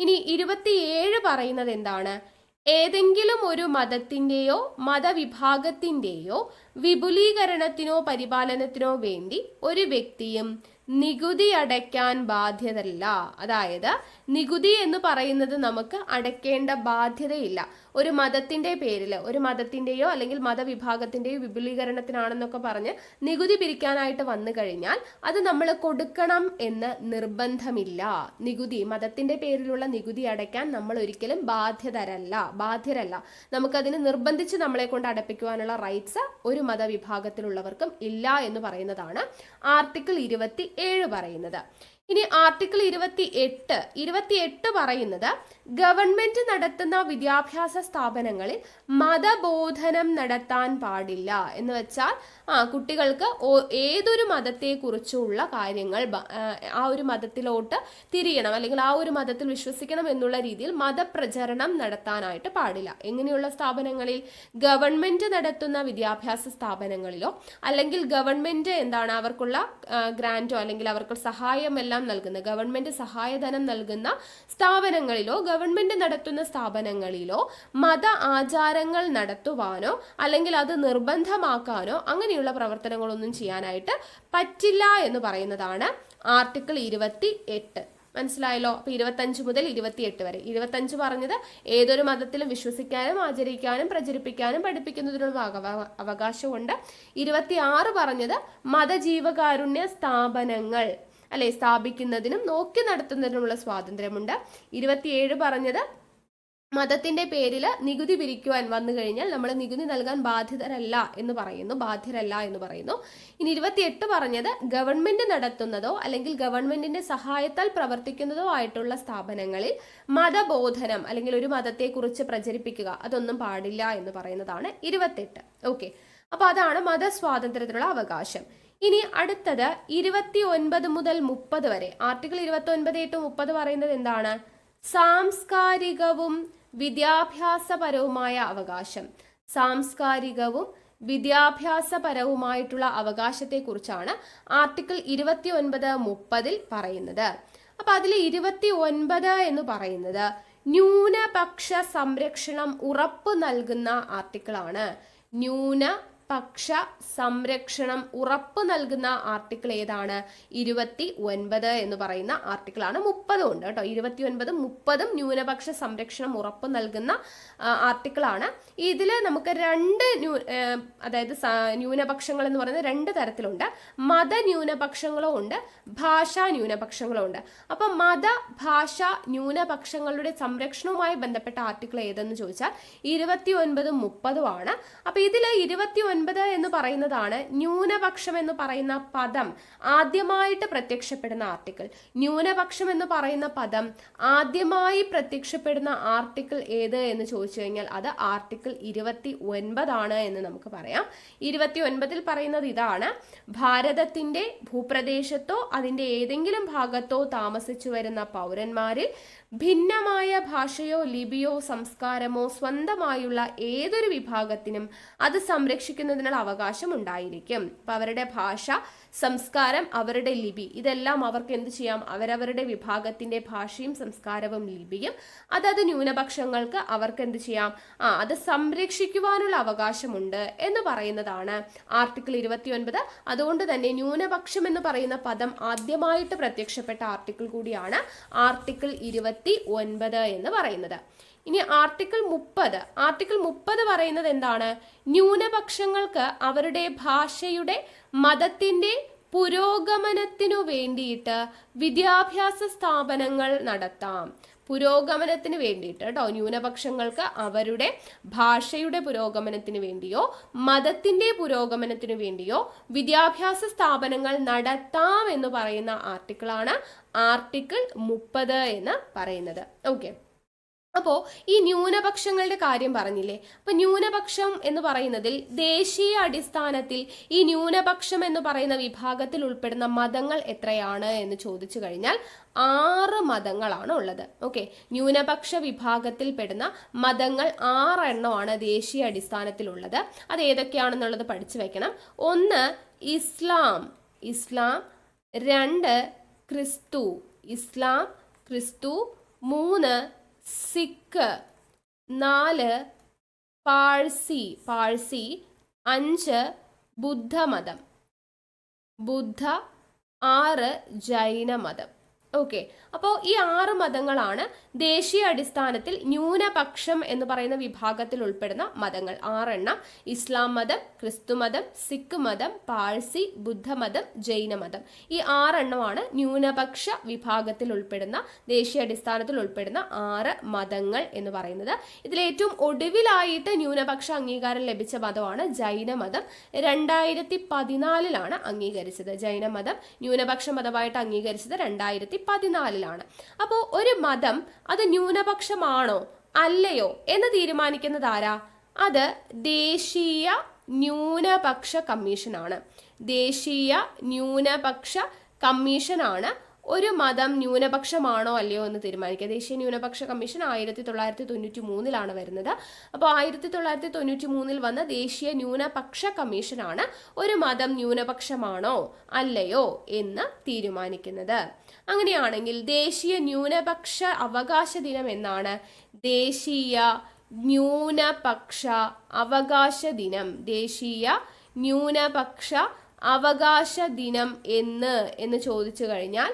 ഇനി 27 പറയുന്നത് എന്താണ്? ഏതെങ്കിലും ഒരു മതത്തിൻ്റെയോ മതവിഭാഗത്തിൻ്റെയോ വിപുലീകരണത്തിനോ പരിപാലനത്തിനോ വേണ്ടി ഒരു വ്യക്തിയും നികുതി അടയ്ക്കാൻ ബാധ്യതല്ല. അതായത് നികുതി എന്ന് പറയുന്നത് നമുക്ക് അടയ്ക്കേണ്ട ബാധ്യതയില്ല. ഒരു മതത്തിന്റെ പേരിൽ, ഒരു മതത്തിന്റെയോ അല്ലെങ്കിൽ മതവിഭാഗത്തിന്റെയോ വിപുലീകരണത്തിനാണെന്നൊക്കെ പറഞ്ഞ് നികുതി പിരിക്കാനായിട്ട് വന്നു കഴിഞ്ഞാൽ അത് നമ്മൾ കൊടുക്കണം എന്ന് നിർബന്ധമില്ല. നികുതി, മതത്തിന്റെ പേരിലുള്ള നികുതി അടയ്ക്കാൻ നമ്മൾ ഒരിക്കലും ബാധ്യരല്ല. നമുക്കതിന് നിർബന്ധിച്ച് നമ്മളെ കൊണ്ട് അടപ്പിക്കുവാനുള്ള റൈറ്റ്സ് ഒരു മതവിഭാഗത്തിലുള്ളവർക്കും ഇല്ല എന്ന് പറയുന്നതാണ് ആർട്ടിക്കിൾ 27 പറയുന്നത്. ഇനി ആർട്ടിക്കിൾ 28 പറയുന്നത് ഗവൺമെന്റ് നടത്തുന്ന വിദ്യാഭ്യാസ സ്ഥാപനങ്ങളിൽ മതബോധനം നടത്താൻ പാടില്ല എന്ന് വെച്ചാൽ കുട്ടികൾക്ക് ഏതൊരു മതത്തെക്കുറിച്ചുള്ള കാര്യങ്ങൾ ആ ഒരു മതത്തിലോട്ട് തിരിയണം, അല്ലെങ്കിൽ ആ ഒരു മതത്തിൽ വിശ്വസിക്കണം എന്നുള്ള രീതിയിൽ മതപ്രചരണം നടത്താനായിട്ട് പാടില്ല. എങ്ങനെയുള്ള സ്ഥാപനങ്ങളിൽ? ഗവൺമെന്റ് നടത്തുന്ന വിദ്യാഭ്യാസ സ്ഥാപനങ്ങളിലോ, അല്ലെങ്കിൽ ഗവൺമെന്റ് അവർക്കുള്ള ഗ്രാന്റോ അല്ലെങ്കിൽ അവർക്ക് സഹായമെല്ലാം നൽകുന്ന, ഗവൺമെന്റ് സഹായധനം നൽകുന്ന സ്ഥാപനങ്ങളിലോ, ഗവൺമെന്റ് നടത്തുന്ന സ്ഥാപനങ്ങളിലോ മത ആചാരങ്ങൾ നടത്തുവാനോ അല്ലെങ്കിൽ അത് നിർബന്ധമാക്കാനോ അങ്ങനെയുള്ള പ്രവർത്തനങ്ങളൊന്നും ചെയ്യാനായിട്ട് പറ്റില്ല എന്ന് പറയുന്നതാണ് ആർട്ടിക്കിൾ 28. മനസ്സിലായല്ലോ? അപ്പൊ 25 മുതൽ 28 വരെ. 25 പറഞ്ഞത് ഏതൊരു മതത്തിലും വിശ്വസിക്കാനും ആചരിക്കാനും പ്രചരിപ്പിക്കാനും പഠിപ്പിക്കുന്നതിനുള്ള അവകാശമുണ്ട്. 26 പറഞ്ഞത് മതജീവകാരുണ്യ സ്ഥാപനങ്ങൾ സ്ഥാപിക്കുന്നതിനും നോക്കി നടത്തുന്നതിനുമുള്ള സ്വാതന്ത്ര്യമുണ്ട്. 27 പറഞ്ഞത് മതത്തിന്റെ പേരിൽ നികുതി പിരിക്കുവാൻ വന്നു കഴിഞ്ഞാൽ നമ്മൾ നികുതി നൽകാൻ ബാധ്യരല്ല എന്ന് പറയുന്നു. ഇനി 28 പറഞ്ഞത് ഗവൺമെന്റ് നടത്തുന്നതോ അല്ലെങ്കിൽ ഗവൺമെന്റിന്റെ സഹായത്താൽ പ്രവർത്തിക്കുന്നതോ ആയിട്ടുള്ള സ്ഥാപനങ്ങളിൽ മതബോധനം അല്ലെങ്കിൽ ഒരു മതത്തെക്കുറിച്ച് പ്രചരിപ്പിക്കുക അതൊന്നും പാടില്ല എന്ന് പറയുന്നതാണ് 28. ഓക്കെ, അപ്പൊ അതാണ് മതസ്വാതന്ത്ര്യത്തിനുള്ള അവകാശം. ഇനി അടുത്തത് 29 മുതൽ 30 വരെ. ആർട്ടിക്കിൾ 29(8)30 പറയുന്നത് എന്താണ്? സാംസ്കാരികവും വിദ്യാഭ്യാസപരവുമായ അവകാശം. സാംസ്കാരികവും വിദ്യാഭ്യാസപരവുമായിട്ടുള്ള അവകാശത്തെക്കുറിച്ചാണ് ആർട്ടിക്കിൾ 29(30) പറയുന്നത്. അപ്പൊ അതിൽ 29 എന്ന് പറയുന്നത് ന്യൂനപക്ഷ സംരക്ഷണം ഉറപ്പു നൽകുന്ന ആർട്ടിക്കിളാണ്. ന്യൂനപക്ഷ സംരക്ഷണം ഉറപ്പു നൽകുന്ന ആർട്ടിക്കിൾ ഏതാണ്? 29 എന്ന് പറയുന്ന ആർട്ടിക്കിളാണ്. 30 ഉണ്ട് കേട്ടോ. 29, 30 ന്യൂനപക്ഷ സംരക്ഷണം ഉറപ്പു നൽകുന്ന ആർട്ടിക്കിളാണ്. ഇതിൽ നമുക്ക് അതായത് ന്യൂനപക്ഷങ്ങൾ എന്ന് പറയുന്നത് 2 തരത്തിലുണ്ട്. മത ന്യൂനപക്ഷങ്ങളും ഉണ്ട്, ഭാഷാ ന്യൂനപക്ഷങ്ങളും ഉണ്ട്. അപ്പൊ മത ഭാഷ ന്യൂനപക്ഷങ്ങളുടെ സംരക്ഷണവുമായി ബന്ധപ്പെട്ട ആർട്ടിക്കിൾ ഏതെന്ന് ചോദിച്ചാൽ 29, 30 ആണ്. അപ്പൊ ഇതിൽ 29 എന്ന് പറയുന്നതാണ് ന്യൂനപക്ഷം എന്ന് പറയുന്ന പദം ആദ്യമായിട്ട് പ്രത്യക്ഷപ്പെടുന്ന ആർട്ടിക്കിൾ. ന്യൂനപക്ഷം എന്ന് പറയുന്ന പദം ആദ്യമായി പ്രത്യക്ഷപ്പെടുന്ന ആർട്ടിക്കിൾ ഏത് എന്ന് ചോദിച്ചു കഴിഞ്ഞാൽ അത് ആർട്ടിക്കിൾ 29 ആണ് എന്ന് നമുക്ക് പറയാം. 29 പറയുന്നത് ഇതാണ്: ഭാരതത്തിന്റെ ഭൂപ്രദേശത്തോ അതിന്റെ ഏതെങ്കിലും ഭാഗത്തോ താമസിച്ചു വരുന്ന പൗരന്മാരിൽ ഭിന്നമായ ഭാഷയോ ലിപിയോ സംസ്കാരമോ സ്വന്തമായുള്ള ഏതൊരു വിഭാഗത്തിനും അത് സംരക്ഷിക്കുന്നതിനുള്ള അവകാശം ഉണ്ടായിരിക്കും. അപ്പൊ അവരുടെ ഭാഷ, സംസ്കാരം, അവരുടെ ലിപി ഇതെല്ലാം അവർക്ക് എന്ത് ചെയ്യാം? അവരവരുടെ വിഭാഗത്തിന്റെ ഭാഷയും സംസ്കാരവും ലിപിയും അതത് ന്യൂനപക്ഷങ്ങൾക്ക് അവർക്ക് എന്ത് ചെയ്യാം? അത് സംരക്ഷിക്കുവാനുള്ള അവകാശമുണ്ട് എന്ന് പറയുന്നതാണ് ആർട്ടിക്കിൾ 29. അതുകൊണ്ട് തന്നെ ന്യൂനപക്ഷം എന്ന് പറയുന്ന പദം ആദ്യമായിട്ട് പ്രത്യക്ഷപ്പെട്ട ആർട്ടിക്കിൾ കൂടിയാണ് ആർട്ടിക്കിൾ 29 എന്ന് പറയുന്നത്. ഇനി ആർട്ടിക്കിൾ 30 പറയുന്നത് എന്താണ്? ന്യൂനപക്ഷങ്ങൾക്ക് അവരുടെ ഭാഷയുടെ, മതത്തിന്റെ പുരോഗമനത്തിനു വേണ്ടിയിട്ട് വിദ്യാഭ്യാസ സ്ഥാപനങ്ങൾ നടത്താം. പുരോഗമനത്തിന് വേണ്ടിയിട്ട് കേട്ടോ, ന്യൂനപക്ഷങ്ങൾക്ക് അവരുടെ ഭാഷയുടെ പുരോഗമനത്തിന് വേണ്ടിയോ മതത്തിന്റെ പുരോഗമനത്തിന് വേണ്ടിയോ വിദ്യാഭ്യാസ സ്ഥാപനങ്ങൾ നടത്താം എന്ന് പറയുന്ന ആർട്ടിക്കിളാണ് ആർട്ടിക്കിൾ 30 എന്ന് പറയുന്നത്. ഓക്കെ, അപ്പോൾ ഈ ന്യൂനപക്ഷങ്ങളുടെ കാര്യം പറഞ്ഞില്ലേ? അപ്പൊ ന്യൂനപക്ഷം എന്ന് പറയുന്നതിൽ ദേശീയ അടിസ്ഥാനത്തിൽ ഈ ന്യൂനപക്ഷം എന്ന് പറയുന്ന വിഭാഗത്തിൽ ഉൾപ്പെടുന്ന മതങ്ങൾ എത്രയാണ് എന്ന് ചോദിച്ചു കഴിഞ്ഞാൽ 6 മതങ്ങളാണ് ഉള്ളത്. ഓക്കെ, ന്യൂനപക്ഷ വിഭാഗത്തിൽ പെടുന്ന മതങ്ങൾ 6 എണ്ണമാണ് ദേശീയ അടിസ്ഥാനത്തിലുള്ളത്. അത് ഏതൊക്കെയാണെന്നുള്ളത് പഠിച്ചു വെക്കണം. 1 ഇസ്ലാം. 2 ക്രിസ്തു. 3 സിഖ്. 4 പാഴ്സി. 5 ബുദ്ധമതം. 6 ജൈനമതം. ഓക്കെ, അപ്പോൾ ഈ 6 മതങ്ങളാണ് ദേശീയ അടിസ്ഥാനത്തിൽ ന്യൂനപക്ഷം എന്ന് പറയുന്ന വിഭാഗത്തിൽ ഉൾപ്പെടുന്ന മതങ്ങൾ. 6 എണ്ണം: ഇസ്ലാം മതം, ക്രിസ്തു മതം, സിഖ് മതം, പാഴ്സി, ബുദ്ധമതം, ജൈനമതം. ഈ 6 എണ്ണമാണ് ന്യൂനപക്ഷ വിഭാഗത്തിൽ ഉൾപ്പെടുന്ന, ദേശീയ അടിസ്ഥാനത്തിൽ ഉൾപ്പെടുന്ന 6 മതങ്ങൾ എന്ന് പറയുന്നത്. ഇതിൽ ഏറ്റവും ഒടുവിലായിട്ട് ന്യൂനപക്ഷ അംഗീകാരം ലഭിച്ച മതമാണ് ജൈനമതം. 2014 അംഗീകരിച്ചത്. ജൈനമതം ന്യൂനപക്ഷ മതമായിട്ട് അംഗീകരിച്ചത് 2014. അപ്പോൾ ഒരു മതം അത് ന്യൂനപക്ഷമാണോ അല്ലയോ എന്ന് തീരുമാനിക്കുന്നത് ആരാ? അത് ദേശീയ ന്യൂനപക്ഷ കമ്മീഷനാണ്. ദേശീയ ന്യൂനപക്ഷ കമ്മീഷനാണ് ഒരു മതം ന്യൂനപക്ഷമാണോ അല്ലയോ എന്ന് തീരുമാനിക്കുക. ദേശീയ ന്യൂനപക്ഷ കമ്മീഷൻ 1993 വരുന്നത്. അപ്പോൾ 1993 വന്ന ദേശീയ ന്യൂനപക്ഷ കമ്മീഷനാണ് ഒരു മതം ന്യൂനപക്ഷമാണോ അല്ലയോ എന്ന് തീരുമാനിക്കുന്നത്. അങ്ങനെയാണെങ്കിൽ ദേശീയ ന്യൂനപക്ഷ അവകാശ ദിനം എന്നാണ്? ദേശീയ ന്യൂനപക്ഷ അവകാശ ദിനം. ദേശീയ ന്യൂനപക്ഷ അവകാശ ദിനം എന്ന് ചോദിച്ചു കഴിഞ്ഞാൽ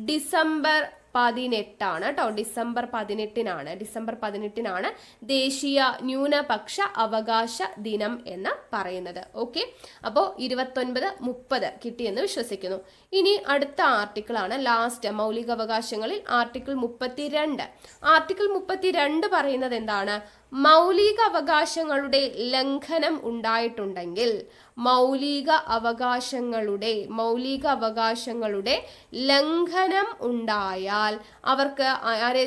ഡിസംബർ 18 കേട്ടോ. ഡിസംബർ 18 ദേശീയ ന്യൂനപക്ഷ അവകാശ ദിനം എന്ന് പറയുന്നത്. ഓക്കെ, അപ്പോൾ 29, 30 കിട്ടിയെന്ന് വിശ്വസിക്കുന്നു. ഇനി അടുത്ത ആർട്ടിക്കിളാണ് ലാസ്റ്റ് മൗലികാവകാശങ്ങളിൽ ആർട്ടിക്കിൾ 32. ആർട്ടിക്കിൾ 32 പറയുന്നത് എന്താണ്? മൗലിക അവകാശങ്ങളുടെ ലംഘനം ഉണ്ടായിട്ടുണ്ടെങ്കിൽ, മൗലിക അവകാശങ്ങളുടെ ലംഘനം ഉണ്ടായാൽ അവർക്ക് ആരെ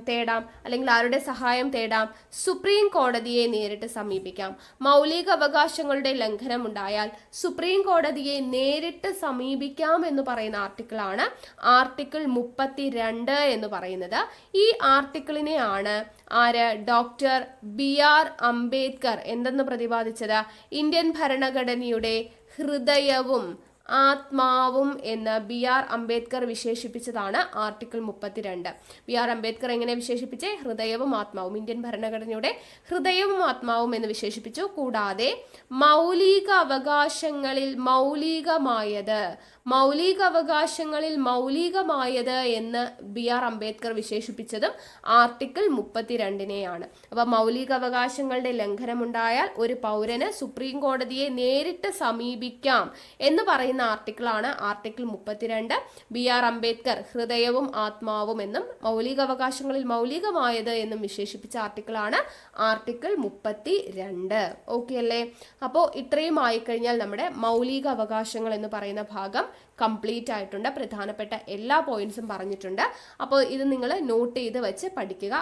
തേടാം, അല്ലെങ്കിൽ ആരുടെ സഹായം തേടാം? സുപ്രീം കോടതിയെ നേരിട്ട് സമീപിക്കാം. മൗലിക അവകാശങ്ങളുടെ ലംഘനം ഉണ്ടായാൽ സുപ്രീം കോടതിയെ നേരിട്ട് സമീപിക്കാം എന്ന് പറയുന്ന ആർട്ടിക്കിളാണ് ആർട്ടിക്കിൾ 32 എന്ന് പറയുന്നത്. ഈ ആർട്ടിക്കിളിനെയാണ് ഡോക്ടർ BR അംബേദ്കർ എന്തെന്ന് പ്രതിപാദിച്ചത്? ഇന്ത്യൻ ഭരണഘടനയുടെ ഹൃദയവും ആത്മാവും എന്ന് BR അംബേദ്കർ വിശേഷിപ്പിച്ചതാണ് ആർട്ടിക്കിൾ 32. BR അംബേദ്കർ എങ്ങനെ വിശേഷിപ്പിച്ചേ? ഹൃദയവും ആത്മാവും. ഇന്ത്യൻ ഭരണഘടനയുടെ ഹൃദയവും ആത്മാവും എന്ന് വിശേഷിപ്പിച്ചു. കൂടാതെ മൗലിക അവകാശങ്ങളിൽ മൗലികമായത് എന്ന് BR അംബേദ്കർ വിശേഷിപ്പിച്ചതും ആർട്ടിക്കിൾ 32നെയാണ്. അപ്പൊ മൗലിക അവകാശങ്ങളുടെ ലംഘനമുണ്ടായാൽ ഒരു പൗരന് സുപ്രീം കോടതിയെ നേരിട്ട് സമീപിക്കാം എന്ന് പറയുന്ന ആർട്ടിക്കിളാണ് ആർട്ടിക്കിൾ 32. BR അംബേദ്കർ ഹൃദയവും ആത്മാവും എന്നും മൗലിക അവകാശങ്ങളിൽ മൗലികമായത് എന്നും വിശേഷിപ്പിച്ച ആർട്ടിക്കിളാണ് ആർട്ടിക്കിൾ 32. ഓക്കെ അല്ലേ? അപ്പോൾ ഇത്രയും ആയിക്കഴിഞ്ഞാൽ നമ്മുടെ മൗലിക അവകാശങ്ങൾ എന്ന് പറയുന്ന ഭാഗം കംപ്ലീറ്റ് ആയിട്ടുണ്ട്. പ്രധാനപ്പെട്ട എല്ലാ പോയിന്റ്സും പറഞ്ഞിട്ടുണ്ട്. അപ്പോൾ ഇത് നിങ്ങൾ നോട്ട് ചെയ്ത് വെച്ച് പഠിക്കുക.